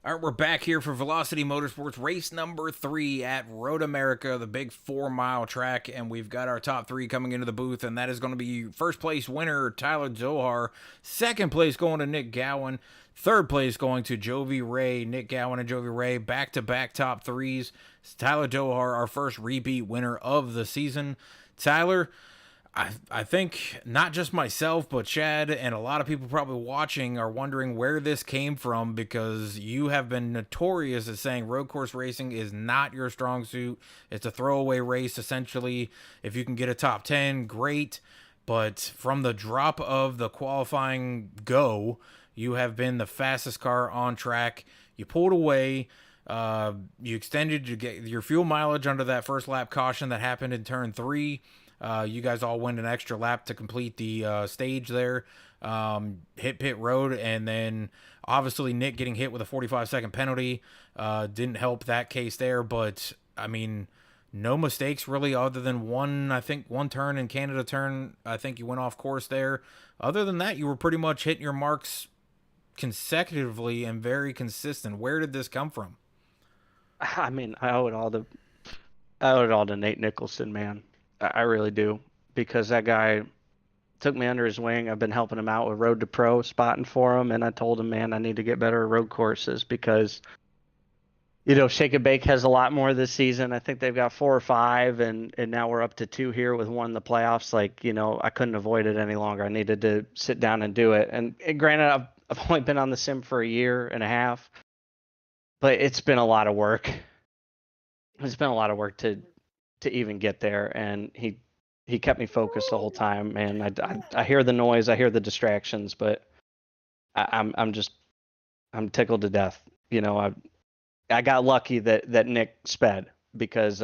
All right, we're back here for Velocity Motorsports race number 3 at Road America, the big 4-mile track, and we've got our top 3 coming into the booth, and that is going to be first place winner Tyler Zohar, second place going to Nick Gowan, third place going to Jovi Ray. Nick Gowan and Jovi Ray back-to-back top 3s. Tyler Zohar, our first repeat winner of the season. Tyler, I think not just myself, but Chad and a lot of people probably watching are wondering where this came from, because you have been notorious as saying road course racing is not your strong suit. It's a throwaway race, essentially. If you can get a top 10, great. But from the drop of the qualifying go, you have been the fastest car on track. You pulled away. You extended your fuel mileage under that first lap caution that happened in turn 3. You guys all went an extra lap to complete the stage there. Hit pit road, and then obviously Nick getting hit with a 45-second penalty didn't help that case there. But I mean, no mistakes really, other than I think one turn in Canada turn. I think you went off course there. Other than that, you were pretty much hitting your marks consecutively and very consistent. Where did this come from? I mean, I owe it all to Nate Nicholson, man. I really do, because that guy took me under his wing. I've been helping him out with Road to Pro, spotting for him, and I told him, man, I need to get better at road courses because, Shake and Bake has a lot more this season. I think they've got 4 or 5, and now we're up to 2 here with one in the playoffs. Like, I couldn't avoid it any longer. I needed to sit down and do it. And granted, I've only been on the sim for a year and a half, but it's been a lot of work. It's been a lot of work to even get there, and he kept me focused the whole time. Man, I hear the noise, I hear the distractions, but I'm tickled to death. I got lucky that Nick sped, because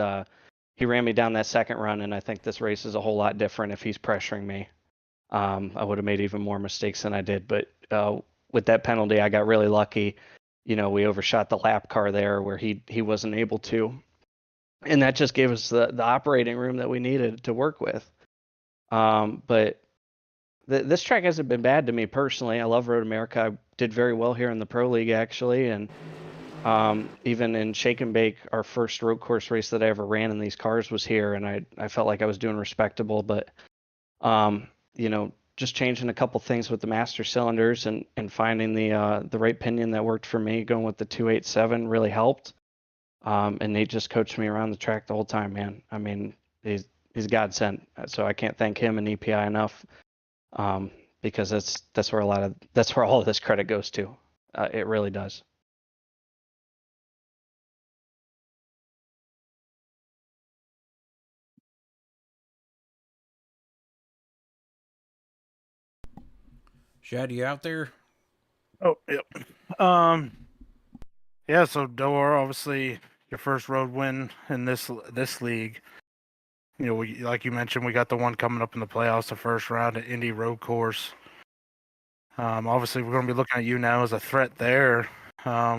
he ran me down that second run, and I think this race is a whole lot different if he's pressuring me. I would have made even more mistakes than I did, but with that penalty, I got really lucky. We overshot the lap car there where he wasn't able to, and that just gave us the operating room that we needed to work with. But this track hasn't been bad to me personally. I love Road America. I did very well here in the Pro League, actually, and even in Shake and Bake, our first road course race that I ever ran in these cars was here, and I felt like I was doing respectable. But just changing a couple things with the master cylinders and finding the right pinion that worked for me, going with the 287 really helped. And Nate just coached me around the track the whole time, man. I mean, he's God sent, so I can't thank him and EPI enough, because that's where all of this credit goes to. It really does. Chad, you out there? Oh, yep. Yeah. So Doer, obviously, your first road win in this league. Like you mentioned, we got the one coming up in the playoffs, the first round at Indy Road Course. Obviously, we're going to be looking at you now as a threat there,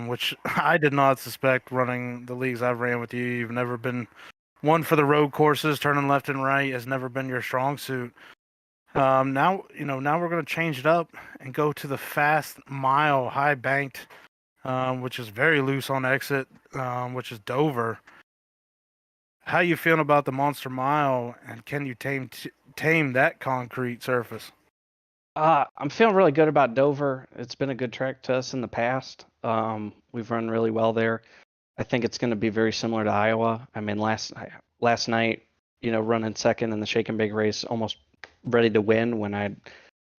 which I did not suspect running the leagues I've ran with you. You've never been one for the road courses, turning left and right has never been your strong suit. Now we're going to change it up and go to the fast mile, high banked, which is very loose on exit, which is Dover. How you feeling about the Monster Mile, and can you tame that concrete surface? I'm feeling really good about Dover. It's been a good track to us in the past. We've run really well there. I think it's going to be very similar to Iowa. I mean, last night, running second in the Shake and Bake race, almost ready to win when I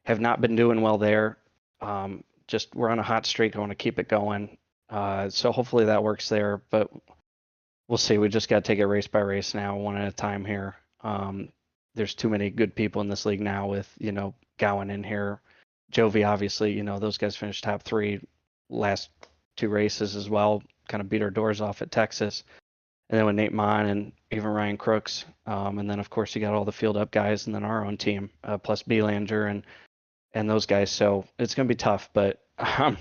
have not been doing well there. Just we're on a hot streak. I want to keep it going. So hopefully that works there, but we'll see. We just got to take it race by race now, one at a time here. There's too many good people in this league now with, Gowan in here. Jovi, obviously, those guys finished top 3 last 2 races as well, kind of beat our doors off at Texas. And then with Nate Mon and even Ryan Crooks. And then, of course, you got all the field up guys and then our own team, plus Belanger and those guys. So it's going to be tough, but I'm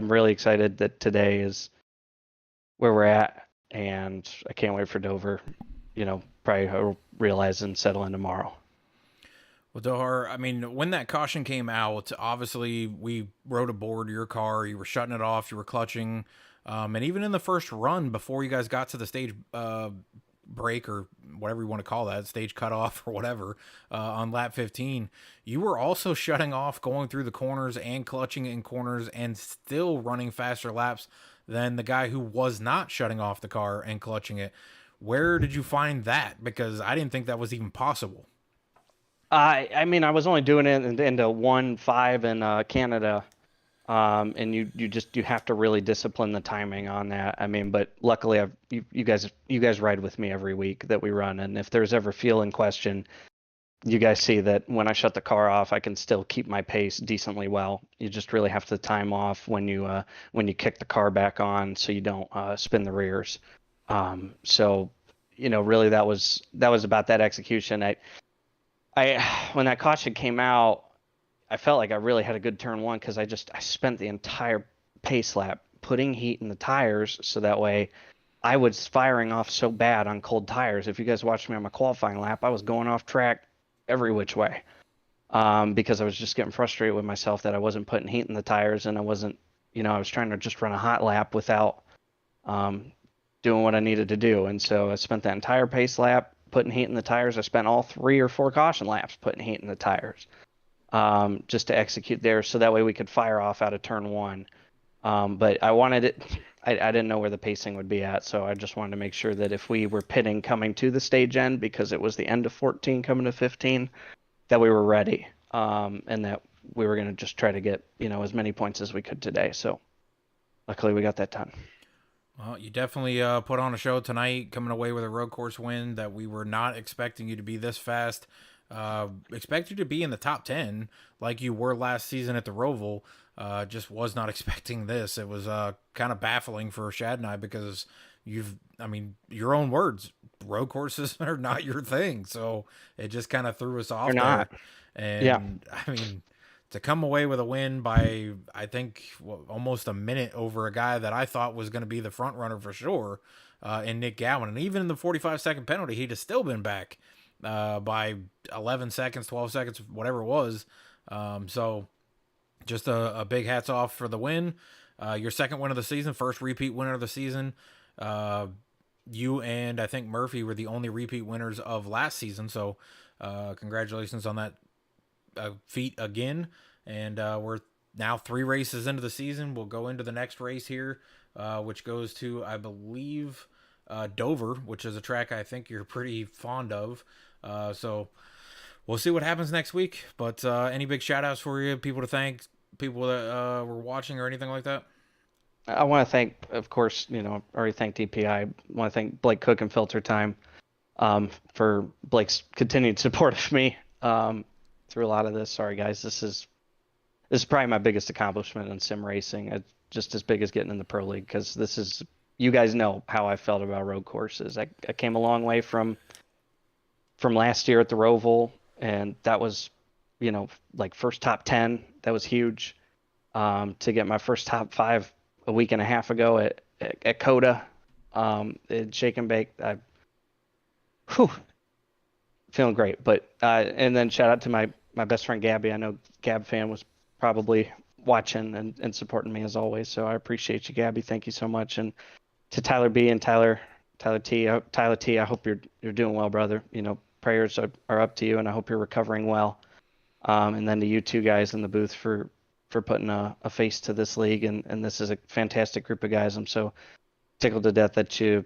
really excited that today is where we're at. And I can't wait for Dover, probably realize and settle in tomorrow. Well, Dohar, I mean, when that caution came out, obviously we rode aboard your car. You were shutting it off. You were clutching, and even in the first run before you guys got to the stage break or whatever you want to call that, stage cutoff or whatever, on lap 15, you were also shutting off, going through the corners and clutching in corners, and still running faster laps than the guy who was not shutting off the car and clutching it. Where did you find that? Because I didn't think that was even possible. I mean, I was only doing it into 1.5 in Canada, and you have to really discipline the timing on that. I mean, but luckily you guys ride with me every week that we run, and if there's ever fuel in question, you guys see that when I shut the car off, I can still keep my pace decently well. You just really have to time off when you kick the car back on so you don't spin the rears. So really that was about that execution. I when that caution came out, I felt like I really had a good turn one because I spent the entire pace lap putting heat in the tires so that way I was firing off so bad on cold tires. If you guys watched me on my qualifying lap, I was going off track every which way, because I was just getting frustrated with myself that I wasn't putting heat in the tires and I wasn't, I was trying to just run a hot lap without doing what I needed to do. And so I spent that entire pace lap putting heat in the tires. I spent all 3 or 4 caution laps putting heat in the tires, just to execute there so that way we could fire off out of turn one. But I wanted it, I didn't know where the pacing would be at, so I just wanted to make sure that if we were pitting coming to the stage end, because it was the end of 14 coming to 15, that we were ready, and that we were going to just try to get, as many points as we could today. So luckily we got that done. Well, you definitely put on a show tonight, coming away with a road course win that we were not expecting you to be this fast. Expect you to be in the top 10 like you were last season at the Roval. Just was not expecting this. It was kind of baffling for Shad and I because your own words, road courses are not your thing. So it just kind of threw us off They're there. not. And Yeah. I mean, to come away with a win by, I think, almost a minute over a guy that I thought was going to be the front runner for sure, in Nick Gowan. And even in the 45-second penalty, he'd have still been back by 11 seconds, 12 seconds, whatever it was. So just a big hats off for the win. Your second win of the season, first repeat winner of the season. You and I think Murphy were the only repeat winners of last season. So congratulations on that feat again. And we're now 3 races into the season. We'll go into the next race here, which goes to, I believe, Dover, which is a track I think you're pretty fond of. So we'll see what happens next week. But any big shout outs for you, people to thank, people that were watching or anything like that? I want to thank, of course, I already thanked DPI. I want to thank Blake Cook and Filter Time, for Blake's continued support of me through a lot of this. Sorry, guys. This is probably my biggest accomplishment in sim racing. It's just as big as getting in the pro league because this is, you guys know how I felt about road courses. I came a long way from last year at the Roval, and that was, like first top 10. That was huge. To get my first top 5 a week and a half ago at Coda, at Shake and Bake. Feeling great. But and then shout out to my best friend Gabby. I know Gab fan was probably watching and supporting me as always. So I appreciate you, Gabby. Thank you so much. And to Tyler B and Tyler T. Tyler T, I hope you're doing well, brother. Prayers are up to you, and I hope you're recovering well. And then to you two guys in the booth for putting a face to this league. And this is a fantastic group of guys. I'm so tickled to death that you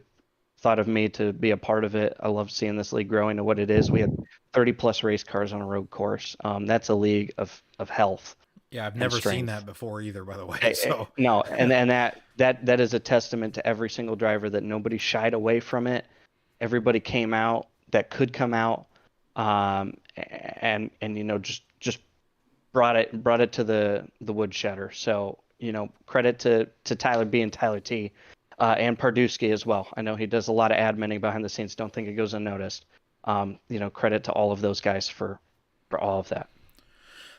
thought of me to be a part of it. I love seeing this league growing to what it is. We have 30 plus race cars on a road course. That's a league of health. Yeah, I've never seen that before either, by the way. So no, and that is a testament to every single driver that nobody shied away from it. Everybody came out that could come out, and just brought it to the woodshedder. So credit to Tyler B and Tyler T, and Pardusky as well. I know he does a lot of adminning behind the scenes. Don't think it goes unnoticed. Credit to all of those guys for all of that.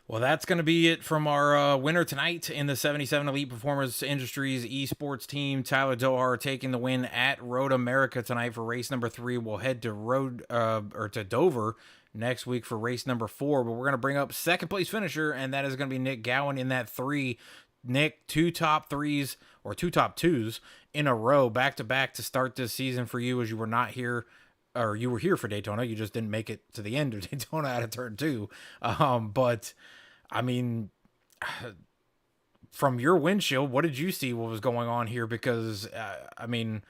Well, that's going to be it from our winner tonight in the 77 Elite Performance Industries esports team. Tyler Dohar taking the win at Road America tonight for race number 3. We'll head to to Dover next week for race number 4. But we're going to bring up second place finisher, and that is going to be Nick Gowan in that 3. Nick, 2 top 3s or 2 top 2s in a row, back to back to start this season for you, as you were not here, or you were here for Daytona. You just didn't make it to the end of Daytona out of turn 2. But I mean, from your windshield, what did you see? What was going on here? Because I mean,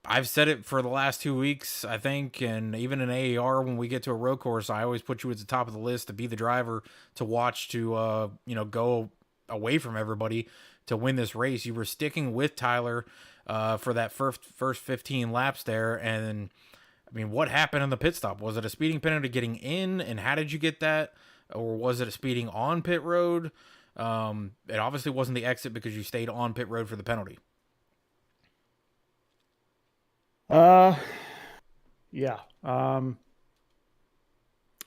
I've said it for the last 2 weeks, I think, and even in AAR, when we get to a road course, I always put you at the top of the list to be the driver to watch, to go away from everybody to win this race. You were sticking with Tyler for that first 15 laps there, and I mean, what happened in the pit stop? Was it a speeding penalty getting in, and how did you get that, or was it a speeding on pit road? It obviously wasn't the exit because you stayed on pit road for the penalty. Yeah.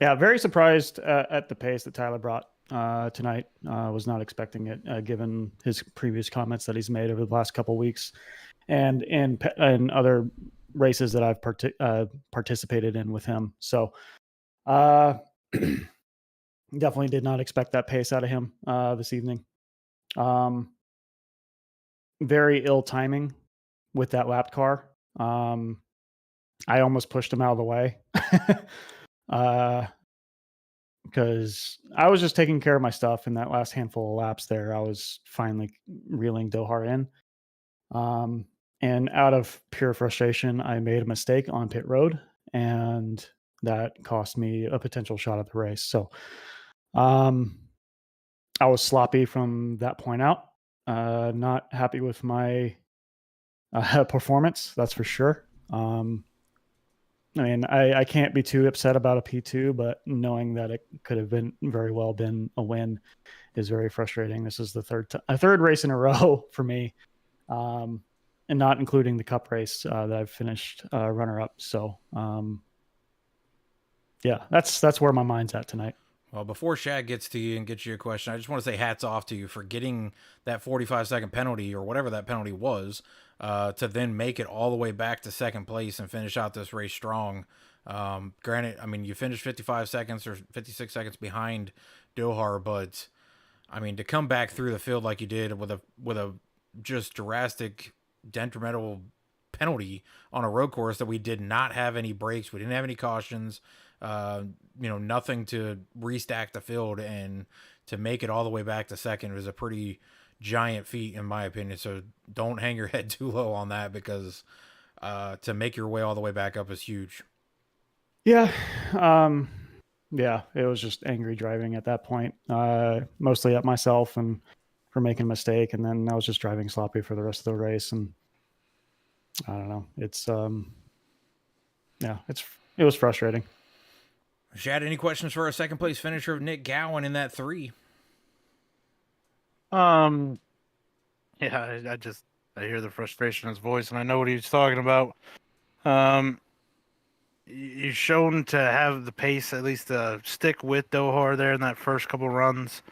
Yeah, very surprised at the pace that Tyler brought tonight. Was not expecting it, given his previous comments that he's made over the last couple of weeks, and in other races that I've participated in with him. So, definitely did not expect that pace out of him this evening. Very ill timing with that lap car. I almost pushed him out of the way. Because I was just taking care of my stuff in that last handful of laps there. I was finally reeling Dohar in. And out of pure frustration, I made a mistake on pit road, and that cost me a potential shot at the race. So I was sloppy from that point out. Not happy with my performance, that's for sure. I mean, I can't be too upset about a P2, but knowing that it could have been very well been a win is very frustrating. This is the third race in a row for me, and not including the Cup race that I've finished runner-up. So, yeah, that's where my mind's at tonight. Well, before Shad gets to you and gets you a question, I just want to say hats off to you for getting that 45-second penalty, or whatever that penalty was, to then make it all the way back to second place and finish out this race strong. Granted, I mean, you finished 55 seconds or 56 seconds behind Dohar, but I mean, to come back through the field like you did with a just drastic, detrimental penalty on a road course that we did not have any brakes, we didn't have any cautions, nothing to restack the field, and to make it all the way back to second was a pretty giant feat in my opinion. So don't hang your head too low on that, because to make your way all the way back up is huge. Yeah. Yeah, it was just angry driving at that point, mostly at myself and for making a mistake. And then I was just driving sloppy for the rest of the race. And I don't know. It's, it was frustrating. Shad, any questions for our second place finisher of Nick Gowan in that 3? Yeah, I hear the frustration in his voice, and I know what he's talking about. You've shown to have the pace, at least to stick with Dohar there in that first couple runs.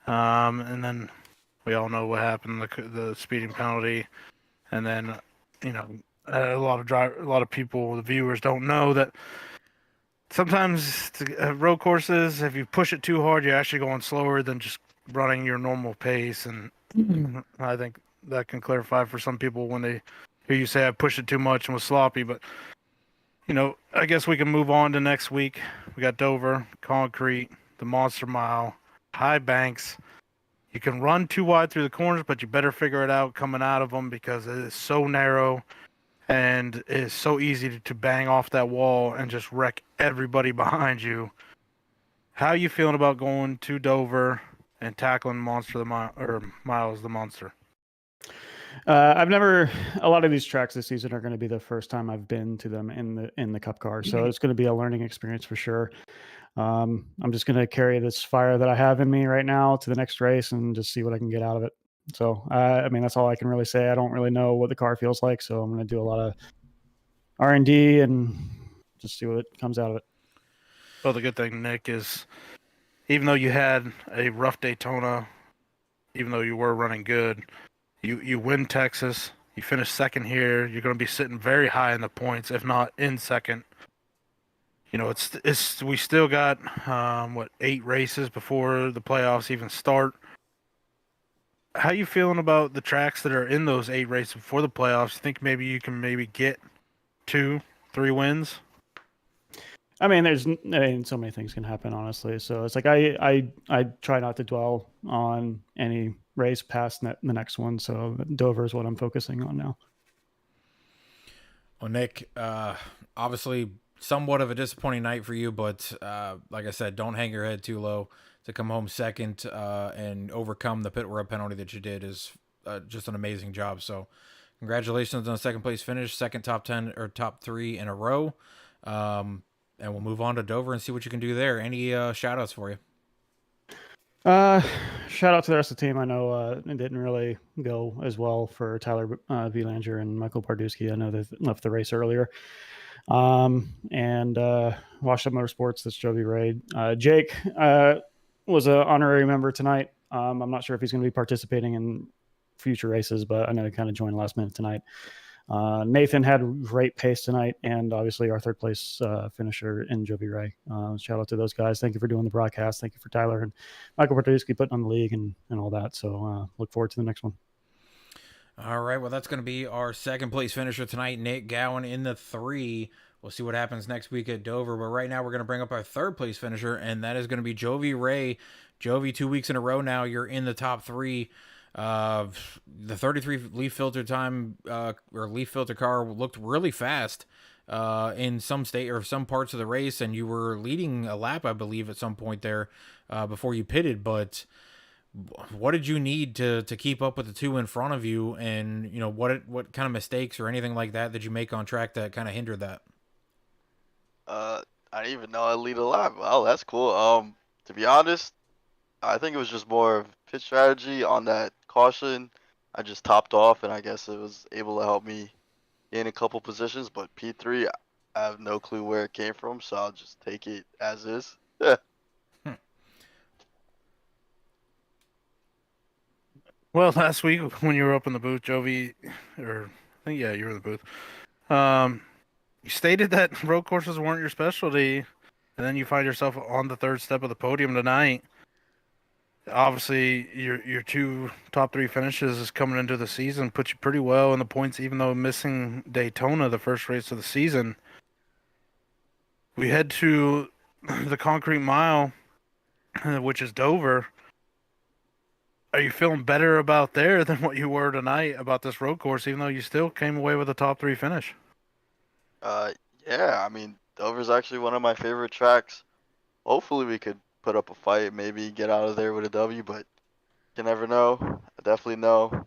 And then we all know what happened, the speeding penalty. And then, a lot of people, the viewers, don't know that sometimes road courses, if you push it too hard, you're actually going slower than just running your normal pace. And I think that can clarify for some people when they hear you say I pushed it too much and was sloppy. But I guess we can move on to next week. We got Dover, concrete, the Monster Mile, high banks. You can run too wide through the corners, but you better figure it out coming out of them, because it is so narrow and it is so easy to bang off that wall and just wreck everybody behind you. How are you feeling about going to Dover and tackling Miles the Monster? A lot of these tracks this season are going to be the first time I've been to them in the Cup car. So it's going to be a learning experience for sure. I'm just going to carry this fire that I have in me right now to the next race and just see what I can get out of it. So, I mean, that's all I can really say. I don't really know what the car feels like. So I'm going to do a lot of R&D and just see what comes out of it. Well, the good thing, Nick, is even though you had a rough Daytona, even though you were running good, you win Texas, you finish second here, you're going to be sitting very high in the points, if not in second. it's we still got 8 races before the playoffs even start. How you feeling about the tracks that are in those 8 races before the playoffs? You think maybe you can get 2, 3 wins? I mean, so many things can happen, honestly. So it's like I try not to dwell on any race past the next one. So Dover is what I'm focusing on now. Well, Nick, obviously somewhat of a disappointing night for you, but like I said, don't hang your head too low. To come home second and overcome the pit road penalty that you did is just an amazing job. So, congratulations on the second place finish, second top 10 or top 3 in a row. And we'll move on to Dover and see what you can do there. Any shout outs for you? Shout out to the rest of the team. I know it didn't really go as well for Tyler Vielanger and Michael Pardusky. I know they left the race earlier. And Washed Up Motorsports, that's Jovi Ray. Jake was an honorary member tonight. I'm not sure if he's going to be participating in future races, but I know he kind of joined last minute tonight. Nathan had great pace tonight, and obviously our third place finisher in Jovi Ray. Shout out to those guys. Thank you for doing the broadcast. Thank you for Tyler and Michael Pardusky putting on the league and all that. So look forward to the next one. All right, well, that's going to be our second place finisher tonight, Nate Gowan in the 3. We'll see what happens next week at Dover. But right now, we're going to bring up our third place finisher, and that is going to be Jovi Ray. Jovi, 2 weeks in a row now, you're in the top 3. The 33 leaf filter time or leaf filter car looked really fast in some state or some parts of the race, and you were leading a lap, I believe, at some point there before you pitted. But what did you need to keep up with the 2 in front of you, and what kind of mistakes or anything like that did you make on track that kind of hindered that? I didn't even know I lead a lap. Well, that's cool. To be honest, I think it was just more of pit strategy on that caution. I just topped off, and I guess it was able to help me gain a couple positions. But P3, I have no clue where it came from, so I'll just take it as is. Well, last week when you were up in the booth, Jovi, or I think yeah, you were in the booth. You stated that road courses weren't your specialty, and then you find yourself on the third step of the podium tonight. Obviously, your 2 top 3 finishes is coming into the season, put you pretty well in the points, even though missing Daytona, the first race of the season. We head to the concrete mile, which is Dover. Are you feeling better about there than what you were tonight about this road course, even though you still came away with a top 3 finish? Yeah, I mean, Dover's actually one of my favorite tracks. Hopefully we could put up a fight, maybe get out of there with a W, but you never know. I definitely know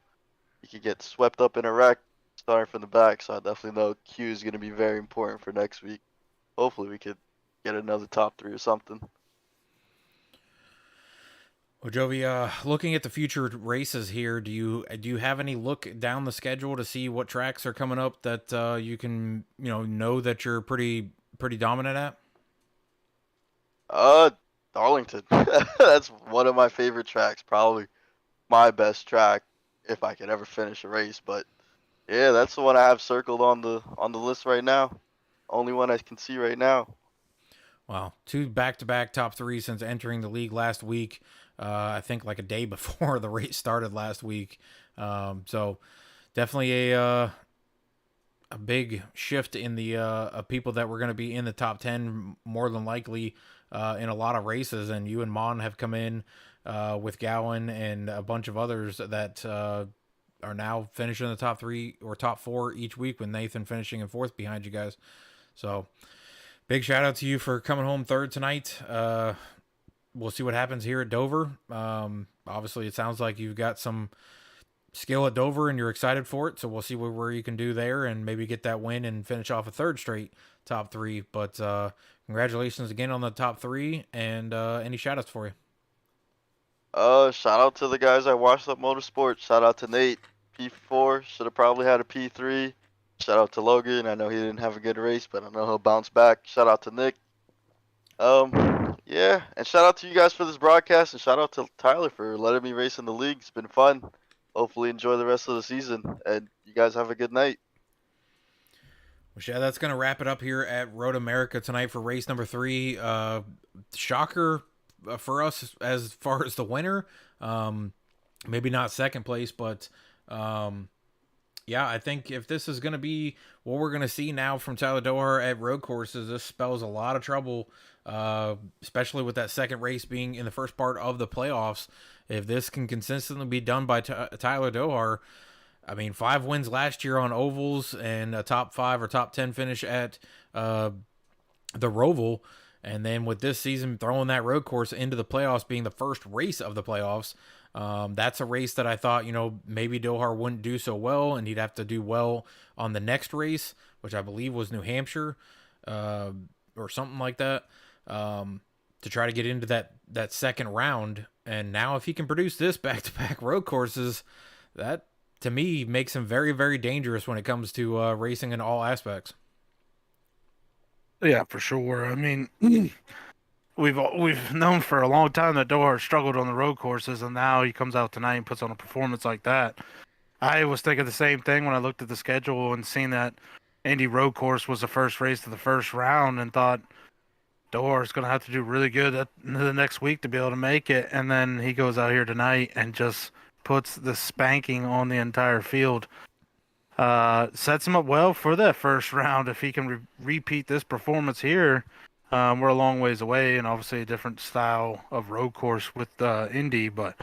you could get swept up in a wreck starting from the back, so I definitely know Q is going to be very important for next week. Hopefully we could get another top 3 or something. Well, Jovi, looking at the future races here, do you have any look down the schedule to see what tracks are coming up that you can know that you're pretty dominant at? Darlington. That's one of my favorite tracks, probably my best track if I could ever finish a race. But yeah, that's the one I have circled on the list right now. Only one I can see right now. Wow, 2 back-to-back top 3 since entering the league last week. I think like a day before the race started last week. So definitely a big shift in the of people that were going to be in the top 10 more than likely in a lot of races. And you and Mon have come in with Gowan and a bunch of others that are now finishing in the top 3 or top 4 each week, with Nathan finishing in 4th behind you guys. So big shout out to you for coming home 3rd tonight. We'll see what happens here at Dover. Obviously, it sounds like you've got some skill at Dover and you're excited for it. So we'll see where you can do there and maybe get that win and finish off a 3rd straight top 3. But congratulations again on the top 3, and any shout outs for you? Shout out to the guys at Washed Up Motorsports. Shout out to Nate. P4 should have probably had a P3. Shout out to Logan. I know he didn't have a good race, but I know he'll bounce back. Shout out to Nick. Yeah, and shout out to you guys for this broadcast, and shout out to Tyler for letting me race in the league. It's been fun. Hopefully enjoy the rest of the season, and you guys have a good night. Yeah, that's going to wrap it up here at Road America tonight for race number 3. Shocker for us as far as the winner. Maybe not second place, but yeah, I think if this is going to be what we're going to see now from Tyler Doher at road courses, this spells a lot of trouble, especially with that second race being in the first part of the playoffs. If this can consistently be done by Tyler Doher, I mean, 5 wins last year on ovals and a top 5 or top 10 finish at the Roval. And then with this season throwing that road course into the playoffs being the first race of the playoffs, that's a race that I thought, maybe Doher wouldn't do so well and he'd have to do well on the next race, which I believe was New Hampshire or something like that, to try to get into that second round. And now if he can produce this back-to-back road courses, that to me makes him very, very dangerous when it comes to racing in all aspects. Yeah, for sure. I mean, we've known for a long time that Doher struggled on the road courses, and now he comes out tonight and puts on a performance like that. I was thinking the same thing when I looked at the schedule and seen that Indy road course was the first race of the first round, and thought Doher is going to have to do really good the next week to be able to make it. And then he goes out here tonight and just puts the spanking on the entire field. Sets him up well for that first round. If he can repeat this performance here, we're a long ways away, and obviously a different style of road course with Indy. But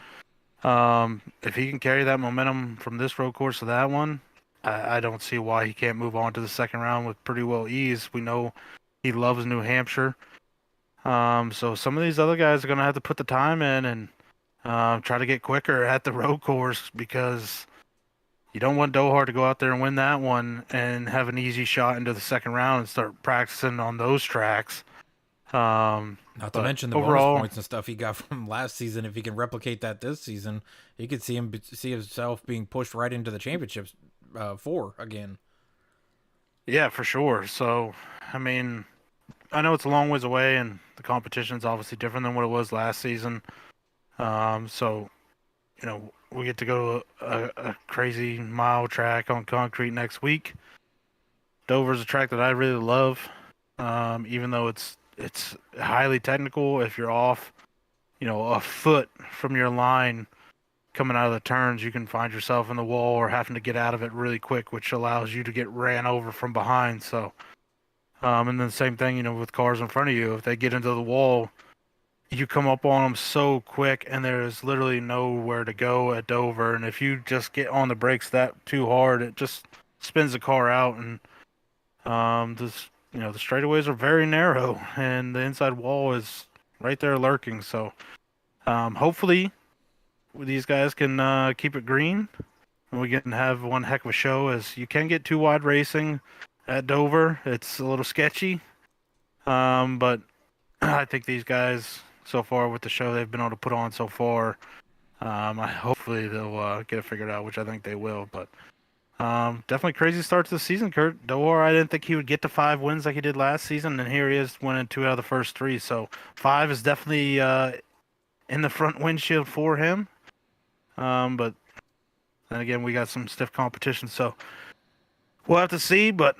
if he can carry that momentum from this road course to that one, I don't see why he can't move on to the second round with pretty well ease. We know he loves New Hampshire. So some of these other guys are going to have to put the time in and try to get quicker at the road course, because you don't want Doher to go out there and win that one and have an easy shot into the second round and start practicing on those tracks. Not to mention the overall, bonus points and stuff he got from last season. If he can replicate that this season, he could see himself being pushed right into the championships 4 again. Yeah, for sure. So, I mean, I know it's a long ways away, and the competition's obviously different than what it was last season. So, we get to go to a crazy mile track on concrete next week. Dover's a track that I really love, even though it's highly technical. If you're off, a foot from your line coming out of the turns, you can find yourself in the wall or having to get out of it really quick, which allows you to get ran over from behind. So, and then the same thing, with cars in front of you, if they get into the wall, you come up on them so quick, and there's literally nowhere to go at Dover. And if you just get on the brakes that too hard, it just spins the car out. And the straightaways are very narrow, and the inside wall is right there lurking. So hopefully these guys can keep it green, and we can have one heck of a show, as you can get too wide racing at Dover. It's a little sketchy, but I think these guys, so far with the show they've been able to put on so far, hopefully they'll get it figured out, which I think they will. But definitely crazy start to the season, Kurt. Doher, I didn't think he would get to 5 wins like he did last season, and here he is winning 2 out of the first 3. So 5 is definitely in the front windshield for him. But then again, we got some stiff competition, so we'll have to see. But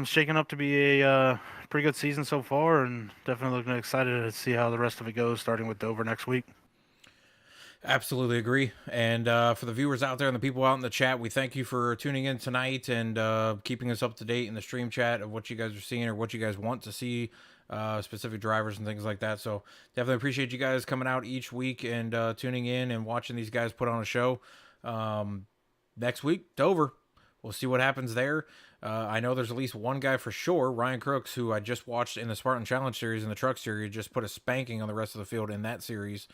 shaking up to be a pretty good season so far, and definitely looking excited to see how the rest of it goes, starting with Dover next week. Absolutely agree. And for the viewers out there and the people out in the chat, we thank you for tuning in tonight and keeping us up to date in the stream chat of what you guys are seeing or what you guys want to see, specific drivers and things like that. So definitely appreciate you guys coming out each week and tuning in and watching these guys put on a show. Next week, Dover. We'll see what happens there. I know there's at least one guy for sure, Ryan Crooks, who I just watched in the Spartan Challenge series and the Truck series, just put a spanking on the rest of the field in that series.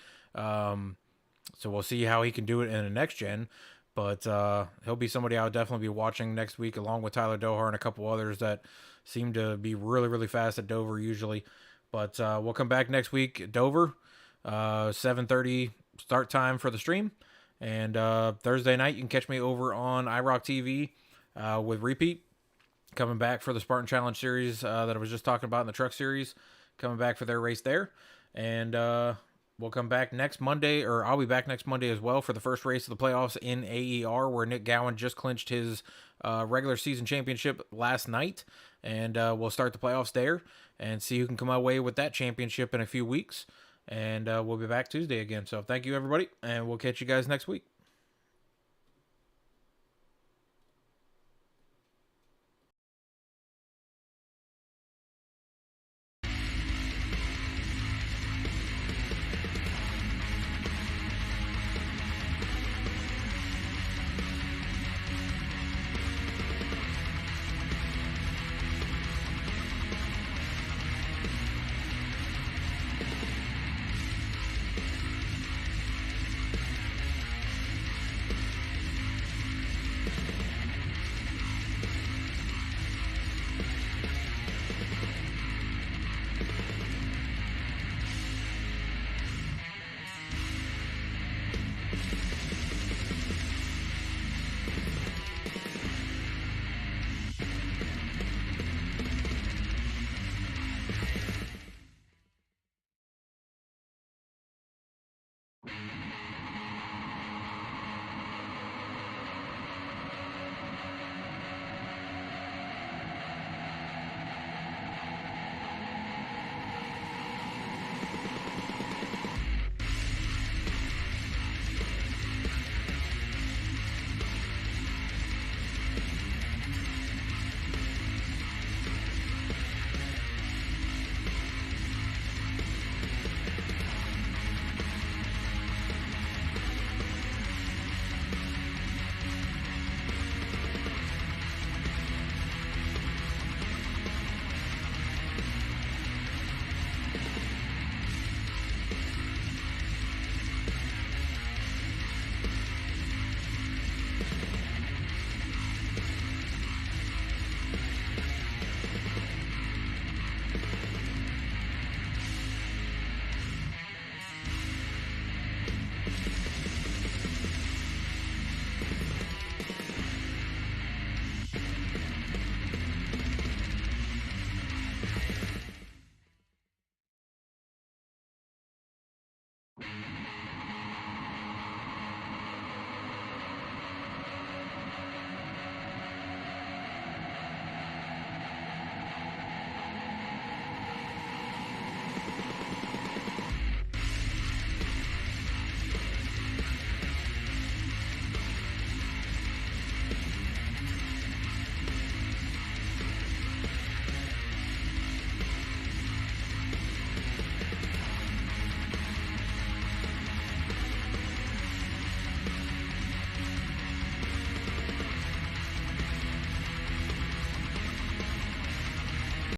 So we'll see how he can do it in the next gen. But he'll be somebody I'll definitely be watching next week, along with Tyler Doher and a couple others that seem to be really, really fast at Dover usually. But we'll come back next week, Dover, 7:30 start time for the stream. And Thursday night, you can catch me over on iRock TV with Repeat, coming back for the Spartan Challenge series that I was just talking about in the Truck series, coming back for their race there. And We'll come back next Monday, or I'll be back next Monday as well for the first race of the playoffs in AER, where Nick Gowan just clinched his regular season championship last night. And we'll start the playoffs there and see who can come away with that championship in a few weeks. And we'll be back Tuesday again. So thank you, everybody, and we'll catch you guys next week.